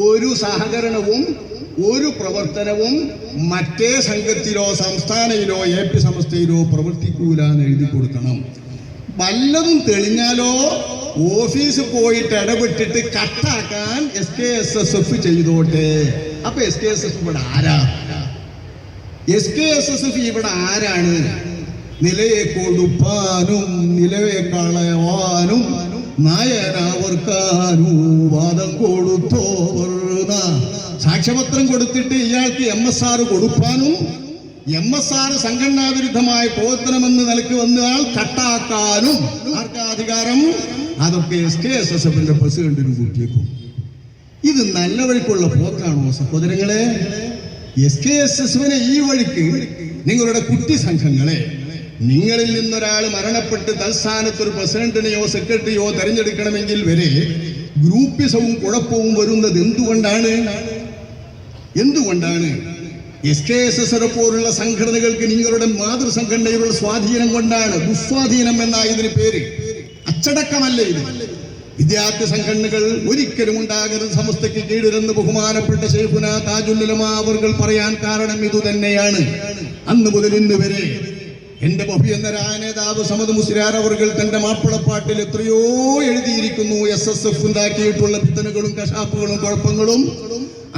ഒരു സഹകരണവും ഒരു പ്രവർത്തനവും മറ്റേ സംഘത്തിലോ സംസ്ഥാനയിലോ AP സംസ്ഥയിലോ പ്രവർത്തിക്കൂല എന്ന് എഴുതി കൊടുക്കണം. വല്ലതും തെളിഞ്ഞാലോ ഓഫീസിൽ പോയിട്ട് ഇടപെട്ടിട്ട് കട്ടാക്കാൻ SKSSF ചെയ്തോട്ടെ. അപ്പൊ SKSSF ഇവിടെ ആരാ? SKSSF ഇവിടെ ആരാണ്? നിലയെ കൊടുപ്പാനും നിലയെ കളയാനും നയനാവർക്കാനും വാദം കൊടുത്തോവർ. സാക്ഷ്യപത്രം കൊടുത്തിട്ട് ഇയാൾക്ക് MSR കൊടുക്കാനും MSR സംഘടനാ വിരുദ്ധമായ പ്രവർത്തനമെന്ന് നിലക്ക് വന്നയാൾ കട്ടാക്കാനും ആർക്കാ അധികാരം? അതൊക്കെ SKSSFന്റെ പ്രസിഡന്റിന് കൂട്ടിയേക്കും. ഇത് നല്ല വഴിക്കുള്ള പോക്കാണോ സഹോദരങ്ങളെ? SKSSFിനെ ഈ വഴിക്ക് നിങ്ങളുടെ കുട്ടി സംഘങ്ങളെ, നിങ്ങളിൽ നിന്നൊരാൾ മരണപ്പെട്ട് തൽസ്ഥാനത്ത് ഒരു പ്രസിഡന്റിനെയോ സെക്രട്ടറിയോ തെരഞ്ഞെടുക്കണമെങ്കിൽ വരെ ഗ്രൂപ്പിസവും കുഴപ്പവും വരുന്നത് എന്തുകൊണ്ടാണ്? SKSSF പോലുള്ള സംഘടനകൾക്ക് നിങ്ങളുടെ മാതൃസംഘടനയിലുള്ള സ്വാധീനം കൊണ്ടാണ്. ദുസ്വാധീനം എന്നാണ് ഇതിന് പേര്. അച്ചടക്കമല്ല ഇത്. വിദ്യാർത്ഥി സംഘടനകൾ ഒരിക്കലും ഉണ്ടാകരുത് സമസ്തയ്ക്ക് കീഴിലെന്ന് ബഹുമാനപ്പെട്ട ശൈഖുനാ താജുൽ ഉലമാ അവർ പറയാൻ കാരണം ഇതുതന്നെയാണ്. അന്ന് മുതൽ ഇന്ന് വരെ എന്റെ ബഹുയന്തരായ നേതാവ് സമദ് മുസ്ലിയാർ അവർ തന്റെ മാപ്പിളപ്പാട്ടിൽ എത്രയോ എഴുതിയിരിക്കുന്നു. SSF ഉണ്ടാക്കിയിട്ടുള്ള പിത്തനകളും കശാപ്പുകളും കുഴപ്പങ്ങളും.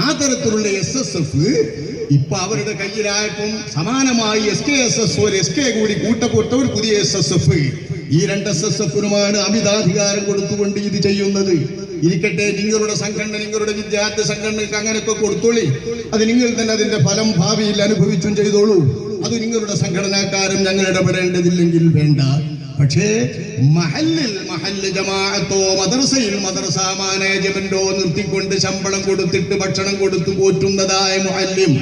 ആ തരത്തിലുള്ള SSF ഇപ്പൊ അവരുടെ കയ്യിലായപ്പം സമാനമായി SKSS ഒരു SK കൂടി കൂട്ടപ്പെട്ട ഒരു പുതിയ SSF. ഈ രണ്ട് SSFനുമാണ് അമിതാധികാരം കൊടുത്തുകൊണ്ട് ഇത് ചെയ്യുന്നത്. ഇരിക്കട്ടെ, നിങ്ങളുടെ സംഘടന, നിങ്ങളുടെ വിദ്യാർത്ഥി സംഘടനക്ക് അങ്ങനെയൊക്കെ കൊടുത്തോളി. അത് നിങ്ങൾ തന്നെ അതിന്റെ ഫലം ഭാവിയിൽ അനുഭവിച്ചും ചെയ്തോളൂ. അത് നിങ്ങളുടെ സംഘടനാക്കാരും ഞങ്ങൾ ഇടപെടേണ്ടതില്ലെങ്കിൽ വേണ്ട. പക്ഷേ മഹല്ല് ജമാഅത്തോ മദ്രസയിൽ മദ്രസ മാനേജ്മെന്റോ നിർത്തിക്കൊണ്ട് ശമ്പളം കൊടുത്തിട്ട് ഭക്ഷണം കൊടുത്തു പോറ്റുന്നതായ മുഅല്ലിം,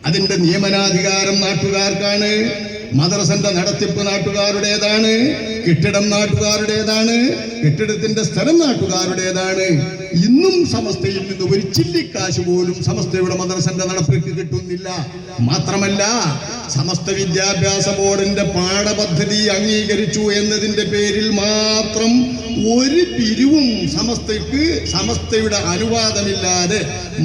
അതിന്റെ നിയമനാധികാരം നാട്ടുകാർക്കാണ്. മദ്രസന്റെ നടത്തിപ്പ് നാട്ടുകാരുടേതാണ്. കെട്ടിടം നാട്ടുകാരുടേതാണ്. കെട്ടിടത്തിന്റെ സ്ഥലം നാട്ടുകാരുടേതാണ്. ഇന്നും സമസ്തയിൽ നിന്ന് ഒരു ചില്ലിക്കാശ് പോലും സമസ്തയുടെ മദ്രസന്റെ നടപ്പിലേക്ക് കിട്ടുന്നില്ല. മാത്രമല്ല, സമസ്ത വിദ്യാഭ്യാസ ബോർഡിന്റെ പാഠപദ്ധതി അംഗീകരിച്ചു എന്നതിന്റെ പേരിൽ മാത്രം ഒരു പിരിവും സമസ്തയുടെ അനുവാദമില്ലാതെ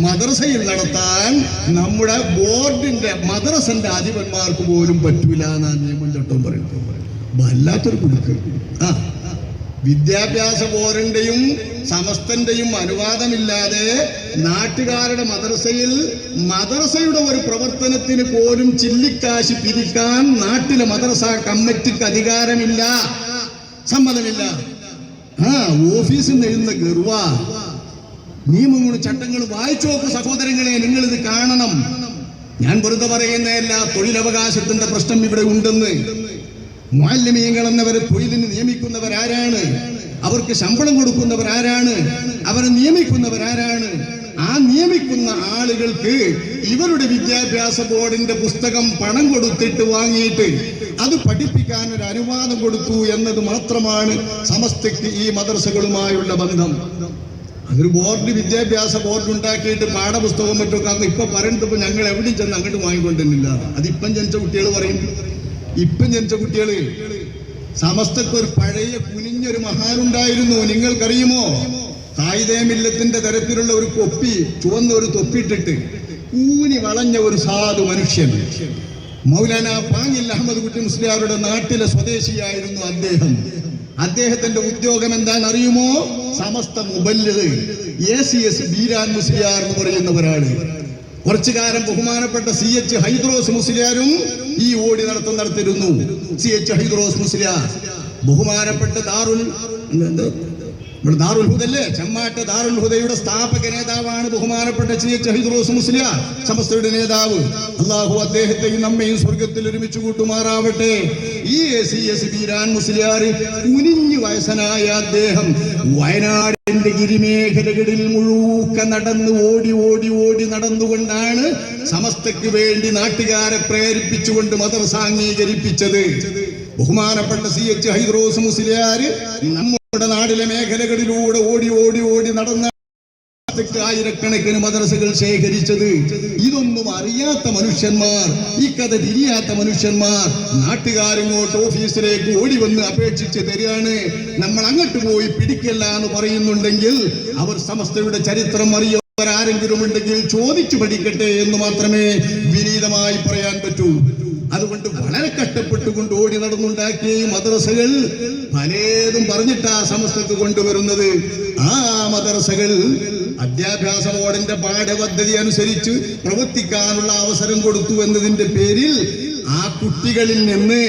മദ്രസയിൽ നടത്താൻ നമ്മുടെ ബോർഡിന്റെ മദ്രസന്റെ അധിപന്മാർക്ക് പോലും പറ്റൂല എന്നാണ് നിയമം ചട്ടം പറയുന്നത്. വല്ലാത്തൊരു കുടുക്ക്. വിദ്യാഭ്യാസ ബോർഡിന്റെയും സമസ്തന്റെയും അനുവാദമില്ലാതെ നാട്ടുകാരുടെ മദ്രസയുടെ ഒരു പ്രവർത്തനത്തിന് പോലും ചില്ലിക്കാശ് പിരിക്കാൻ നാട്ടിലെ മദ്രസ കമ്മിറ്റിക്ക് അധികാരമില്ല, സമ്മതമില്ല. ഓഫീസിൽ നിന്ന് എഴുതുന്ന ഗർവ നിയമങ്ങളും ചട്ടങ്ങളും വായിച്ചു നോക്കൂ സഹോദരങ്ങളെ, നിങ്ങൾ ഇത് കാണണം. ഞാൻ വെറുതെ പറയുന്നതല്ല. തൊഴിലവകാശത്തിന്റെ പ്രശ്നം ഇവിടെ ഉണ്ടെന്ന്. മുഅല്ലിമീങ്ങൾ എന്നവരെ തൊഴിലിന് നിയമിക്കുന്നവരാരാണ്? അവർക്ക് ശമ്പളം കൊടുക്കുന്നവരാരാണ്? അവരെ നിയമിക്കുന്നവരാരാണ്? ആ നിയമിക്കുന്ന ആളുകൾക്ക് ഇവരുടെ വിദ്യാഭ്യാസ ബോർഡിന്റെ പുസ്തകം പണം കൊടുത്തിട്ട് വാങ്ങിയിട്ട് അത് പഠിപ്പിക്കാൻ ഒരു അനുവാദം കൊടുത്തു എന്നത് മാത്രമാണ് സമസ്തയ്ക്ക് ഈ മദ്രസകളുമായുള്ള ബന്ധം. അതൊരു ബോർഡ്, വിദ്യാഭ്യാസ ബോർഡ് ഉണ്ടാക്കിയിട്ട് പാഠപുസ്തകം മറ്റൊക്കെ ഇപ്പൊ പറയുന്നത് ഞങ്ങൾ എവിടെയും ചെന്ന് അങ്ങോട്ട് വാങ്ങിക്കൊണ്ടിരുന്നില്ല. അതിപ്പം ജനിച്ച കുട്ടികൾ പറയും. ഇപ്പം ജനിച്ച കുട്ടികള് സമസ്തക്ക് ഒരു പഴയ കുനിഞ്ഞൊരു മഹാനുണ്ടായിരുന്നു, നിങ്ങൾക്കറിയുമോ? കായിദേ മില്ലത്തിന്റെ തരത്തിലുള്ള ഒരു തൊപ്പി, ചുവന്ന ഒരു തൊപ്പിയിട്ടിട്ട് കൂനി വളഞ്ഞ ഒരു സാധു മനുഷ്യൻ. മൗലാന പാങ്ങിൽ അഹമ്മദ് കുട്ടി മുസ്ലിയാരുടെ നാട്ടിലെ സ്വദേശിയായിരുന്നു അദ്ദേഹം. അദ്ദേഹത്തിന്റെ ഉദ്യോഗം എന്താണെന്നറിയുമോ? സമസ്ത മുബല്ലിഗ് ACS ബീരാൻ മുസ്ലിയാർ എന്ന് പറയുന്നവരാണ്. കുറച്ചു കാലം ബഹുമാനപ്പെട്ട CH ഹൈദ്രോസ് മുസ്ലിയാരും ഈ ഓടി നടത്തിയിരുന്നു. CH ഹൈദ്രോസ് മുസ്ലിയാർ ബഹുമാനപ്പെട്ട ദാറുൽ ഹുദല്ലേ, ചെമ്മാട്ട് ദാറുൽ ഹുദയുടെ സ്ഥാപക നേതാവാണ് ബഹുമാനപ്പെട്ട CH ഹൈദ്രോസ് മുസ്ലിയാർ, സമസ്തയുടെ നേതാവ്. അള്ളാഹു അദ്ദേഹത്തെയും നമ്മയും സ്വർഗത്തിൽ ഒരുമിച്ച് കൂട്ടുമാറാവട്ടെ. ഈ ACS ബീരാൻ മുസ്ലിയാർ കുനിഞ്ഞു വയസ്സനായ അദ്ദേഹം വയനാട് ഗിരിമേഖലകളിൽ മുഴുവൻ നടന്ന് ഓടി നടന്നുകൊണ്ടാണ് സമസ്തയ്ക്ക് വേണ്ടി നാട്ടുകാരെ പ്രേരിപ്പിച്ചുകൊണ്ട് മദ്രസ അംഗീകരിപ്പിച്ചത്. ബഹുമാനപ്പെട്ട CH ഹൈദ്രോസ് മുസ്ലിയാർ നമ്മുടെ നാടിലെ മേഖലകളിലൂടെ ഓടി നടന്ന ആയിരക്കണക്കിന് മദ്രസകൾ ശേഖരിച്ചത്. ഇതൊന്നും അറിയാത്ത മനുഷ്യന്മാർ, ഈ കഥ തിരിയാത്ത മനുഷ്യന്മാർ നാട്ടുകാരിങ്ങോട്ട് ഓഫീസിലേക്ക് ഓടി വന്ന് അപേക്ഷിച്ച് തരികയാണ്. നമ്മൾ അങ്ങോട്ട് പോയി പിടിക്കല്ല എന്ന് പറയുന്നുണ്ടെങ്കിൽ അവർ സമസ്തയുടെ ചരിത്രം അറിയാരെങ്കിലും ഉണ്ടെങ്കിൽ ചോദിച്ചു പഠിക്കട്ടെ എന്ന് മാത്രമേ വിനീതമായി പറയാൻ പറ്റൂ. അതുകൊണ്ട് വളരെ കഷ്ടപ്പെട്ടുകൊണ്ട് ഓടി നടന്നുണ്ടാക്കിയ ഈ മദ്രസകൾ പലതും പറഞ്ഞിട്ടാ സമസ്തക്ക് കൊണ്ടുവരുന്നത്. ആ മദ്രസകൾ അധ്യാഭ്യാസ ബോർഡിന്റെ പാഠപദ്ധതി അനുസരിച്ച് പ്രവർത്തിക്കാനുള്ള അവസരം കൊടുത്തു എന്നതിന്റെ പേരിൽ ആ കുട്ടികളിൽ നിന്ന്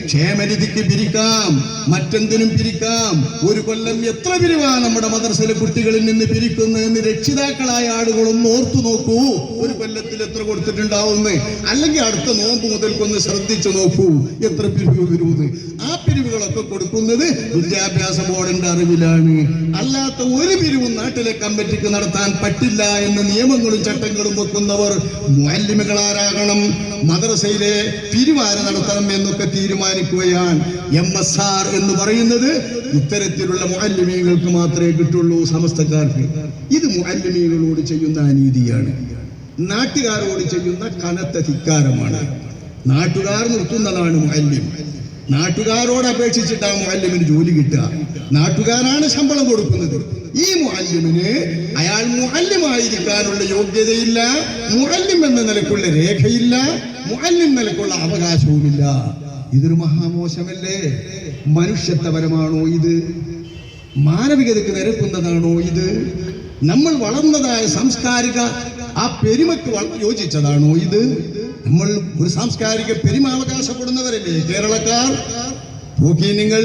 ക്ഷേമനിധിക്ക് പിരിക്കാം, മറ്റെന്തിനും പിരിക്കാം. ഒരു കൊല്ലം എത്ര പിരിവാ നമ്മുടെ മദ്രസയിലെ കുട്ടികളിൽ നിന്ന് പിരിക്കുന്നതെന്ന് രക്ഷിതാക്കളായ ആളുകളൊന്ന് ഓർത്തു നോക്കൂ. ഒരു കൊല്ലത്തിൽ എത്ര കൊടുത്തിട്ടുണ്ടാവുമെന്ന്, അല്ലെങ്കിൽ അടുത്ത നോമ്പ് മുതൽക്കൊന്ന് ശ്രദ്ധിച്ചു നോക്കൂ എത്ര പിരിവ് വരുന്നത്. ആ പിരിവുകളൊക്കെ കൊടുക്കുന്നത് വിദ്യാഭ്യാസ ബോർഡിന്റെ അറിവിലാണ്. അല്ലാത്ത ഒരു പിരിവും നാട്ടിലെ കമ്മിറ്റിക്ക് നടത്താൻ പറ്റില്ല എന്ന നിയമങ്ങളും ചട്ടങ്ങളും വെക്കുന്നവർ മുഅല്ലിമുകളാരാകണം, മദ്രസയിലെ പിരിവാര് നടത്തണം എന്നൊക്കെ തീരുമാനിക്കുകയാണ്. MSR എന്ന് പറയുന്നത് ഇത്തരത്തിലുള്ള മുഅല്ലിമീങ്ങൾക്ക് മാത്രമേ കിട്ടുള്ളൂ, സമസ്തക്കാർക്ക്. ഇത് മുഅല്ലിമീങ്ങളോട് ചെയ്യുന്ന അനീതിയാണ്, നാട്ടുകാരോട് ചെയ്യുന്ന കനത്ത ധിക്കാരമാണ്. നാട്ടുകാർ നിർത്തുന്നതാണ് മുഅല്ലിം. നാട്ടുകാരോട് അപേക്ഷിച്ചിട്ടാണ് മുഅല്ലിമിന് ജോലി കിട്ടുക. നാട്ടുകാരാണ് ശമ്പളം കൊടുക്കുന്നത്. ഈ മുഅല്ലിമിന് അയാൾ മുഅല്ലിമായിരിക്കാനുള്ള യോഗ്യതയില്ല, മുഅല്ലിം എന്ന നിലക്കുള്ള രേഖയില്ല, മുഅല്ലിം നിലക്കുള്ള അവകാശവുമില്ല. ഇതൊരു മഹാമോശമല്ലേ? മനുഷ്യത്വപരമാണോ ഇത്? മാനവികതയ്ക്ക് നിരക്കുന്നതാണോ ഇത്? നമ്മൾ വളർന്നതായ സാംസ്കാരിക ആ പെരുമയ്ക്ക് യോജിച്ചതാണോ ഇത്? നമ്മൾ ഒരു സാംസ്കാരിക പെരുമ അവകാശപ്പെടുന്നവരല്ലേ കേരളക്കാർ? നോക്കി നിങ്ങൾ,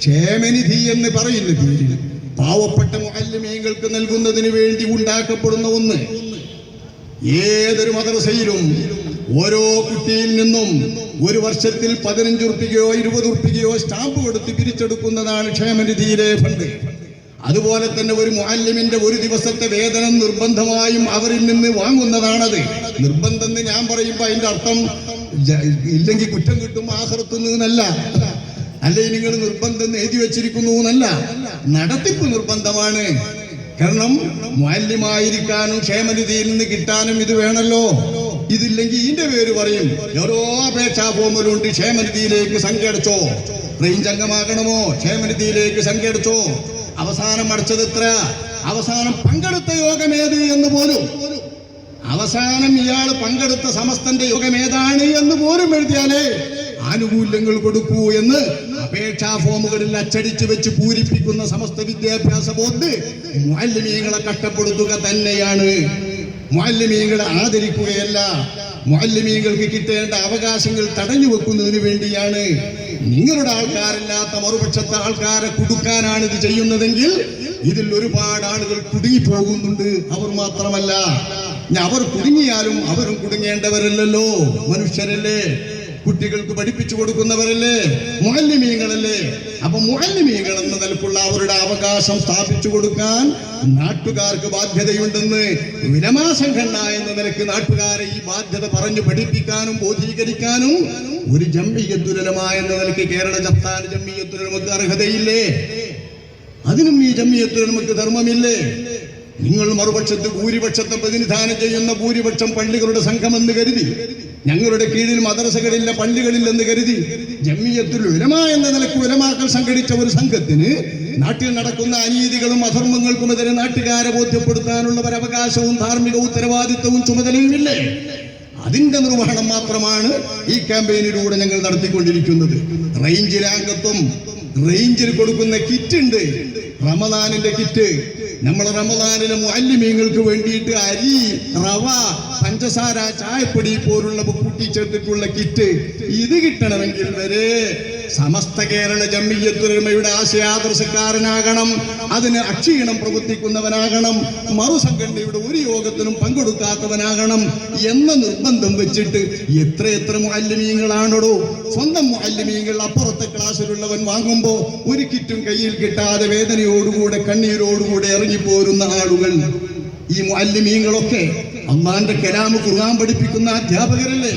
ക്ഷേമനിധി എന്ന് പറയുന്ന പേരിൽ പാവപ്പെട്ട മുഅല്ലിമീങ്ങൾക്ക് നൽകുന്നതിന് വേണ്ടി ഉണ്ടാക്കപ്പെടുന്ന ഒന്ന്, ഏതൊരു മദ്രസയിലും ഓരോ കുട്ടിയിൽ നിന്നും ഒരു വർഷത്തിൽ 15 ഉറുപ്പികയോ 20 ഉറുപ്പികയോ സ്റ്റാമ്പ് കൊടുത്ത് പിരിച്ചെടുക്കുന്നതാണ് ക്ഷേമനിധിയിലെ ഫണ്ട്. അതുപോലെ തന്നെ ഒരു മുഅല്ലിമിന്റെ ഒരു ദിവസത്തെ വേതനം നിർബന്ധമായും അവരിൽ നിന്ന് വാങ്ങുന്നതാണത്. നിർബന്ധം എന്ന് ഞാൻ പറയുമ്പോൾ അതിന്റെ അർത്ഥം ഇല്ലെങ്കിൽ കുറ്റം കിട്ടും ആഖിറത്തുനിന്ന് എന്നല്ല, അല്ലെങ്കിൽ നിങ്ങൾ നിർബന്ധം എഴുതി വെച്ചിരിക്കുന്നു എന്നല്ല, നടത്തിപ്പ് നിർബന്ധമാണ്. കാരണം മുഅല്ലിമായിരിക്കാനും ക്ഷേമനിധിയിൽ നിന്ന് കിട്ടാനും ഇത് വേണമല്ലോ. ഇതില്ലെങ്കിൽ ഇതിന്റെ പേര് പറയും ഓരോ അപേക്ഷാ ഫോമിലുണ്ട് ക്ഷേമനിധിയിലേക്ക് സംഖ്യടച്ചോ, റേഞ്ച് അംഗമാകണമോ, ക്ഷേമനിധിയിലേക്ക് സംഖ്യടച്ചോ, അവസാനം അടച്ചത് എത്ര, അവസാനം പങ്കെടുത്ത യോഗമേത് എന്ന് പോലും, അവസാനം ഇയാൾ പങ്കെടുത്ത സമസ്തന്റെ യോഗമേതാണ് എന്ന് പോലും എഴുതിയാലേ ആനുകൂല്യങ്ങൾ കൊടുക്കൂ എന്ന് അപേക്ഷാ ഫോമുകളിൽ അച്ചടിച്ചു വെച്ച് പൂരിപ്പിക്കുന്ന സമസ്ത വിദ്യാഭ്യാസ ബോർഡ് മുഅല്ലിമീങ്ങളെ കഷ്ടപ്പെടുത്തുക തന്നെയാണ്. മുഅല്ലിമീങ്ങളെ ആദരിക്കുകയല്ല, മുഅല്ലിമീങ്ങൾക്ക് കിട്ടേണ്ട അവകാശങ്ങൾ തടഞ്ഞു വെക്കുന്നതിന് വേണ്ടിയാണ്. നിങ്ങളുടെ ആൾക്കാരല്ലാത്ത മറുപക്ഷത്തെ ആൾക്കാരെ കുടുക്കാനാണ് ഇത് ചെയ്യുന്നതെങ്കിൽ ഇതിൽ ഒരുപാട് ആളുകൾ കുടുങ്ങിപ്പോകുന്നുണ്ട്. അവർ മാത്രമല്ല, അവർ കുടുങ്ങിയാലും അവരും കുടുങ്ങേണ്ടവരല്ലല്ലോ, മനുഷ്യരല്ലേ, കുട്ടികൾക്ക് പഠിപ്പിച്ചു കൊടുക്കുന്നവരല്ലേ, മുഅല്ലിമീങ്ങളല്ലേ. അപ്പൊ മുഅല്ലിമീങ്ങൾ എന്ന നിലക്കുള്ള അവരുടെ അവകാശം സ്ഥാപിച്ചു കൊടുക്കാൻ നാട്ടുകാർക്ക് ബാധ്യതയുണ്ടെന്ന് ഉലമാ സംഘടന എന്ന നിലക്ക് നാട്ടുകാരെ ഈ ബാധ്യത പറഞ്ഞു പഠിപ്പിക്കാനും ബോധീകരിക്കാനും ഒരു ജംഇയ്യത്തുൽ ഉലമ എന്ന നിലയ്ക്ക് കേരള സംസ്ഥാന ജംഇയ്യത്തുൽ ഉലമക്ക് അർഹതയില്ലേ? അതിനും ഈ ജംഇയ്യത്തുൽ ഉലമക്ക് ധർമ്മമില്ലേ? നിങ്ങൾ മറുപക്ഷത്ത് ഭൂരിപക്ഷത്തെ പ്രതിനിധാനം ചെയ്യുന്ന ഭൂരിപക്ഷം പള്ളികളുടെ സംഘമെന്ന് കരുതി, ഞങ്ങളുടെ കീഴിൽ മദ്രസകളില്ല, പള്ളികളില്ലെന്ന് കരുതി ജംഇയ്യത്തുൽ ഉലമ എന്ന നിലയ്ക്ക് ഉലമാക്കൾ സംഘടിച്ച ഒരു സംഘത്തിന് നാട്ടിൽ നടക്കുന്ന അനീതികളും അധർമ്മങ്ങൾക്കുമെതിരെ നാട്ടുകാരെ ബോധ്യപ്പെടുത്താനുള്ള ഒരു അവകാശവും ധാർമ്മിക ഉത്തരവാദിത്വവും ചുമതലയുമില്ലേ? അതിന്റെ നിർവഹണം മാത്രമാണ് ഈ ക്യാമ്പയിനിലൂടെ ഞങ്ങൾ നടത്തിക്കൊണ്ടിരിക്കുന്നത്. റേഞ്ചിലെ അംഗത്വം, റേഞ്ചിൽ കൊടുക്കുന്ന കിറ്റ് ഉണ്ട്, റമദാനിന്റെ കിറ്റ്. നമ്മൾ റമദാനിലെ മുഅല്ലിമീങ്ങൾക്ക് വേണ്ടിയിട്ട് അരി, റവ, പഞ്ചസാര, ചായപ്പൊടി പോലുള്ള കൂട്ടിച്ചേർത്തിട്ടുള്ള കിറ്റ് ഇത് കിട്ടണമെങ്കിൽ വരെ സമസ്ത കേരള ജംഇയ്യത്തുൽ ആശയാദർശക്കാരനാകണം, അതിന് അക്ഷീണം പ്രവർത്തിക്കുന്നവനാകണം, മറുസംഘടനയുടെ ഒരു യോഗത്തിനും പങ്കെടുക്കാത്തവനാകണം എന്ന നിർബന്ധം വെച്ചിട്ട് എത്ര മുഅല്ലിമീങ്ങളാണോ സ്വന്തം മുഅല്ലിമീങ്ങൾ അപ്പുറത്തെ ക്ലാസ്സിലുള്ളവൻ വാങ്ങുമ്പോ ഒരു കിറ്റും കയ്യിൽ കിട്ടാതെ വേദനയോടുകൂടെ കണ്ണീരോടുകൂടെ ഇറങ്ങിപ്പോരുന്ന ആളുകൾ. ഈ മുഅല്ലിമീങ്ങളൊക്കെ അല്ലാഹുവിന്റെ കലാം ഖുർആൻ പഠിപ്പിക്കുന്ന അധ്യാപകരല്ലേ,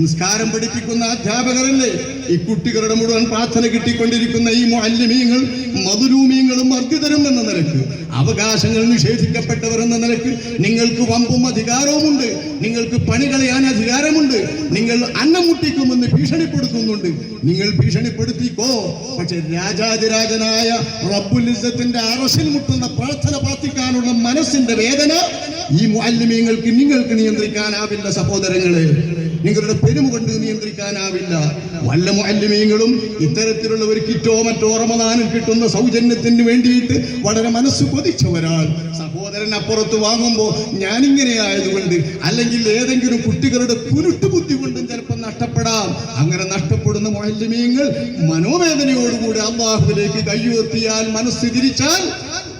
നിസ്കാരം പഠിപ്പിക്കുന്ന അധ്യാപകരല്ലേ? ഈ കുട്ടികളുടെ മുഴുവൻ പ്രാർത്ഥന കിട്ടിക്കൊണ്ടിരിക്കുന്ന ഈ മുഅല്ലിമീങ്ങൾ മദ്ലൂമീങ്ങളും മർദ്ദിതരും എന്ന നിലക്ക്, അവകാശങ്ങൾ നിഷേധിക്കപ്പെട്ടവർ എന്ന നിലക്ക് നിങ്ങൾക്ക് വമ്പും അധികാരവുമുണ്ട്, നിങ്ങൾക്ക് പണി കളയാൻ അധികാരമുണ്ട്, നിങ്ങൾ അന്നം മുട്ടിക്കുമെന്ന് ഭീഷണിപ്പെടുത്തുന്നുണ്ട്. നിങ്ങൾ ഭീഷണിപ്പെടുത്തിക്കോ, പക്ഷെ രാജാതിരാജനായ റബ്ബുൽ ഇസ്സത്തിന്റെ അറശിൽ മുട്ടുന്ന പ്രാർത്ഥന പ്രാർത്ഥിക്കാനുള്ള മനസ്സിന്റെ വേദന ഈ മുഅല്ലിമീങ്ങൾക്ക് നിങ്ങൾക്ക് നിയന്ത്രിക്കാനാവില്ല സഹോദരങ്ങളെ, നിങ്ങളുടെ പെരുമ കൊണ്ട് നിയന്ത്രിക്കാനാവില്ല. വല്ല മുഅല്ലിമീങ്ങളും ഇത്തരത്തിലുള്ള ഒരു കിറ്റോ മറ്റോ റമദാനിൽ കിട്ടുന്ന സൗജന്യത്തിന് വേണ്ടിയിട്ട് വളരെ മനസ്സ് കൊതിച്ചവരാൾ സഹോദരൻ അപ്പുറത്ത് വാങ്ങുമ്പോൾ ഞാനിങ്ങനെ ആയതുകൊണ്ട്, അല്ലെങ്കിൽ ഏതെങ്കിലും കുട്ടികളുടെ കുരുട്ടുബുദ്ധി കൊണ്ടും ചിലപ്പോൾ നഷ്ടപ്പെടാം. അങ്ങനെ നഷ്ടപ്പെടുന്ന മുഅല്ലിമീങ്ങൾ മനോവേദനയോടുകൂടി അല്ലാഹുവിലേക്ക് കൈയുയർത്തിയാൽ, മനസ്സ് തിരിച്ചാൽ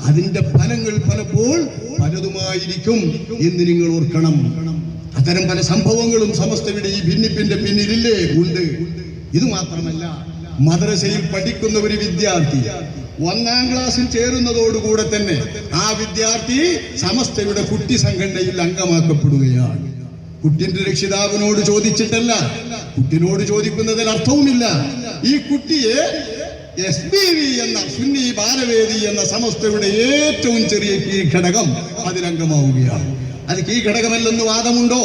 അതിന്റെ ഫലങ്ങൾ പലപ്പോൾ പലതുമായിരിക്കും എന്ന് നിങ്ങൾ ഓർക്കണം. അത്തരം പല സംഭവങ്ങളും സമസ്തയുടെ ഈ ഭിന്നിപ്പിന്റെ പിന്നിലില്ലേ? ഉണ്ട്. ഇത് മാത്രമല്ല, മദ്രസയിൽ പഠിക്കുന്ന ഒരു വിദ്യാർത്ഥി 1ാം ക്ലാസ്സിൽ ചേരുന്നതോടുകൂടെ തന്നെ ആ വിദ്യാർത്ഥി സമസ്തയുടെ കുട്ടി സംഘടനയിൽ അംഗമാക്കപ്പെടുകയാണ്. കുട്ടിന്റെ രക്ഷിതാവിനോട് ചോദിച്ചിട്ടല്ല, കുട്ടിനോട് ചോദിക്കുന്നതിൽ അർത്ഥവുമില്ല. ഈ കുട്ടിയെ SBV എന്ന സുന്നി ബാലവേദി എന്ന സമസ്തയുടെ ഏറ്റവും ചെറിയ കീഴ്ഘടകം അതിലംഗമാവുകയാണ്. അത് കീഴ്ഘടകമല്ലെന്ന് വാദമുണ്ടോ?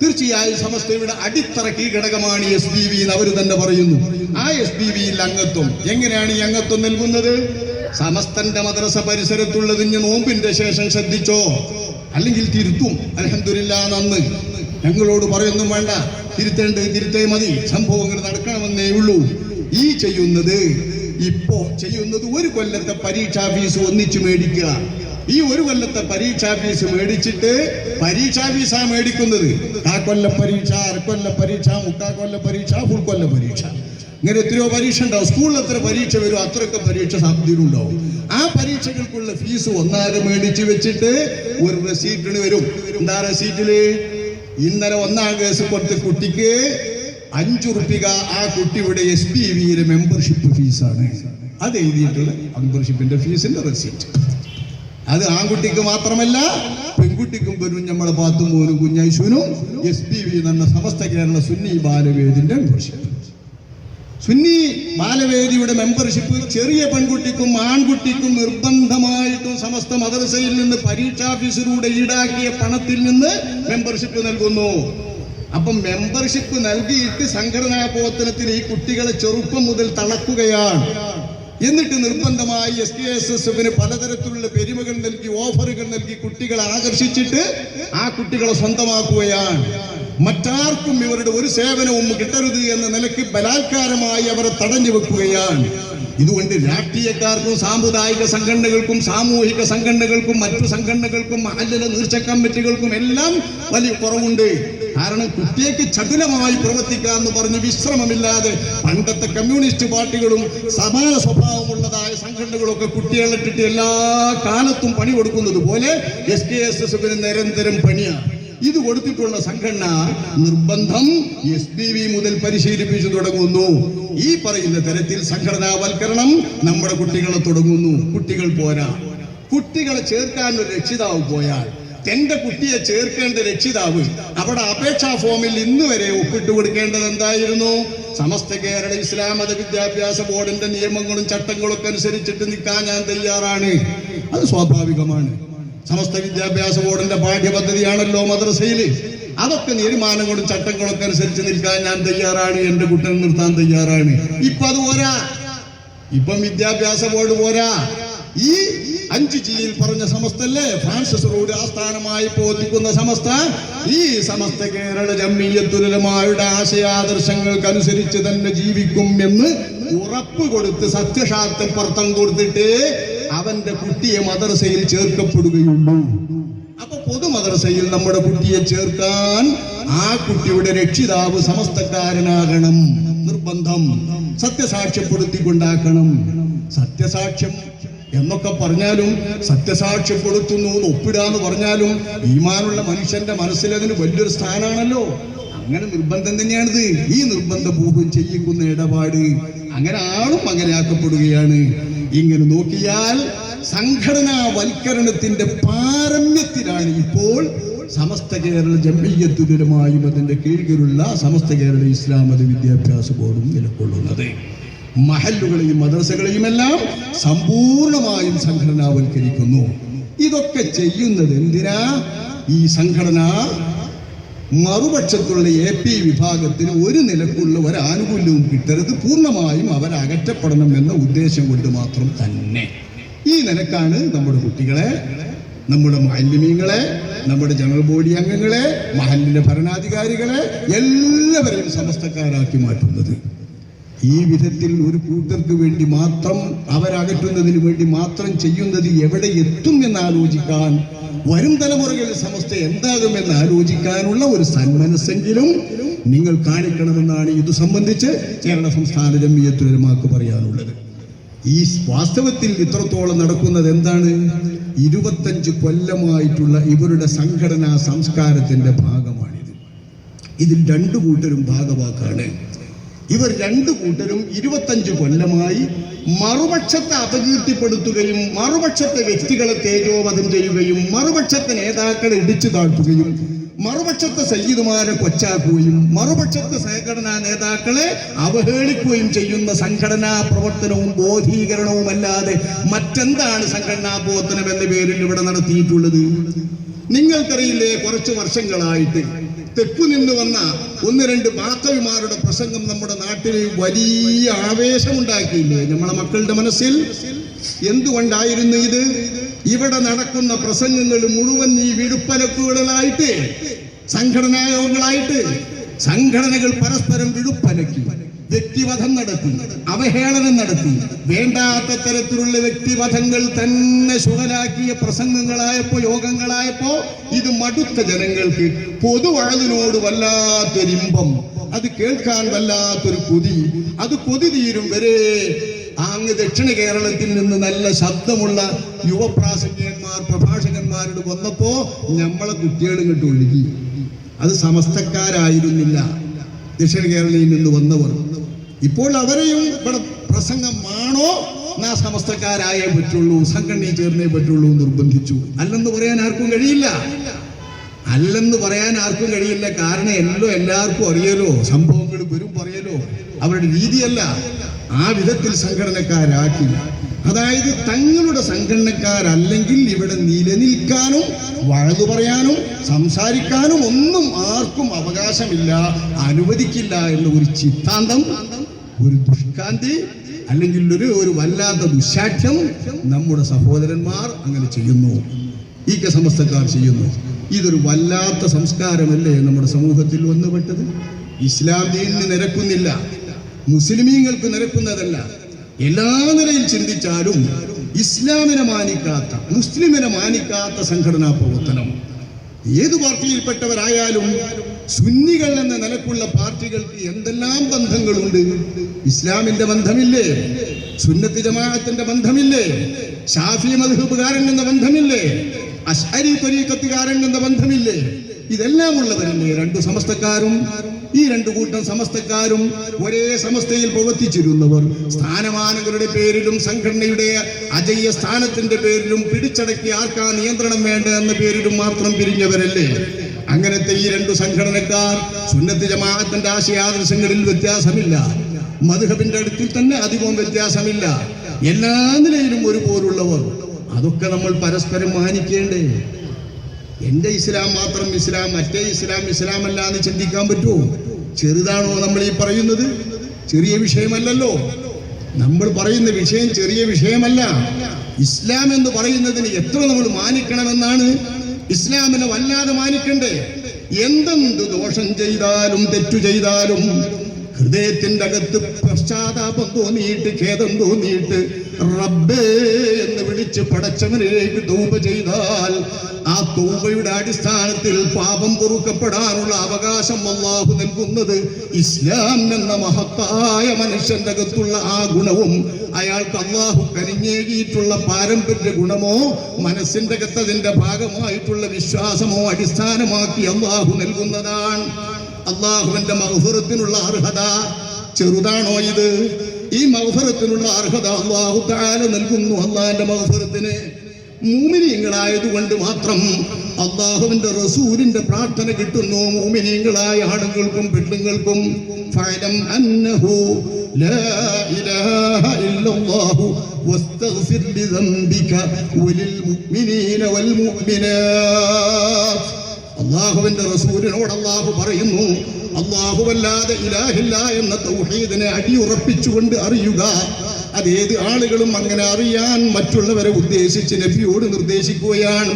തീർച്ചയായും സമസ്തയുടെ അടിത്തറ കീഴ്ഘടകമാണ് SBV എന്ന് അവർ തന്നെ പറയുന്നു. ആ SBVയിൽ അംഗത്വം എങ്ങനെയാണ് ഈ അംഗത്വം നൽകുന്നത്? സമസ്തന്റെ മദ്രസ പരിസരത്തുള്ളതിന് നോമ്പിന്റെ ശേഷം ശ്രദ്ധിച്ചോ, അല്ലെങ്കിൽ തിരുത്തും. അൽഹംദുലില്ലാ, നന്ന്. ഞങ്ങളോട് പറയൊന്നും വേണ്ട, തിരുത്തേ മതി, സംഭവങ്ങൾ നടക്കണമെന്നേ ഉള്ളൂ. ഈ ഇപ്പോ ചെയ്യുന്നത് ഒരു കൊല്ലത്തെ പരീക്ഷാ ഫീസ് ഒന്നിച്ചു മേടിക്കുക. ഈ ഒരു കൊല്ലത്തെ പരീക്ഷാ ഫീസ് മേടിച്ചിട്ട്, പരീക്ഷാ ഫീസാ മേടിക്കുന്നത്, കാക്കൊല്ല പരീക്ഷ, അരക്കൊല്ല പരീക്ഷ, മുക്കാക്കൊല്ല പരീക്ഷ, ഫുൾ കൊല്ല പരീക്ഷ, ഇങ്ങനെ എത്രയോ പരീക്ഷ ഉണ്ടാവും. സ്കൂളിൽ എത്ര പരീക്ഷ വരും അത്രയൊക്കെ പരീക്ഷ സാധ്യതയുണ്ടാവും. ആ പരീക്ഷകൾക്കുള്ള ഫീസ് ഒന്നാകെ മേടിച്ച് വെച്ചിട്ട് ഒരു റെസീറ്റിന് വരും. എന്താ റെസീറ്റില്? ഇന്നലെ 1ാം ക്ലാസ് കൊടുത്ത കുട്ടിക്ക് 5 റുപ്യ ആ കുട്ടിയുടെ SBVയിലെ മെമ്പർഷിപ്പ് ഫീസാണ്. അത് എഴുതിയിട്ടുള്ള മെമ്പർഷിപ്പിന്റെ ഫീസിന്റെ റെസീറ്റ്. അത് ആൺകുട്ടിക്ക് മാത്രമല്ല പെൺകുട്ടിക്കും വരും. നമ്മളെ പാത്തുമോനും കുഞ്ഞൈശുനും SBV എന്ന സമസ്ത കേരള സുന്നി ബാലവേദിന്റെ മെമ്പർഷിപ്പ്. സുന്നി ബാലവേദിയുടെ മെമ്പർഷിപ്പ് ചെറിയ പെൺകുട്ടിക്കും ആൺകുട്ടിക്കും നിർബന്ധമായിട്ടും സമസ്ത മദ്രസയിൽ നിന്ന് പരീക്ഷാ ഫീസിലൂടെ ഈടാക്കിയ പണത്തിൽ നിന്ന് മെമ്പർഷിപ്പ് നൽകുന്നു. അപ്പം മെമ്പർഷിപ്പ് നൽകിയിട്ട് സംഘടനാ പ്രവർത്തനത്തിന് ഈ കുട്ടികളെ ചെറുപ്പം മുതൽ തളക്കുകയാണ്. എന്നിട്ട് നിർബന്ധമായി SKSSFന് പലതരത്തിലുള്ള പെരുമകൾ നൽകി, ഓഫറുകൾ നൽകി കുട്ടികളെ ആകർഷിച്ചിട്ട് ആ കുട്ടികളെ സ്വന്തമാക്കുകയാണ്. മറ്റാർക്കും ഇവരുടെ ഒരു സേവനവും കിട്ടരുത് എന്ന നിലയ്ക്ക് ബലാത്കാരമായി അവരെ തടഞ്ഞു വെക്കുകയാണ്. ഇതുകൊണ്ട് രാഷ്ട്രീയക്കാർക്കും സാമുദായിക സംഘടനകൾക്കും സാമൂഹിക സംഘടനകൾക്കും മറ്റു സംഘടനകൾക്കും മഹല്ലിലെ നീർച്ച കമ്മിറ്റികൾക്കും എല്ലാം വലിയ കുറവുണ്ട്. കാരണം കുട്ടിയേക്ക് ചടുലമായി പ്രവർത്തിക്കാമെന്ന് പറഞ്ഞ് വിശ്രമമില്ലാതെ പണ്ടത്തെ കമ്മ്യൂണിസ്റ്റ് പാർട്ടികളും സമാന സ്വഭാവമുള്ളതായ സംഘടനകളൊക്കെ കുട്ടികളിട്ടിട്ട് എല്ലാ കാലത്തും പണി കൊടുക്കുന്നത് പോലെ SKSSFന് നിരന്തരം പണിയാണ്. ഇത് കൊടുത്തിട്ടുള്ള സംഘടന നിർബന്ധം SBV മുതൽ പരിശീലിപ്പിച്ചു തുടങ്ങുന്നു. ഈ പറയുന്ന തരത്തിൽ സംഘടനാവൽക്കരണം നമ്മുടെ കുട്ടികളെ തുടങ്ങുന്നു. കുട്ടികൾ പോരാ, കുട്ടികളെ ചേർക്കാൻ ഒരു രക്ഷിതാവ് പോയാൽ, എന്റെ കുട്ടിയെ ചേർക്കേണ്ട രക്ഷിതാവ് അവിടെ അപേക്ഷാ ഫോമിൽ ഇന്ന് വരെ ഒപ്പിട്ട് കൊടുക്കേണ്ടത് എന്തായിരുന്നു? സമസ്ത കേരള ഇസ്ലാം മത വിദ്യാഭ്യാസ ബോർഡിന്റെ നിയമങ്ങളും ചട്ടങ്ങളും ഒക്കെ അനുസരിച്ചിട്ട് നിൽക്കാൻ ഞാൻ തയ്യാറാണ്. അത് സ്വാഭാവികമാണ്. സമസ്ത വിദ്യാഭ്യാസ ബോർഡിന്റെ പാഠ്യപദ്ധതിയാണല്ലോ മദ്രസയിൽ. അതൊക്കെ തീരുമാനങ്ങളും ചട്ടങ്ങളൊക്കെ അനുസരിച്ച് നിൽക്കാൻ ഞാൻ തയ്യാറാണ്, എന്റെ കുട്ടനെ നിർത്താൻ തയ്യാറാണ്. ഇപ്പൊ അത് പോരാ, ഇപ്പം വിദ്യാഭ്യാസ ബോർഡ് പോരാ. ഈ 5Gയിൽ പറഞ്ഞ സമസ്തല്ലേ ഫ്രാൻസിസ് റോഡ് ആസ്ഥാനമായി പ്രവർത്തിക്കുന്ന സമസ്ത, ഈ സമസ്ത കേരള ജംഇയ്യത്തുൽ ഉലമായുടെ ആശയാദർശങ്ങൾക്കനുസരിച്ച് തന്നെ ജീവിക്കും എന്ന് ഉറപ്പ് കൊടുത്ത് സത്യശാസ്ത്രം പുറത്തം കൊടുത്തിട്ട് അവന്റെ കുട്ടിയെ മദ്രസയിൽ ചേർക്കപ്പെടുകയുള്ളൂ. അപ്പൊ പൊതു മദ്രസയിൽ നമ്മുടെ കുട്ടിയെ ചേർക്കാൻ ആ കുട്ടിയുടെ രക്ഷിതാവ് സമസ്തക്കാരനാകണം, നിർബന്ധം. സത്യസാക്ഷ്യപ്പെടുത്തിക്കൊണ്ടാക്കണം. സത്യസാക്ഷ്യം എന്നൊക്കെ പറഞ്ഞാലും സത്യസാക്ഷ്യപ്പെടുത്തുന്നു ഒപ്പിടാന്ന് പറഞ്ഞാലും ഈമാനുള്ള മനുഷ്യന്റെ മനസ്സിൽ അതിന് വലിയൊരു സ്ഥാനമാണല്ലോ. അങ്ങനെ നിർബന്ധം തന്നെയാണിത്. ഈ നിർബന്ധപൂർവ്വം ചെയ്യിക്കുന്ന ഇടപാട് അങ്ങനെ ആളും അങ്ങനെ ആക്കപ്പെടുകയാണ്. ഇങ്ങനെ നോക്കിയാൽ സംഘടനാവൽക്കരണത്തിന്റെ പാരമ്യത്തിലാണ് ഇപ്പോൾ സമസ്ത കേരള ജംഇയ്യത്തുലമായും അതിന്റെ കീഴിലുള്ള സമസ്ത കേരള ഇസ്ലാം മത വിദ്യാഭ്യാസ ബോർഡും നിലകൊള്ളുന്നത്. മഹല്ലുകളെയും മദ്രസകളെയും എല്ലാം സമ്പൂർണമായും സംഘടനാവൽക്കരിക്കുന്നു. ഇതൊക്കെ ചെയ്യുന്നത് എന്തിനാ? ഈ സംഘടന മറുപക്ഷത്തുള്ള AP വിഭാഗത്തിന് ഒരു നിലക്കുള്ള ഒരാനുകൂല്യവും കിട്ടരുത്, പൂർണ്ണമായും അവരകറ്റപ്പെടണം എന്ന ഉദ്ദേശം കൊണ്ട് മാത്രം തന്നെ. ഈ നിലക്കാണ് നമ്മുടെ കുട്ടികളെ, നമ്മുടെ മുഅല്ലിമീങ്ങളെ, നമ്മുടെ ജനറൽ ബോഡി അംഗങ്ങളെ, മഹല്ലിലെ ഭരണാധികാരികളെ എല്ലാവരെയും സമസ്തക്കാരാക്കി മാറ്റുന്നത്. ഈ വിധത്തിൽ ഒരു കൂട്ടർക്ക് വേണ്ടി മാത്രം, അവരകറ്റുന്നതിന് വേണ്ടി മാത്രം ചെയ്യുന്നത് എവിടെ എത്തും എന്നാലോചിക്കാൻ, വരും തലമുറകളിൽ സമസ്ത എന്താകുമെന്ന് ആലോചിക്കാനുള്ള ഒരു സന്മനസ്സെങ്കിലും നിങ്ങൾ കാണിക്കണമെന്നാണ് ഇത് സംബന്ധിച്ച് കേരള സംസ്ഥാന ജംഇയ്യത്തുലമാക്ക് പറയാനുള്ളത്. ഈ വാസ്തവത്തിൽ ഇത്രത്തോളം നടക്കുന്നത് എന്താണ്? 25 കൊല്ലമായിട്ടുള്ള ഇവരുടെ സംഘടനാ സംസ്കാരത്തിന്റെ ഭാഗമാണിത്. ഇതിൽ രണ്ടു കൂട്ടരും ഭാഗവാക്കാണ്. ഇവർ രണ്ടു കൂട്ടരും 25 കൊല്ലമായി മറുപക്ഷത്തെ അപകീർത്തിപ്പെടുത്തുകയും മറുപക്ഷത്തെ വ്യക്തികളെ തേജോവധം ചെയ്യുകയും മറുപക്ഷത്തെ നേതാക്കളെ ഇടിച്ചു താഴ്ത്തുകയും മറുപക്ഷത്തെ സയ്യിദുമാരെ കൊച്ചാക്കുകയും മറുപക്ഷത്തെ സംഘടനാ നേതാക്കളെ അവഹേളിക്കുകയും ചെയ്യുന്ന സംഘടനാ പ്രവർത്തനവും ബോധീകരണവും അല്ലാതെ മറ്റെന്താണ് സംഘടനാ പ്രവർത്തനം എന്ന പേരിൽ ഇവിടെ നടത്തിയിട്ടുള്ളത്? നിങ്ങൾക്കറിയില്ലേ, കുറച്ച് വർഷങ്ങളായിട്ട് തെക്കു നിന്ന് വന്ന 1-2 ബാക്കവിമാരുടെ പ്രസംഗം നമ്മുടെ നാട്ടിൽ വലിയ ആവേശമുണ്ടാക്കിയില്ലേ നമ്മളെ മക്കളുടെ മനസ്സിൽ? എന്തുകൊണ്ടായിരുന്നു ഇത്? ഇവിടെ നടക്കുന്ന പ്രസംഗങ്ങൾ മുഴുവൻ ഈ വിഴുപ്പലക്കുകളായിട്ട്, സംഘടനാ യോഗങ്ങളായിട്ട് സംഘടനകൾ പരസ്പരം വിഴുപ്പലക്കി, വ്യക്തിവധം നടത്തി, അവഹേളനം നടത്തി, വേണ്ടാത്ത തരത്തിലുള്ള വ്യക്തിവധങ്ങൾ തന്നെ ശുഭലാക്കിയ പ്രസംഗങ്ങളായപ്പോ, യോഗങ്ങളായപ്പോ ഇത് മടുത്ത ജനങ്ങൾക്ക് പൊതുവഴലിനോട് വല്ലാത്തൊരിമ്പം, അത് കേൾക്കാൻ വല്ലാത്തൊരു കൊതി, അത് കൊതി തീരും വരെ അങ്ങ് ദക്ഷിണ കേരളത്തിൽ നിന്ന് നല്ല ശബ്ദമുള്ള യുവപ്രാസംഗികന്മാർ, പ്രഭാഷകന്മാരോട് വന്നപ്പോ നമ്മളെ കുട്ടികൾ ഇങ്ങോട്ട് ഒഴുകി. അത് സമസ്തക്കാരായിരുന്നില്ല, ദക്ഷിണ കേരളയിൽ നിന്ന് വന്നവർ. ഇപ്പോൾ അവരെയും ഇവിടെ പ്രസംഗമാണോ നാ സമസ്തക്കാരായേ പറ്റുള്ളൂ, സംഘടനയിൽ ചേർന്നേ പറ്റുള്ളൂ നിർബന്ധിച്ചു. അല്ലെന്ന് പറയാൻ ആർക്കും കഴിയില്ല, അല്ലെന്ന് പറയാൻ ആർക്കും കഴിയില്ല. കാരണം എല്ലാവർക്കും അറിയലോ, സംഭവങ്ങൾ വരും പറയലോ, അവരുടെ രീതിയല്ല. ആ വിധത്തിൽ സംഘടനക്കാരാക്കി. അതായത് തങ്ങളുടെ സംഘടനക്കാരല്ലെങ്കിൽ ഇവിടെ നിലനിൽക്കാനും വഴതു പറയാനും സംസാരിക്കാനും ഒന്നും ആർക്കും അവകാശമില്ല, അനുവദിക്കില്ല എന്ന ഒരു ചിത്താന്തം, ഒരു ദുഷ്കാന്തി, അല്ലെങ്കിൽ ഒരു വല്ലാത്ത ദുശാഠ്യം നമ്മുടെ സഹോദരന്മാർ അങ്ങനെ ചെയ്യുന്നു, ഈ സമസ്തക്കാർ ചെയ്യുന്നു. ഇതൊരു വല്ലാത്ത സംസ്കാരമല്ലേ നമ്മുടെ സമൂഹത്തിൽ വന്നുപെട്ടത്? ഇസ്ലാം ദീനിന് നിരക്കുന്നില്ല, മുസ്ലിമീങ്ങൾക്ക് നിരക്കുന്നതല്ല. എല്ലാ നിലയിൽ ചിന്തിച്ചാലും ഇസ്ലാമിനെ മാനിക്കാത്ത, മുസ്ലിമിനെ മാനിക്കാത്ത സംഘടനാ പ്രവർത്തനം ഏതു പാർട്ടിയിൽപ്പെട്ടവരായാലും, സുന്നികൾ എന്ന നിലക്കുള്ള പാർട്ടികൾക്ക് എന്തെല്ലാം ബന്ധങ്ങളുണ്ട്. ഇസ്ലാമിന്റെ ബന്ധമില്ലേ? സുന്നത്ത് ജമാഅത്തിന്റെ ബന്ധമില്ലേ? ഷാഫി മദ്ഹബുകാരൻ എന്ന ബന്ധമില്ലേ? അശ്അരി ത്വരീഖത്തുകാരൻ എന്ന ബന്ധമില്ലേ? ഇതെല്ലാം ഉള്ളവരല്ലേ രണ്ടു സമസ്തക്കാരും? ഈ രണ്ടു കൂട്ടം സമസ്തക്കാരും ഒരേ സമസ്തയിൽ പ്രവർത്തിച്ചിരുന്നവർ, സ്ഥാനമാനങ്ങളുടെ പേരിലും സംഘടനയുടെ അജയ്യ സ്ഥാനത്തിന്റെ പേരിലും പിടിച്ചടക്കി ആർക്കാ നിയന്ത്രണം വേണ്ട എന്ന പേരിലും മാത്രം പിരിഞ്ഞവരല്ലേ? അങ്ങനത്തെ ഈ രണ്ടു സംഘടനക്കാർ സുന്നത്ത് ജമാഅത്തിന്റെ ആശയാദർശങ്ങളിൽ വ്യത്യാസമില്ല, മദ്ഹബിന്റെ അടുത്തിൽ തന്നെ അധികവും വ്യത്യാസമില്ല, എല്ലാ നിലയിലും ഒരുപോലുള്ളവർ. അതൊക്കെ നമ്മൾ പരസ്പരം മാനിക്കേണ്ടേ? എന്റെ ഇസ്ലാം മാത്രം ഇസ്ലാം, മറ്റേ ഇസ്ലാം ഇസ്ലാമല്ല എന്ന് ചിന്തിക്കാൻ പറ്റുമോ? ചെറുതാണോ നമ്മൾ ഈ പറയുന്നത്? ചെറിയ വിഷയമല്ലല്ലോ. നമ്മൾ പറയുന്ന വിഷയം ചെറിയ വിഷയമല്ല. ഇസ്ലാം എന്ന് പറയുന്നതിന് എത്ര നമ്മൾ മാനിക്കണമെന്നാണ്. ഇസ്ലാമിനെ വല്ലാതെ മാനിക്കണ്ടേ? എന്തെന്ത് ദോഷം ചെയ്താലും തെറ്റു ചെയ്താലും ഹൃദയത്തിന്റെ അകത്ത് പശ്ചാത്താപം തോന്നിയിട്ട്, ഖേദം തോന്നിയിട്ട് റബ്ബേ എന്ന് വിളിച്ച് പടച്ചവനിലേക്ക് തൗബ ചെയ്താൽ ആ തൗബയുടെ അടിസ്ഥാനത്തിൽ പാപം പൊറുക്കപ്പെടാനുള്ള അവകാശം അല്ലാഹു നൽകുന്നത് ഇസ്ലാം എന്ന മഹത്തായ മനുഷ്യന്റെ അകത്തുള്ള ആ ഗുണവും അയാൾക്ക് അല്ലാഹു കനിഞ്ഞേകിയിട്ടുള്ള പാരമ്പര്യ ഗുണമോ മനസ്സിന്റെ അകത്തതിന്റെ ഭാഗമായിട്ടുള്ള വിശ്വാസമോ അടിസ്ഥാനമാക്കി അല്ലാഹു നൽകുന്നതാണ്. അല്ലാഹുവിന്റെ മഗ്ഫിറത്തിനുള്ള അർഹത ചെറുതാണോ ഇത്? ഈ മഗ്ഫിറത്തിനുള്ള അർഹത അല്ലാഹു തആല നൽകുന്നു. അല്ലാഹുവിന്റെ മഗ്ഫിറത്തിന് മുഅ്മിനീങ്ങളായതുകൊണ്ട് മാത്രം അല്ലാഹുവിന്റെ റസൂലിന്റെ പ്രാർത്ഥന കിട്ടുന്നു. മുഅ്മിനീങ്ങളായ ആണുങ്ങൾക്കും പെണ്ണുങ്ങൾക്കും ഫഅലം അന്നഹു ലാ ഇലാഹ ഇല്ലല്ലാഹു വസ്തഗ്ഫിർ ലിദംബിക വലിൽ മുഅ്മിനീന വൽ മുഅ്മിനാത്ത്. അല്ലാഹുവിന്റെ റസൂലിനോട് അല്ലാഹു പറയുന്നു, അല്ലാഹുവല്ലാതെ ഇലാഹില്ല എന്ന തൗഹീദിനെ അടിയുറപ്പിച്ചുകൊണ്ട് അറിയുക. അതേത് ആളുകളും അങ്ങനെ അറിയാൻ മറ്റുള്ളവരെ ഉദ്ദേശിച്ച് നബിയോട് നിർദ്ദേശിക്കുകയാണ്.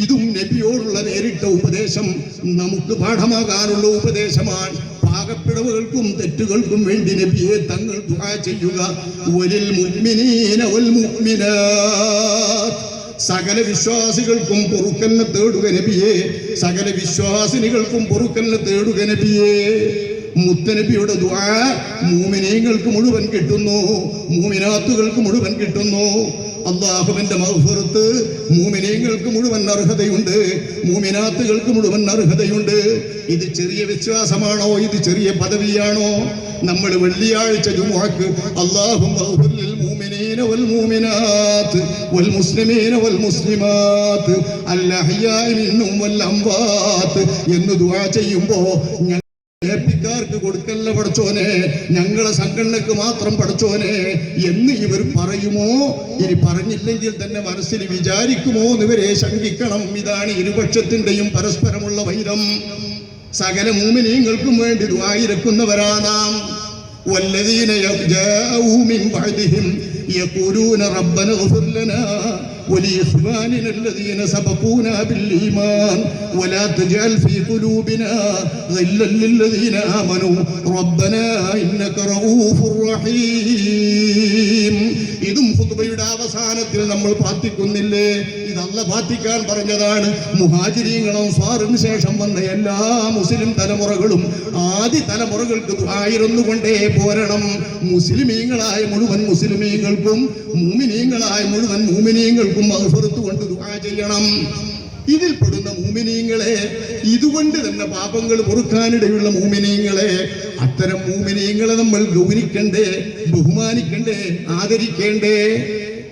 ഇതും നബിയോടുള്ള നേരിട്ട ഉപദേശം, നമുക്ക് പാഠമാകാനുള്ള ഉപദേശമാണ്. പാകപ്പിഴവുകൾക്കും തെറ്റുകൾക്കും വേണ്ടി നബിയെ തങ്ങൾ ദുആ ചെയ്യുക. വലിൽ മുഅ്മിനീന വൽ മുഅ്മിനാത്ത്, സകല വിശ്വാസികൾക്കും പൊറുക്കലിനെ തേടുക നബിയെ. സകല വിശ്വാസിനികൾക്കും പൊറുക്കലിനെ തേടുക നബിയെ. മുത്തനബിയുടെ ദുആ മുഅ്മിനീങ്ങൾക്ക് മുഴുവൻ കിട്ടുന്നു, മുഅ്മിനാത്തുകൾക്ക് മുഴുവൻ കിട്ടുന്നു. അല്ലാഹുവിന്റെ മഗ്ഫിറത്ത് മുഅ്മിനീങ്ങൾക്ക് മുഴുവൻ അർഹതയുണ്ട്, മുഅ്മിനാത്തുകൾക്ക് മുഴുവൻ അർഹതയുണ്ട്. ഇത് ചെറിയ വിശ്വാസമാണോ? ഇത് ചെറിയ പദവിയാണോ? നമ്മൾ വെള്ളിയാഴ്ച ജുമുഅക്ക് അല്ലാഹുമ്മ ഗ്ഫിർ ലിൽ മുഅ്മിനീന വൽ മുഅ്മിനാത്ത് വൽ മുസ്ലിമീന വൽ മുസ്ലിമാത്ത് അൽ അഹ്യാഇ മിൻഹും വൽ അംവാത്ത് എന്ന് ദുആ ചെയ്യുമ്പോൾ ഏപ്പിക്കാർക്ക് കൊടുക്കല്ല പഠിച്ചോനെ, ഞങ്ങളെ സംഘടനക്ക് മാത്രം പഠിച്ചോനെ എന്ന് ഇവർ പറയുമോ? ഇനി പറഞ്ഞില്ലെങ്കിൽ തന്നെ മനസ്സിൽ വിചാരിക്കുമോ എന്നിവരെ ശങ്കിക്കണം. ഇതാണ് ഇരുപക്ഷത്തിന്റെയും പരസ്പരമുള്ള വൈരം. സകല മുഅ്മിനീങ്ങൾക്കും വേണ്ടി ദുആ ഇരക്കുന്നവരാണ് നാം. വല്ലദീന ജാഊ മിൻ ബഅദിഹിം യഖൂലൂന റബ്ബന ഇഗ്ഫിർ ലനാ ولإخواننا الذين سبقونا بالإيمان ولا تجعل في قلوبنا غلا للذين آمنوا ربنا إنك رؤوف رحيم. ഇതും ഖുതുബയുടെ അവസാനത്തിൽ നമ്മൾ പ്രാർത്ഥിക്കുന്നില്ലേ? ഇത് അല്ലാഹ് പ്രാർത്ഥിക്കാൻ പറഞ്ഞതാണ്. മുഹാജിരീങ്ങളും സ്വാറിന് ശേഷം വന്ന എല്ലാ മുസ്ലിം തലമുറകളും ആദ്യ തലമുറകൾക്ക് ദുആയിരുന്നുകൊണ്ടേ പോരണം. മുസ്ലിമീങ്ങളായ മുഴുവൻ മുസ്ലിമീങ്ങൾക്കും മുഅ്മിനീങ്ങളായ മുഴുവൻ മുഅ്മിനീങ്ങൾക്കും മഗ്ഫിറത്ത് കൊണ്ട് ദുആ ചെയ്യണം. ഇതിൽ പെടുന്ന മുഅ്മിനീങ്ങളെ, ഇതുകൊണ്ട് തന്നെ പാപങ്ങൾ പൊറുക്കാനിടയുള്ള മുഅ്മിനീങ്ങളെ, അത്തരം മുഅ്മിനീങ്ങളെ നമ്മൾ ഗൗനിക്കണ്ടേ, ബഹുമാനിക്കണ്ടേ, ആദരിക്കേണ്ടേ.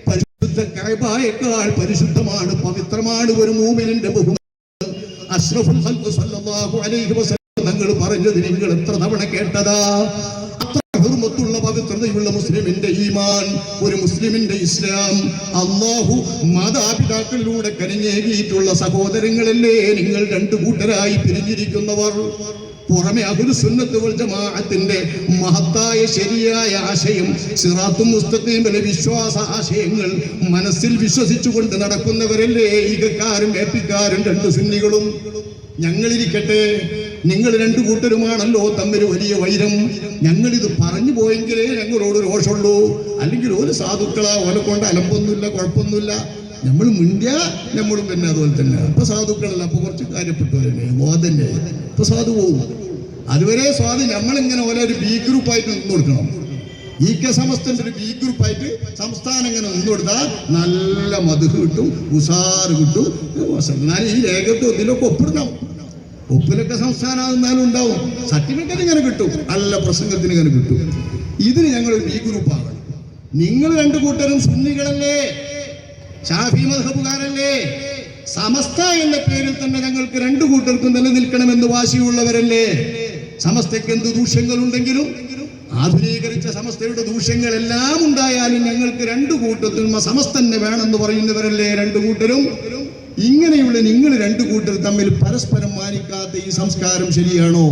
പരിശുദ്ധ കഅബയേക്കാൾ പരിശുദ്ധമാണ്, പവിത്രമാണ് ഒരു മുഅ്മിനിന്റെ ബഹുമാനം. അഷ്റഫുൽ ഖൽഖ് സല്ലല്ലാഹു അലൈഹി വസല്ലം തങ്ങൾ പറഞ്ഞത് നിങ്ങൾ എത്ര തവണ കേട്ടതാ? ഹുർമത്തുള്ള പവിത്രതയുള്ള മുസ്ലിമിന്റെ ഈമാൻ, ഒരു മുസ്ലിമിന്റെ ഇസ്ലാം. അല്ലാഹു മാതാപിതാക്കളിലൂടെ കനിഞ്ഞേകിയിട്ടുള്ള സഹോദരങ്ങളല്ലേ നിങ്ങൾ രണ്ടു കൂട്ടരായി പിരിഞ്ഞിരിക്കുന്നവർ. പുറമെ അഹ്ലുസുന്നത്ത് വൽ ജമാഅത്തിന്റെ മഹത്തായ ശരിയായ ആശയം, സിറാത്തുൽ മുസ്തഖീമിലെ വിശ്വാസ ആശയങ്ങൾ മനസ്സിൽ വിശ്വസിച്ചുകൊണ്ട് നടക്കുന്നവരല്ലേ ഈകക്കാരും ഏപ്പിക്കാരും രണ്ട് സുന്നികളും. ഞങ്ങളിരിക്കട്ടെ, നിങ്ങൾ രണ്ടു കൂട്ടരുമാണല്ലോ തമ്മിൽ വലിയ വൈരം. ഞങ്ങളിത് പറഞ്ഞു പോയെങ്കിലേ ഞങ്ങളോട് രോഷമുള്ളൂ. അല്ലെങ്കിൽ ഒരു സാധുക്കളാ, ഓലെ കൊണ്ട് അലമ്പൊന്നുമില്ല, കുഴപ്പമൊന്നുമില്ല. നമ്മൾ മിണ്ടിയ നമ്മളും തന്നെ അതുപോലെ തന്നെ. അപ്പൊ സാധുക്കളല്ല, അപ്പൊ കുറച്ച് കാര്യപ്പെട്ടു തന്നെ മോദന്നെ ഇപ്പൊ സാധു പോവും. അതുവരെ സ്വാധു നമ്മളിങ്ങനെ ഓരോ ഒരു ബി ഗ്രൂപ്പായിട്ട് നിന്ന് കൊടുക്കണം. ഈ കെ സമസ്തന്റെ ഒരു ബി ഗ്രൂപ്പായിട്ട് സംസ്ഥാനം ഇങ്ങനെ നിന്ന് കൊടുത്താൽ നല്ല മധു കിട്ടും, ഉസാറ് കിട്ടും. എന്നാൽ ഈ രേഖത്ത് ഇതിലൊക്കെ ഒപ്പിടണം. ഒപ്പിലൊക്കെ സംസ്ഥാനം എന്നാലും ഉണ്ടാവും, സർട്ടിഫിക്കറ്റ് ഇങ്ങനെ കിട്ടും, നല്ല പ്രസംഗത്തിന് ഇങ്ങനെ കിട്ടും. ഇതിന് ഞങ്ങൾ ബി ഗ്രൂപ്പാണ്. നിങ്ങൾ രണ്ടു കൂട്ടരും സുന്നികളല്ലേ, ശാഫി മദ്ഹബുകാരല്ലേ? സമസ്ത എന്ന പേരിൽ തന്നെ ഞങ്ങൾക്ക് രണ്ടു കൂട്ടർക്കും നിലനിൽക്കണമെന്ന് വാശിയുള്ളവരല്ലേ? സമസ്തയ്ക്ക് എന്ത് ദൂഷ്യങ്ങളുണ്ടെങ്കിലും, ആധുനീകരിച്ച സമസ്തയുടെ ദൂഷ്യങ്ങളെല്ലാം ഉണ്ടായാലും ഞങ്ങൾക്ക് രണ്ടു കൂട്ടത്തിലും സമസ്തന്നെ വേണമെന്ന് പറയുന്നവരല്ലേ രണ്ടു കൂട്ടരും? ഇങ്ങനെയുള്ള നിങ്ങൾ രണ്ടു കൂട്ടർ തമ്മിൽ പരസ്പരം മാനിക്കാത്ത ഈ സംസ്കാരം ശരിയാണോ?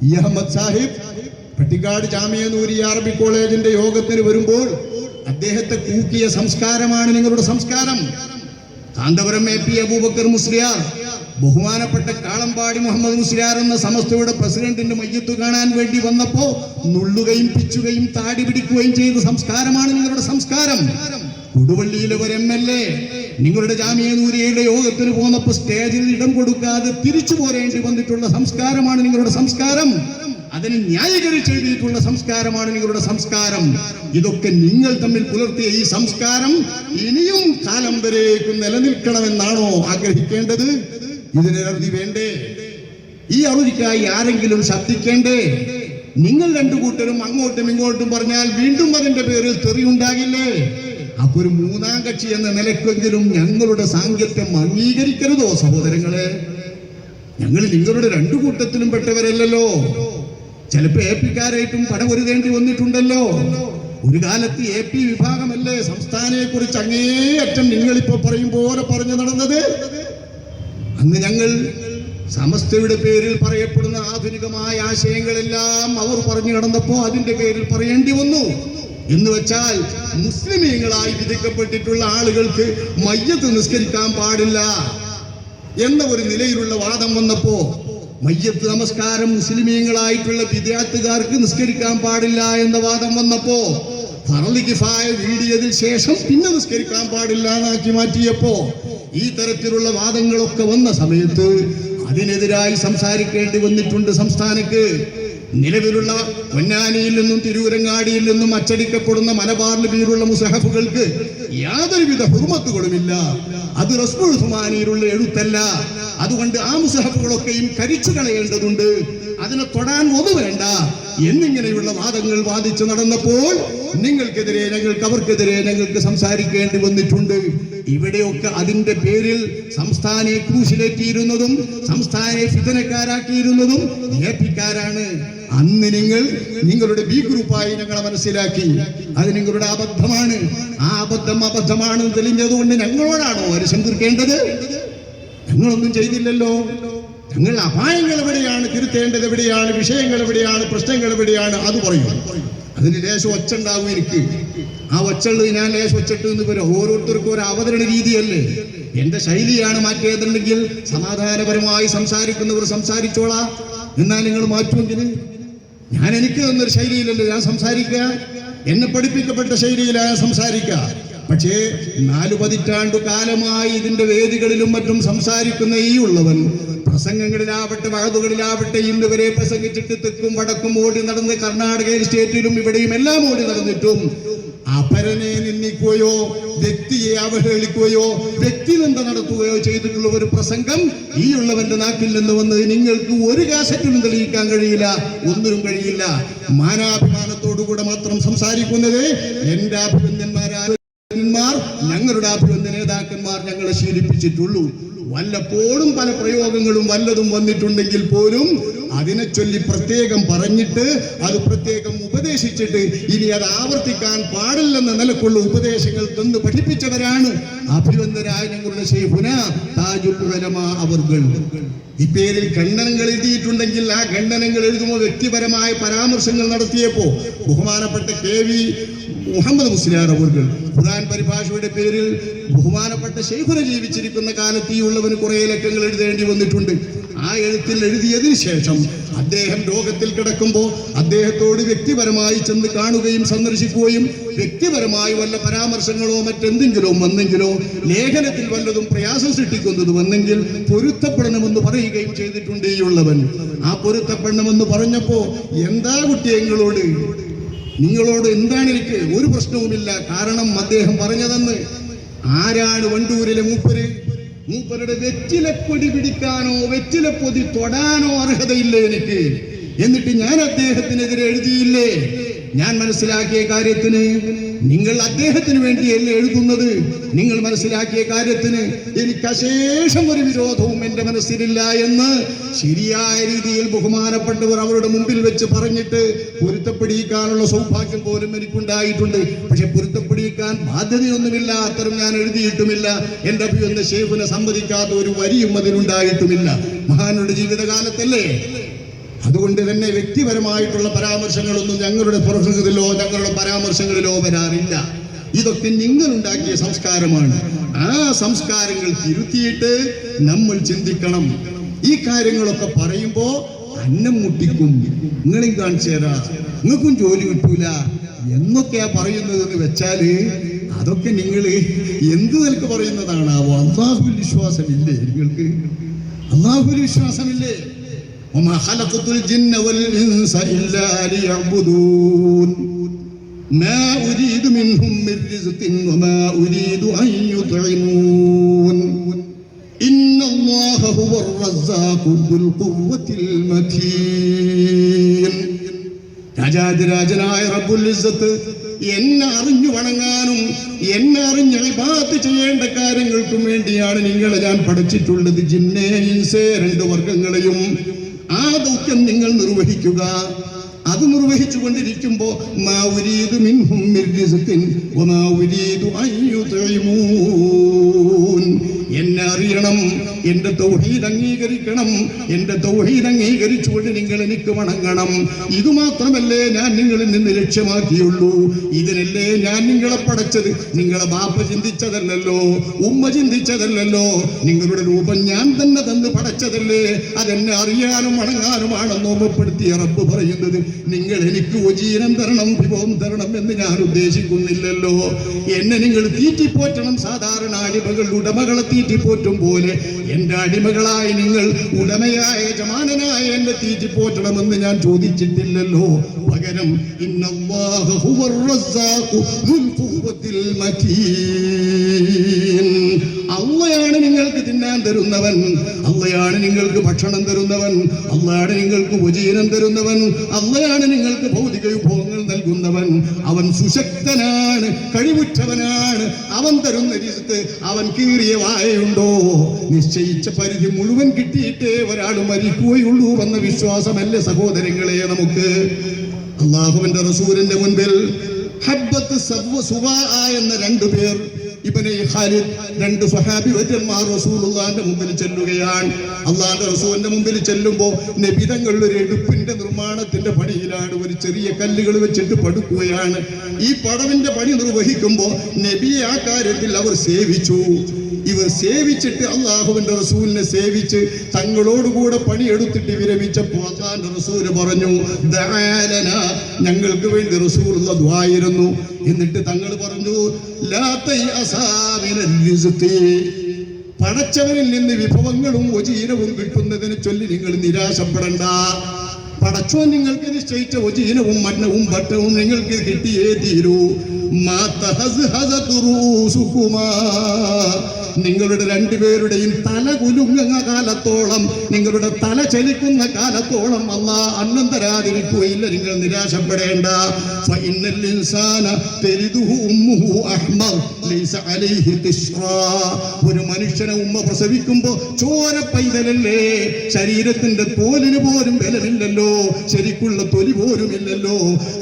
ഈ അഹമ്മദ് സാഹിബ് പട്ടിക്കാട് ജാമിയ നൂരിയ അറബി കോളേജിന്റെ യോഗത്തിന് വരുമ്പോൾ അദ്ദേഹത്തെ കൂക്കിയ സംസ്കാരമാണ് നിങ്ങളുടെ സംസ്കാരം. കാന്തപുരം എ പി അബൂബക്കർ മുസ്ലിയാർ ബഹുമാനപ്പെട്ട കാളമ്പാടി മുഹമ്മദ് മുസ്ലിയാർ എന്ന സമസ്തയുടെ പ്രസിഡന്റിന്റെ മയ്യത്ത് കാണാൻ വേണ്ടി വന്നപ്പോ നുള്ളുകയും പിച്ചുകയും താടി പിടിക്കുകയും ചെയ്ത സംസ്കാരമാണ് നിങ്ങളുടെ സംസ്കാരം. കൊടുവള്ളിയിലെ ഒരു MLA നിങ്ങളുടെ ജാമിയ നൂരിയയുടെ യോഗത്തിന് പോന്നപ്പോ സ്റ്റേജിൽ ഇടം കൊടുക്കാതെ തിരിച്ചു പോരേണ്ടി വന്നിട്ടുള്ള സംസ്കാരമാണ് നിങ്ങളുടെ സംസ്കാരം. അതിന് ന്യായീകരിച്ചെഴുതിയിട്ടുള്ള സംസ്കാരമാണ് നിങ്ങളുടെ സംസ്കാരം. ഇതൊക്കെ നിങ്ങൾ തമ്മിൽ പുലർത്തിയ ഈ സംസ്കാരം ഇനിയും കാലം വരേക്കും നിലനിൽക്കണമെന്നാണോ ആഗ്രഹിക്കേണ്ടത്? ഇതിനറുതി വേണ്ടേ? ഈ അറുതിക്കായി ആരെങ്കിലും ശബ്ദിക്കേണ്ടേ? നിങ്ങൾ രണ്ടു കൂട്ടരും അങ്ങോട്ടും ഇങ്ങോട്ടും പറഞ്ഞാൽ വീണ്ടും അതിന്റെ പേരിൽ തെറിയുണ്ടാകില്ലേ? അപ്പൊ ഒരു മൂന്നാം കക്ഷി എന്ന നിലക്കെങ്കിലും ഞങ്ങളുടെ സാങ്കത്യം അംഗീകരിക്കരുതോ സഹോദരങ്ങളെ? ഞങ്ങൾ നിങ്ങളുടെ രണ്ടു കൂട്ടത്തിലും പെട്ടവരല്ലല്ലോ. ചിലപ്പോ AP-ക്കാരായിട്ടും പടപൊരുതേണ്ടി വന്നിട്ടുണ്ടല്ലോ. ഒരു കാലത്ത് AP വിഭാഗമല്ലേ സംസ്ഥാനത്തെ കുറിച്ച് അങ്ങേയറ്റം നിങ്ങളിപ്പോ പറയും പോലെ പറഞ്ഞു നടന്നത്? അന്ന് ഞങ്ങൾ സമസ്തയുടെ പേരിൽ പറയപ്പെടുന്ന ആധുനികമായ ആശയങ്ങളെല്ലാം അവർ പറഞ്ഞു നടന്നപ്പോ അതിന്റെ പേരിൽ പറയേണ്ടി വന്നു. എന്ന് വെച്ചാൽ മുസ്ലിമീങ്ങളായി വിധിക്കപ്പെട്ടിട്ടുള്ള ആളുകൾക്ക് മയ്യത്ത് നിസ്കരിക്കാൻ പാടില്ല എന്ന ഒരു നിലയിലുള്ള വാദം വന്നപ്പോ, മയ്യത്ത് നമസ്കാരം മുസ്ലിമീങ്ങളായിട്ടുള്ള വിദ്യാർത്ഥികാർക്ക് നിസ്കരിക്കാൻ പാടില്ല എന്ന വാദം വന്നപ്പോ, ഫർള് കിഫായ വീടിയതിൽ ശേഷം പിന്നെ നിസ്കരിക്കാൻ പാടില്ല എന്നാക്കി മാറ്റിയപ്പോ, ഈ തരത്തിലുള്ള വാദങ്ങളൊക്കെ വന്ന സമയത്ത് അതിനെതിരായി സംസാരിക്കേണ്ടി വന്നിട്ടുണ്ട് സംസ്ഥാനക്ക്. നിലവിലുള്ള പൊന്നാനിയിൽ നിന്നും തിരൂരങ്ങാടിയിൽ നിന്നും അച്ചടിക്കപ്പെടുന്ന മലബാറിൽ പേരുള്ള മുസഹഫുകൾക്ക് യാതൊരുവിധ ഹുർമത്തുകളുമില്ല. അത് റസ്മുൽ ഉസ്മാനിയിലുള്ള എഴുത്തല്ല. അതുകൊണ്ട് ആ മുസഹഫുകളൊക്കെയും കരിച്ചു കളയേണ്ടതുണ്ട്, അതിനെ തൊടാൻ ഒന്നു വേണ്ട എന്നിങ്ങനെയുള്ള വാദങ്ങൾ വാദിച്ചു നടന്നപ്പോൾ നിങ്ങൾക്കെതിരെ ഞങ്ങൾക്ക്, അവർക്കെതിരെ ഞങ്ങൾക്ക് സംസാരിക്കേണ്ടി വന്നിട്ടുണ്ട്. ഇവിടെയൊക്കെ അതിന്റെ പേരിൽ സംസ്ഥാനെ ക്രൂശിലേറ്റിയിരുന്നതും സംസ്ഥാനെ ഫിതനക്കാരാക്കിയിരുന്നതും AP-ക്കാരാണ്. അന്ന് നിങ്ങൾ നിങ്ങളുടെ B ഗ്രൂപ്പായി ഞങ്ങളെ മനസ്സിലാക്കി. അത് നിങ്ങളുടെ അബദ്ധമാണ്. ആ അബദ്ധമാണ് തെളിഞ്ഞതുകൊണ്ട് ഞങ്ങളോടാണോ അരിശം തീർക്കേണ്ടത്? ഞങ്ങളൊന്നും ചെയ്തില്ലല്ലോ. ഞങ്ങൾ അപായങ്ങൾ എവിടെയാണ്, തിരുത്തേണ്ടത് എവിടെയാണ്, വിഷയങ്ങൾ എവിടെയാണ്, പ്രശ്നങ്ങൾ എവിടെയാണ്, അത് പറയും. അതിന് ലേശം ഒച്ച ഉണ്ടാകും എനിക്ക്. ആ ഒച്ചുള്ളത് ഞാൻ ലേശം ഒച്ചിട്ട് എന്ന് വരും. ഓരോരുത്തർക്കും ഒരു അവതരണ രീതിയല്ലേ. എന്റെ ശൈലിയാണ് മാറ്റിയതുണ്ടെങ്കിൽ സമാധാനപരമായി സംസാരിക്കുന്നവർ സംസാരിച്ചോളാം. എന്നാൽ നിങ്ങൾ മാറ്റുമെങ്കിൽ ഞാൻ എനിക്ക് തന്നൊരു ശൈലിയിലല്ലേ ഞാൻ സംസാരിക്കുക. എന്നെ പഠിപ്പിക്കപ്പെട്ട ശൈലിയിലാണ് സംസാരിക്കുക. പക്ഷേ 4 പതിറ്റാണ്ടു കാലമായി ഇതിന്റെ വേദികളിലും മറ്റും സംസാരിക്കുന്ന ഈ ഉള്ളവൻ പ്രസംഗങ്ങളിലാവട്ടെ വഴതുകളിലാവട്ടെ ഇന്ന് വരെ പ്രസംഗിച്ചിട്ട് തെക്കും വടക്കും ഓടി നടന്ന് കർണാടക സ്റ്റേറ്റിലും ഇവിടെയും എല്ലാം ഓടി നടന്നിട്ടും അപരനെ നിന്ദിക്കുകയോ വ്യക്തിയെ അവഹേളിക്കുകയോ വ്യക്തിനിന്ദ നടത്തുകയോ ചെയ്തിട്ടുള്ള ഒരു പ്രസംഗം ഈ ഉള്ളവന്റെ നാക്കിൽ നിന്ന് വന്ന് നിങ്ങൾക്ക് ഒരു കാസറ്റിനും തെളിയിക്കാൻ കഴിയില്ല, ഒന്നിനും കഴിയില്ല. മാനാഭിമാനത്തോടുകൂടെ മാത്രം സംസാരിക്കുന്നത് എന്റെ അഭിനന്ദന്മാരായ ഞങ്ങളുടെ അഭിനന്ദ നേതാക്കന്മാർ ഞങ്ങളെ ശീലിപ്പിച്ചിട്ടുള്ളൂ. വല്ലപ്പോഴും പല പ്രയോഗങ്ങളും വല്ലതും വന്നിട്ടുണ്ടെങ്കിൽ പോലും അതിനെ ചൊല്ലി പ്രത്യേകം പറഞ്ഞിട്ട് അത് പ്രത്യേകം ഉപദേശിച്ചിട്ട് ഇനി അത് ആവർത്തിക്കാൻ പാടില്ലെന്ന നിലക്കുള്ള ഉപദേശങ്ങൾ തന്ന് പഠിപ്പിച്ചവരാണ് അഭിനന്ദരായ ഞങ്ങളുടെ ശൈഖുന താജുൽ ഉലമാ അവർകൾ. ഈ പേരിൽ ഖണ്ഡനങ്ങൾ എഴുതിയിട്ടുണ്ടെങ്കിൽ ആ ഖണ്ഡനങ്ങൾ എഴുതുമ്പോൾ വ്യക്തിപരമായ പരാമർശങ്ങൾ നടത്തിയപ്പോ ബഹുമാനപ്പെട്ട KV മുഹമ്മദ് മുസ്ലിയാർ അവർകൾ ഖുർആൻ പരിഭാഷയുടെ പേരിൽ ബഹുമാനപ്പെട്ട ശൈഖുന ജീവിച്ചിരിക്കുന്ന കാലത്ത് ഈ ഉള്ളവന് കുറെ ലക്കങ്ങൾ എഴുതേണ്ടി വന്നിട്ടുണ്ട്. ആ എഴുത്തിൽ എഴുതിയതിനു ശേഷം അദ്ദേഹം രോഗത്തിൽ കിടക്കുമ്പോൾ അദ്ദേഹത്തോട് വ്യക്തിപരമായി ചെന്ന് കാണുകയും സന്ദർശിക്കുകയും വ്യക്തിപരമായി വല്ല പരാമർശങ്ങളോ മറ്റെന്തെങ്കിലോ വന്നെങ്കിലോ ലേഖനത്തിൽ വല്ലതും പ്രയാസം സൃഷ്ടിക്കുന്നത് വന്നെങ്കിൽ പൊരുത്തപ്പെടണമെന്ന് പറയുകയും ചെയ്തിട്ടുണ്ട് ഈ ഉള്ളവൻ. ആ പൊരുത്തപ്പെടണമെന്ന് പറഞ്ഞപ്പോ എന്താ കുട്ടിയെ നിങ്ങളോട് എന്താണ് എനിക്ക് ഒരു പ്രശ്നവുമില്ല. കാരണം അദ്ദേഹം പറഞ്ഞതെന്ന് ആരാണ് വണ്ടൂരിലെ മൂപ്പരുടെ വെറ്റിലപ്പൊടി പിടിക്കാനോ വെറ്റിലപ്പൊതി തൊടാനോ അർഹതയില്ല എനിക്ക്. എന്നിട്ട് ഞാൻ അദ്ദേഹത്തിനെതിരെ എഴുതിയില്ലേ? ഞാൻ മനസ്സിലാക്കിയ കാര്യത്തിന് നിങ്ങൾ അദ്ദേഹത്തിന് വേണ്ടിയല്ലേ എഴുതുന്നത്? നിങ്ങൾ മനസ്സിലാക്കിയ കാര്യത്തിന് എനിക്ക് അശേഷം ഒരു വിരോധവും എന്റെ മനസ്സിലില്ല എന്ന് ശരിയായ രീതിയിൽ ബഹുമാനപ്പെട്ടവർ അവരുടെ മുമ്പിൽ വെച്ച് പറഞ്ഞിട്ട് പൊരുത്തപ്പെടിക്കാനുള്ള സൗഭാഗ്യം പോലും എനിക്കുണ്ടായിട്ടുണ്ട്. പക്ഷെ പൊരുത്തപ്പെടിക്കാൻ ബാധ്യതയൊന്നുമില്ല, അത്തരം ഞാൻ എഴുതിയിട്ടുമില്ല. എന്റെ അഭിനന്ദ ശൈഖുന സമ്മതിക്കാത്ത ഒരു വരിയും അതിലുണ്ടായിട്ടുമില്ല. മഹാനുടെ ജീവിതകാലത്തല്ലേ. അതുകൊണ്ട് തന്നെ വ്യക്തിപരമായിട്ടുള്ള പരാമർശങ്ങളൊന്നും ഞങ്ങളുടെ പ്രസംഗത്തിലോ ഞങ്ങളുടെ പരാമർശങ്ങളിലോ വരാറില്ല. ഇതൊക്കെ നിങ്ങൾ ഉണ്ടാക്കിയ സംസ്കാരമാണ്. ആ സംസ്കാരങ്ങൾ തിരുത്തിയിട്ട് നമ്മൾ ചിന്തിക്കണം. ഈ കാര്യങ്ങളൊക്കെ പറയുമ്പോ അന്നം മുട്ടിക്കും, നിങ്ങളെയും കാണിച്ചു തരാ, നിങ്ങൾക്കും ജോലി കിട്ടൂല എന്നൊക്കെയാ പറയുന്നതെന്ന് വെച്ചാല് അതൊക്കെ നിങ്ങൾ എന്ത് നിലക്ക് പറയുന്നതാണ്? അല്ലാഹുവിൽ വിശ്വാസമില്ലേ നിങ്ങൾക്ക്? അല്ലാഹുവിൽ വിശ്വാസമില്ലേ? വമാ ഖലഖതുൽ ജിന്ന വൽ ഇൻസ ഇല്ലാ ലിയഅ്ബുദൂൻ മാ ഉരീദു മിൻഹും മിർ റിസ്ഖിൻ വമാ ഉരീദു അൻ യുത്ഇമൂൻ ഇന്നല്ലാഹ ഹുവർ റസ്സാഖു ദുൽ ഖുവ്വത്തിൽ മതീൻ. രാജാതിരാജനായ റബ്ബുൽ ഇസ്സത്ത് എന്നെ അറിഞ്ഞു വണങ്ങാനും എന്നെ അറിഞ്ഞ് ഇബാദത്ത് ചെയ്യേണ്ട കാര്യങ്ങൾക്കും വേണ്ടിയാണ് നിങ്ങളെ ഞാൻ പഠിച്ചിട്ടുള്ളത്. ജിന്നേ ഇൻസേ രണ്ട് വർഗങ്ങളെയും. ആ ദൗത്യം നിങ്ങൾ നിർവഹിക്കുക. അത് നിർവഹിച്ചു കൊണ്ടിരിക്കുമ്പോ മാ ഉരീദു മിൻഹും മിർ റിസ്ഖിൻ വമാ ഉരീദു അൻ യുത്ഇമൂൻ. എന്നെ അറിയണം, എന്റെ തൗഹീദ് അംഗീകരിക്കണം. എന്റെ തൗഹീദ് അംഗീകരിച്ചുകൊണ്ട് നിങ്ങൾ എനിക്ക് വണങ്ങണം. ഇതുമാത്രമല്ലേ ഞാൻ നിങ്ങളിൽ നിന്ന് ലക്ഷ്യമാക്കിയുള്ളൂ. ഇതിനല്ലേ ഞാൻ നിങ്ങളെ പടച്ചത്. നിങ്ങളെ ബാപ്പ ചിന്തിച്ചതല്ലല്ലോ, ഉമ്മ ചിന്തിച്ചതല്ലല്ലോ. നിങ്ങളുടെ രൂപം ഞാൻ തന്നെ തന്ന് പടച്ചതല്ലേ. അതെന്നെ അറിയാനും വണങ്ങാനുമാണെന്ന് ഓർമ്മപ്പെടുത്തിയ റബ്ബ് പറയുന്നത്. നിങ്ങൾ എനിക്ക് ഉപജീവനം തരണം, വിഭവം തരണം എന്ന് ഞാൻ ഉദ്ദേശിക്കുന്നില്ലല്ലോ. എന്നെ നിങ്ങൾ തീറ്റിപ്പോറ്റണം. സാധാരണ അടിമകൾ ഉടമകളെ തീറ്റിപ്പോറ്റും പോലെ എന്റെ അടിമകളായി നിങ്ങൾ ഉടമയായ യജമാനനായ എന്നെ തീറ്റിപ്പോറ്റണമെന്ന് ഞാൻ ചോദിച്ചിട്ടില്ലല്ലോ. പകരം ഇന്നല്ലാഹ ഹുവർ റസ്സാഖു ദുൽ ഖുവ്വത്തിൽ മതീൻ. അള്ളയാണ് നിങ്ങൾക്ക് തിന്നാൻ തരുന്നവൻ, അള്ളയാണ് നിങ്ങൾക്ക് ഭക്ഷണം തരുന്നവൻ, അള്ളയാണ് നിങ്ങൾക്ക് ഉപജീവനം തരുന്നവൻ, അള്ളയാണ് നിങ്ങൾക്ക് ഭൗതിക വിഭവങ്ങൾ നൽകുന്നവൻ. അവൻ സുശക്തനാണ്, കഴിവുറ്റവനാണ്. അവൻ തരുന്ന റിസ്ക് അവൻ കീറിയ വായയുണ്ടോ? നിശ്ചയിച്ച പരിധി മുഴുവൻ കിട്ടിയിട്ടേ ഒരാൾ മരിക്കുകയുള്ളൂ എന്ന വിശ്വാസമല്ലേ സഹോദരങ്ങളെ നമുക്ക്? അള്ളാഹുവിന്റെ റസൂലിന്റെ മുൻപിൽ ഹബ്ബത്ത് സുവാ എന്ന രണ്ടു പേർ ഇബ്നു ഖാലിദ് രണ്ട് സ്വഹാബി വര്യന്മാർ റസൂലുള്ളാഹിന്റെ മുമ്പിൽ ചെല്ലുകയാണ്. അള്ളാഹുവിന്റെ റസൂലിന്റെ മുമ്പിൽ ചെല്ലുമ്പോൾ നബി തങ്ങൾ ഒരു എടുപ്പിന്റെ നിർമ്മാണത്തിന്റെ പണിയിലാണ്. ഒരു ചെറിയ കല്ലുകൾ വെച്ചിട്ട് പടുക്കുകയാണ്. ഈ പടവിന്റെ പണി നിർവഹിക്കുമ്പോൾ നബിയെ ആ കാര്യത്തിൽ അവർ സേവിച്ചു. ഇവർ സേവിച്ചിട്ട് അള്ളാഹുവിന്റെ റസൂലിനെ സേവിച്ച് തങ്ങളോടുകൂടെ പണിയെടുത്തിട്ട് വിരമിച്ചപ്പോൾ അള്ളാഹുവിന്റെ റസൂല് പറഞ്ഞു, ദഅലനാ, ഞങ്ങൾക്ക് വേണ്ടി റസൂലുള്ള ദുആയിരുന്നു. എന്നിട്ട് തങ്ങൾ പറഞ്ഞു, ലാ തയഅസാ മിനൽ റിസ്ഖി, പടച്ചവനിൽ നിന്ന് വിഭവങ്ങളും ഉപജീവനവും കിട്ടുന്നതിനെ ചൊല്ലി നിങ്ങൾ നിരാശപ്പെടണ്ട. പടച്ചോൻ നിങ്ങൾക്ക് നിശ്ചയിച്ച ഉപജീവനവും മന്നവും ഭക്ഷണവും നിങ്ങൾക്ക് കിട്ടിയേ തീരൂ. മാ തഹസ്ഹസതു റൂസുകുമാ, നിങ്ങളുടെ രണ്ടുപേരുടെയും തല കുലുങ്ങുന്ന കാലത്തോളം, നിങ്ങളുടെ തല ചലിക്കുന്ന കാലത്തോളം അല്ലാഹ് അന്നം തരാതിരിക്കുകയില്ല. നിങ്ങൾ നിരാശപ്പെടേണ്ട. ഫഇന്നൽ ഇൻസാന തലിദുഹു ഉമ്മുഹു അഹ്മർ ലൈസ അലൈഹി തിശ്റാ. ഒരു മനുഷ്യനെ ഉമ്മ പ്രസവിക്കുമ്പോൾ ചോര പൈതലല്ലേ, ശരീരത്തിന്റെ തോലിന് പോലും ബലമില്ലല്ലോ, ശരിക്കുള്ള തൊലി പോലും ഇല്ലല്ലോ.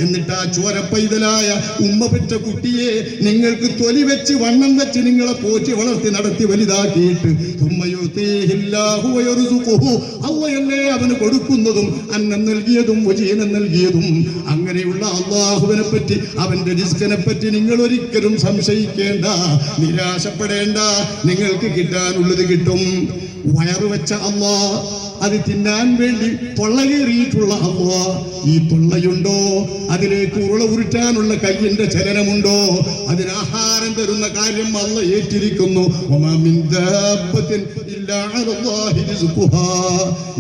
എന്നിട്ട് ആ ചോര പൈതലായ ഉമ്മ പെറ്റ കുട്ടിയെ നിങ്ങൾക്ക് തൊലി വെച്ച് വണ്ണം വെച്ച് നിങ്ങളെ പോറ്റി വളർത്തി നടത്തി വലുതാക്കിയിട്ട് അള്ളയല്ലേ അവന് കൊടുക്കുന്നതും അന്നം നൽകിയതും വജീനം നൽകിയതും. അങ്ങനെയുള്ള അള്ളാഹുവിനെ പറ്റി, അവന്റെ റിസ്കിനെ പറ്റി നിങ്ങൾ ഒരിക്കലും സംശയിക്കേണ്ട, നിരാശപ്പെടേണ്ട. നിങ്ങൾക്ക് കിട്ടാനുള്ളത് കിട്ടും. വയറ് വെച്ച അള്ളാഹ്, അത് തിന്നാൻ വേണ്ടി തൊള്ളകേറിയിട്ടുള്ള അള്ളാഹ്, ഈ തൊള്ളയുണ്ടോ? അതിലേക്ക് ഉരുള ഉരുട്ടാനുള്ള കയ്യിന്റെ ചലനമുണ്ടോ? അതിന് ആഹാരം തരുന്ന കാര്യം അള്ളാഹ് ഏറ്റിരിക്കുന്നു.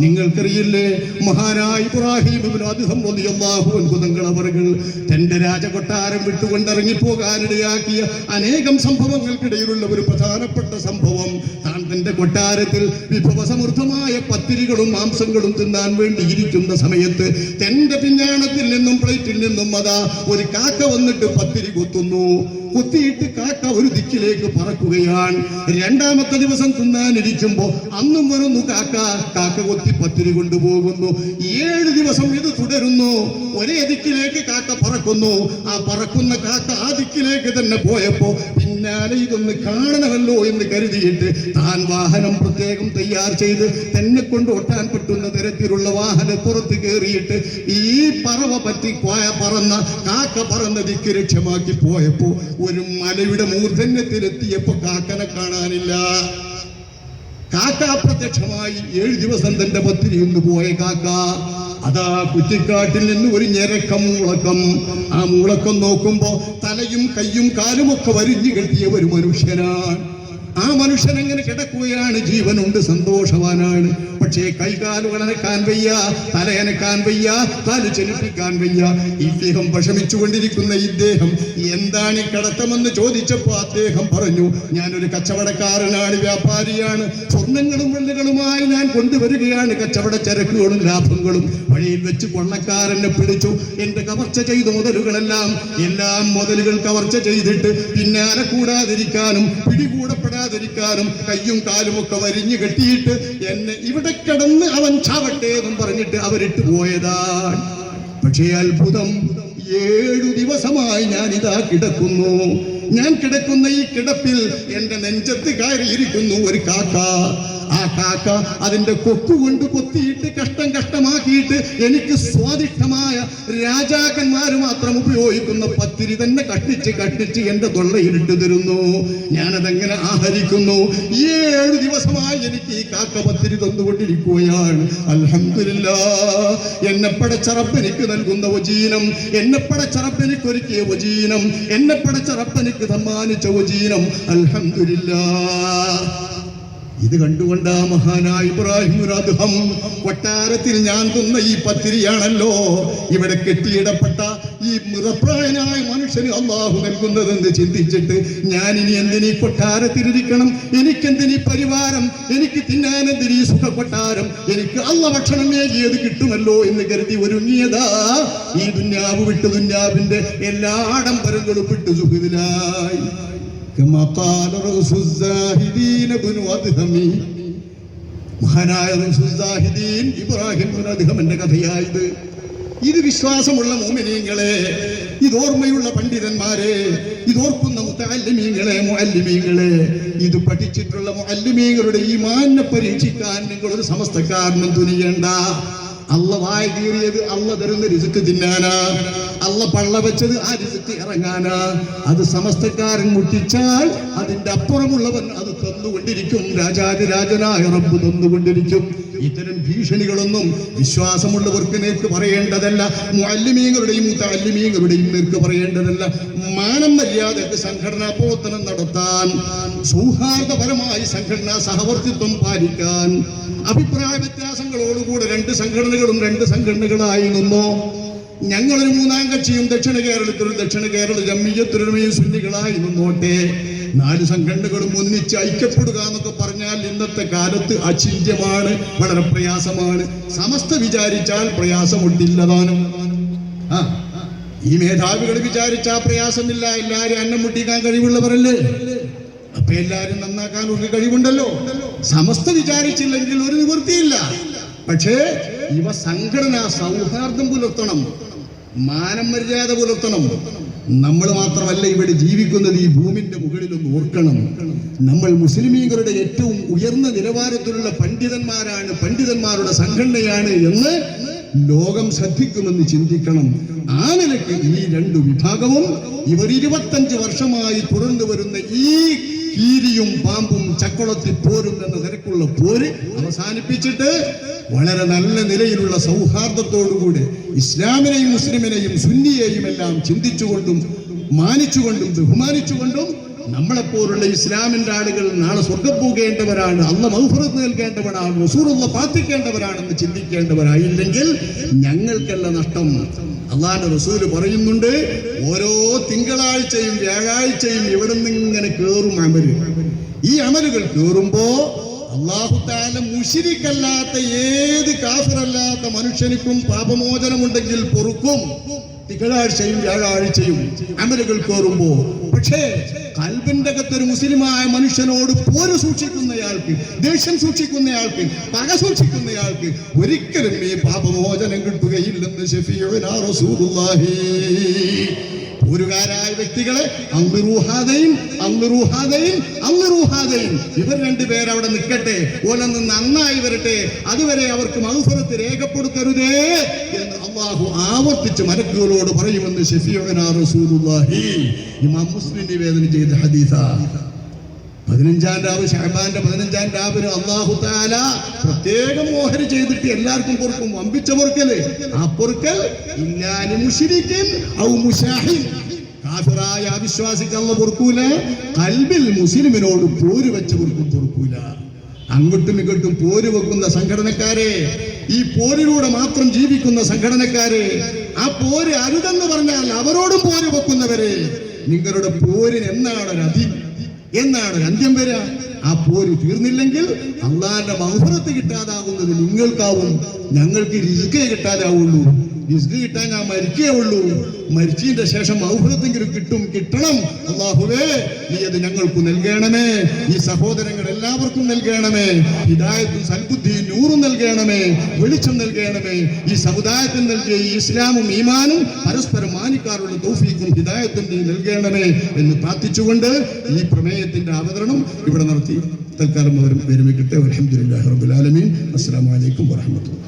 നിങ്ങൾക്കറിയില്ലേ, മഹാനായ ഇബ്രാഹിം ഇബ്നു അദ്ഹം റളിയല്ലാഹു അൻഹു തങ്ങളവர்கள் തന്റെ രാജകൊട്ടാരം വിട്ടുകൊണ്ടിറങ്ങിപ്പോകാനിടയാക്കിയ അനേകം സംഭവങ്ങൾക്കിടയിലുള്ള ഒരു പ്രധാനപ്പെട്ട സംഭവം, താൻ തന്റെ കൊട്ടാരത്തിൽ വിഭവസമൃദ്ധമായ പത്തിരികളും മാംസങ്ങളും തിന്നാൻ വേണ്ടി ഇരിക്കുന്ന സമയത്ത് തന്റെ പിഞ്ഞാണത്തിൽ നിന്നും പ്ലേറ്റിൽ നിന്നും അതാ ഒരു കാക്ക വന്നിട്ട് പത്തിരി കുത്തുന്നു. കുത്തിയിട്ട് കാക്ക ഒരു ദിക്കിലേക്ക് പറക്കുകയാണ്. രണ്ടാമത്തെ ദിവസം തിന്നാനിരിക്കുമ്പോ അന്നും വരുന്നു കാക്ക, കാക്ക കൊത്തി പത്തിരി കൊണ്ടുപോകുന്നു. 7 ദിവസം ഇത് തുടരുന്നു. ഒരേ ദിക്കിലേക്ക് കാക്ക പറക്കുന്നു. ആ പറക്കുന്ന കാക്ക ആ ദിക്കിലേക്ക് തന്നെ പോയപ്പോ പിന്നെ പിന്നാലെ ഇതൊന്ന് കാണണമല്ലോ എന്ന് കരുതിയിട്ട് താൻ വാഹനം പ്രത്യേകം തയ്യാർ ചെയ്ത് തന്നെ കൊണ്ട് ഒട്ടാൻ പറ്റുന്ന തരത്തിലുള്ള വാഹനം പുറത്ത് കയറിയിട്ട് ഈ പറവ പറ്റി പറന്ന കാക്ക പറന്ന ദിക്ക് ലക്ഷ്യമാക്കി പോയപ്പോ ഒരു മലയുടെ മൂർധന്യത്തിലെത്തിയപ്പോ കാക്കനെ കാണാനില്ല. കാക്ക അപ്രത്യക്ഷമായി. 7 ദിവസം തന്റെ പത്തിരി ഒന്ന് പോയ കാക്ക അതാ കുറ്റിക്കാട്ടിൽ നിന്ന് ഒരു ഞെരക്കം മൂളക്കം. ആ മൂളക്കം നോക്കുമ്പോ തലയും കയ്യും കാലും ഒക്കെ വരിഞ്ഞു കെട്ടിയ ഒരു മനുഷ്യനാണ്. ആ മനുഷ്യൻ എങ്ങനെ കിടക്കുകയാണ്, ജീവനുണ്ട്, സന്തോഷവാനാണ്. പക്ഷേ കൈകാലുകൾ അനക്കാൻ വയ്യ, തലയനക്കാൻ വയ്യ, കാല് ചലിപ്പിക്കാൻ വയ്യ. ഇദ്ദേഹം വിഷമിച്ചുകൊണ്ടിരിക്കുന്ന ഇദ്ദേഹം എന്താണ് ഈ കിടത്തമെന്ന് ചോദിച്ചപ്പോ അദ്ദേഹം പറഞ്ഞു, ഞാനൊരു കച്ചവടക്കാരനാണ്, വ്യാപാരിയാണ്, സ്വർണ്ണങ്ങളും വെള്ളികളുമായി ഞാൻ കൊണ്ടുവരികയാണ് കച്ചവട ചരക്കുകളും ലാഭങ്ങളും. വഴിയിൽ വെച്ച് കൊള്ളക്കാരനെ പിടിച്ചു. എന്റെ കവർച്ച ചെയ്ത മുതലുകളെല്ലാം മുതലുകൾ കവർച്ച ചെയ്തിട്ട് പിന്നാലെ കൂടാതിരിക്കാനും പിടികൂടപ്പെടാതിരിക്കാനും കയ്യും കാലും ഒക്കെ വരിഞ്ഞു കെട്ടിയിട്ട് എന്നെ ഇവിടെ കിടന്ന് അവൻ ചാവട്ടെ എന്നും പറഞ്ഞിട്ട് അവരിട്ട് പോയതാണ്. പക്ഷേ അത്ഭുതം, 7 ദിവസമായി ഞാൻ ഇതാ കിടക്കുന്നു. ഞാൻ കിടക്കുന്ന ഈ കിടപ്പിൽ എന്റെ നെഞ്ചത്ത് കയറിയിരിക്കുന്നു ഒരു കാക്ക. ആ കാക്ക അതിന്റെ കൊക്കുകൊണ്ട് കൊത്തിയിട്ട് കഷ്ടമാക്കിയിട്ട് എനിക്ക് സ്വാദിഷ്ടമായ രാജാക്കന്മാർ മാത്രം ഉപയോഗിക്കുന്ന പത്തിരി തന്നെ കഷ്ടിച്ച് എന്റെ തൊള്ളയിലിട്ട് തരുന്നു. ഞാനതെങ്ങനെ ആഹരിക്കുന്നു. 7 ദിവസമായി എനിക്ക് ഈ കാക്ക പത്തിരി തന്നുകൊണ്ടിരിക്കുകയാണ്. അൽഹംദുലില്ലാഹ്, എന്നെ പടച്ച റബ്ബ് എനിക്ക് നൽകുന്ന വജീനം, എന്നെ പടച്ച റബ്ബ് എനിക്ക് ഒരുക്കിയ വജീനം, എന്നെ പടച്ച റബ്ബ് എനിക്ക് സമ്മാനിച്ച വജീനം. അൽഹംദുലില്ലാഹ്. ഇത് കണ്ടുകൊണ്ടാ മഹാനായ ഇബ്രാഹിം അദ്ദേഹം കൊട്ടാരത്തിൽ ഞാൻ തിന്ന ഈ പത്തിരിയാണല്ലോ ഇവിടെ കെട്ടിയിടപ്പെട്ട ഈ മൃതപ്രായനായ മനുഷ്യന് അള്ളാഹു നൽകുന്നതെന്ന് ചിന്തിച്ചിട്ട് ഞാൻ ഇനി എന്തിനീ കൊട്ടാരത്തിലിരിക്കണം, എനിക്കെന്തിനീ പരിവാരം, എനിക്ക് തിന്നാനെന്തിനീ സുഖ കൊട്ടാരം, എനിക്ക് അള്ള ഭക്ഷണം ഏകിയത് കിട്ടുമല്ലോ എന്ന് കരുതി ഒരുങ്ങിയതാ ഈ ദുന്യാവ് വിട്ട് ദുന്യാവിന്റെ എല്ലാ ആഡംബരങ്ങളും വിട്ട് സുഖിതനായി. മഹാനായ ഇബ്രാഹിം അദ്ഹമിന്റെ കഥയായത്. ഇത് വിശ്വാസമുള്ള മുഅ്മിനീങ്ങളെ, ഇതോർമ്മയുള്ള പണ്ഡിതന്മാരെ, ഇതോർക്കുന്ന മുഅല്ലിമീങ്ങളെ, ഇത് പഠിച്ചിട്ടുള്ള മുഅല്ലിമീങ്ങളുടെ ഈമാനിനെ പരീക്ഷിക്കാൻ നിങ്ങൾ ഒരു സമസ്തക്കാരനും തുനിയേണ്ട. അള്ള വായ കീറിയത് അള്ള തരുന്ന റിസ്ക് തിന്നാനാ, അള്ള പള്ള വെച്ചത് ആ റിസ്ക് ഇറങ്ങാനാ. അത് സമസ്തക്കാരൻ മുട്ടിച്ചാൽ അതിന്റെ അപ്പുറമുള്ളവൻ അത് തന്നുകൊണ്ടിരിക്കും. രാജാതിരാജനായ റബ്ബ് തന്നുകൊണ്ടിരിക്കും. ഇത്തരം ഭീഷണികളൊന്നും വിശ്വാസമുള്ളവർക്ക് നേർക്ക് പറയേണ്ടതല്ല, മുഅല്ലിമീങ്ങളുടെയും മുതഅല്ലിമീങ്ങളുടെയും നേർക്ക് പറയേണ്ടതല്ല. മാനം മര്യാദക്ക് സംഘടനാ പ്രവർത്തനം നടത്താൻ, സൗഹാർദ്ദപരമായി സംഘടനാ സഹവർത്തിത്വം പാലിക്കാൻ, അഭിപ്രായ വ്യത്യാസങ്ങളോടുകൂടെ 2 സംഘടനകളും 2 സംഘടനകളായി നിന്നോ. ഞങ്ങളൊരു 3-ാം കക്ഷിയും ദക്ഷിണ കേരള ജംഇയ്യത്തുൽ സുന്നികളായി നിന്നോട്ടെ. 4 സംഘടനകളും ഒന്നിച്ച് ഐക്യപ്പെടുക എന്നൊക്കെ പറഞ്ഞാൽ ഇന്നത്തെ കാലത്ത് അചിന്യമാണ്, വളരെ പ്രയാസമാണ്. സമസ്ത വിചാരിച്ചാൽ പ്രയാസമുട്ടില്ലതാനും. ഈ മേധാവികൾ വിചാരിച്ചാൽ പ്രയാസമില്ല. എല്ലാരും അന്നം മുട്ടിക്കാൻ കഴിവുള്ളവരല്ലേ, അപ്പൊ എല്ലാരും നന്നാക്കാൻ ഒരു കഴിവുണ്ടല്ലോ. സമസ്ത വിചാരിച്ചില്ലെങ്കിൽ ഒരു നിവൃത്തിയില്ല. പക്ഷേ ഇവ സംഘടനാ സൗഹാർദ്ദം പുലർത്തണം, മാനം മര്യാദ പുലർത്തണം. നമ്മൾ മാത്രമല്ല ഇവിടെ ജീവിക്കുന്നത്, ഈ ഭൂമിന്റെ മുകളിലൊന്ന് ഓർക്കണം. നമ്മൾ മുസ്ലിമീങ്ങളുടെ ഏറ്റവും ഉയർന്ന നിലവാരത്തിലുള്ള പണ്ഡിതന്മാരാണ്, പണ്ഡിതന്മാരുടെ സംഘടനയാണ് എന്ന് ലോകം ശ്രദ്ധിക്കുമെന്ന് ചിന്തിക്കണം. ആ നിലയ്ക്ക് ഈ 2 വിഭാഗവും ഇവർ 25 വർഷമായി തുടർന്നു വരുന്ന ഈ കീരിയും പാമ്പും ചക്കുളത്തിൽ പോരും എന്ന നിരക്കുള്ള പോര് അവസാനിപ്പിച്ചിട്ട് വളരെ നല്ല നിലയിലുള്ള സൗഹാർദ്ദത്തോടുകൂടി ഇസ്ലാമിനെയും മുസ്ലിമിനെയും സുന്നിയെയും എല്ലാം ചിന്തിച്ചുകൊണ്ടും മാനിച്ചുകൊണ്ടും ബഹുമാനിച്ചുകൊണ്ടും നമ്മളെപ്പോലുള്ള ഇസ്ലാമിന്റെ ആളുകൾ നാളെ സ്വർഗ്ഗം പോകേണ്ടവരാണ്, അള്ള മഗ്ഫിറത്ത് നൽകേണ്ടവരാണ്, റസൂലുള്ള പ്രാർത്ഥിക്കേണ്ടവരാണെന്ന് ചിന്തിക്കേണ്ടവരായില്ലെങ്കിൽ ഞങ്ങൾക്കല്ല നഷ്ടം. അള്ളാഹുവിന്റെ റസൂല് പറയുന്നുണ്ട്, ഓരോ തിങ്കളാഴ്ചയും വ്യാഴാഴ്ചയും ഇവിടെ നിന്ന് ഇങ്ങനെ കേറും അമല്. ഈ അമലുകൾ കേറുമ്പോ അല്ലാഹു തആല മുശ്രിക്കല്ലാത്ത ഏത് കാഫിറല്ലാത്ത മനുഷ്യനിക്കും പാപമോചനമുണ്ടെങ്കിൽ പൊറുക്കും. തിങ്കളാഴ്ചയും വ്യാഴാഴ്ചയും അമലുകൾ കേറുമ്പോ. പക്ഷേ ഖൽബിന്റെ അകത്തൊരു മുസ്ലിമായ മനുഷ്യനോട് പോര് സൂക്ഷിക്കുന്നയാൾക്ക്, ദേഷ്യം സൂക്ഷിക്കുന്നയാൾക്ക്, പക സൂക്ഷിക്കുന്നയാൾക്ക് ഒരിക്കലും ഈ പാപമോചനം കിട്ടുകയില്ലെന്ന് ശഫീഉനാ റസൂലുള്ളാഹി. പോരുകാരായ വ്യക്തികളെ ഇവർ രണ്ടുപേർ അവിടെ നിൽക്കട്ടെ, ഓലൊന്ന് നന്നായി വരട്ടെ, അതുവരെ അവർക്ക് മഗ്ഫിറത്ത് രേഖപ്പെടുത്തരുതേ എന്ന് അള്ളാഹു ആവർത്തിച്ച് മലക്കുകളോട് പറയുമെന്ന് ശഫീഉനാ റസൂലുള്ളാഹി. ഇമാം മുസ്ലിം നിവേദനം ചെയ്ത ഹദീസാ. 15-ാം രാവ്, ശഅബാന്റെ 15-ാം രാവിന് അല്ലാഹു തആല പ്രത്യേകം മോഹർ ചെയ്തിട്ട് എല്ലാവർക്കും പൊറുക്കും. വമ്പിച്ച പൊറുക്കല്. ആ പൊറുക്കൽ ഇല്ലാലി മുശ്രികിൻ ഔ മുശാഹിൻ, കാഫിറായ അവിശ്വാസിക്ക് അല്ലാഹു പൊറുക്കൂല. ഖൽബിൽ മുസ്ലിമിനോട് പോര് വെച്ച് പൊറുക്കൂല. അങ്ങോട്ടും ഇങ്ങോട്ടും പോര് വെക്കുന്ന സംഘടനക്കാരെ, ഈ പോരിലൂടെ മാത്രം ജീവിക്കുന്ന സംഘടനക്കാരെ, ആ പോര് അരുതെന്ന് പറഞ്ഞാൽ അവരോടും പോര് വെക്കുന്നവരെ, നിങ്ങളുടെ പോരിന് എന്നാണ് ഒരു അന്ത്യം വരിക? ആ പോര് തീർന്നില്ലെങ്കിൽ അള്ളാന്റെ മഗ്ഫിറത്ത് കിട്ടാതാകുന്നത് നിങ്ങൾക്കാവും, ഞങ്ങൾക്ക് റിസ്കേ കിട്ടാതാവുള്ളൂ. റിസ്ക് കിട്ടാൻ ഞാൻ മരിക്കേ ഉള്ളൂ. മരിച്ചതിന്റെ ശേഷം മഗ്ഫിറത്തെങ്കിലും കിട്ടണം. അല്ലാഹുവേ, നീ അത് ഞങ്ങൾക്ക് നൽകണമേ. ഈ സഹോദരങ്ങൾ എല്ലാവർക്കും നൽകണമേ. ഹിദായത്തും സൽബുദ്ധിയും നൂറും നൽകണമേ, വെളിച്ചം നൽകണമേ. ഈ സമുദായത്തിന് നൽകിയ ഈ ഇസ്ലാമും ഈമാനും പരസ്പരം മാനിക്കാറുള്ള തൗഫീഖും ഹിദായത്തും നീ നൽകണമേ എന്ന് പ്രാർത്ഥിച്ചുകൊണ്ട് ഈ പ്രമേയത്തിന്റെ അവതരണം ഇവിടെ നടത്തി തൽക്കാലം അവർ വിരമിക്കട്ടെ. അൽഹംദുലില്ലാഹി റബ്ബിൽ ആലമീൻ. അസ്സലാമു അലൈക്കും വറഹ്മത്തുള്ളാഹി.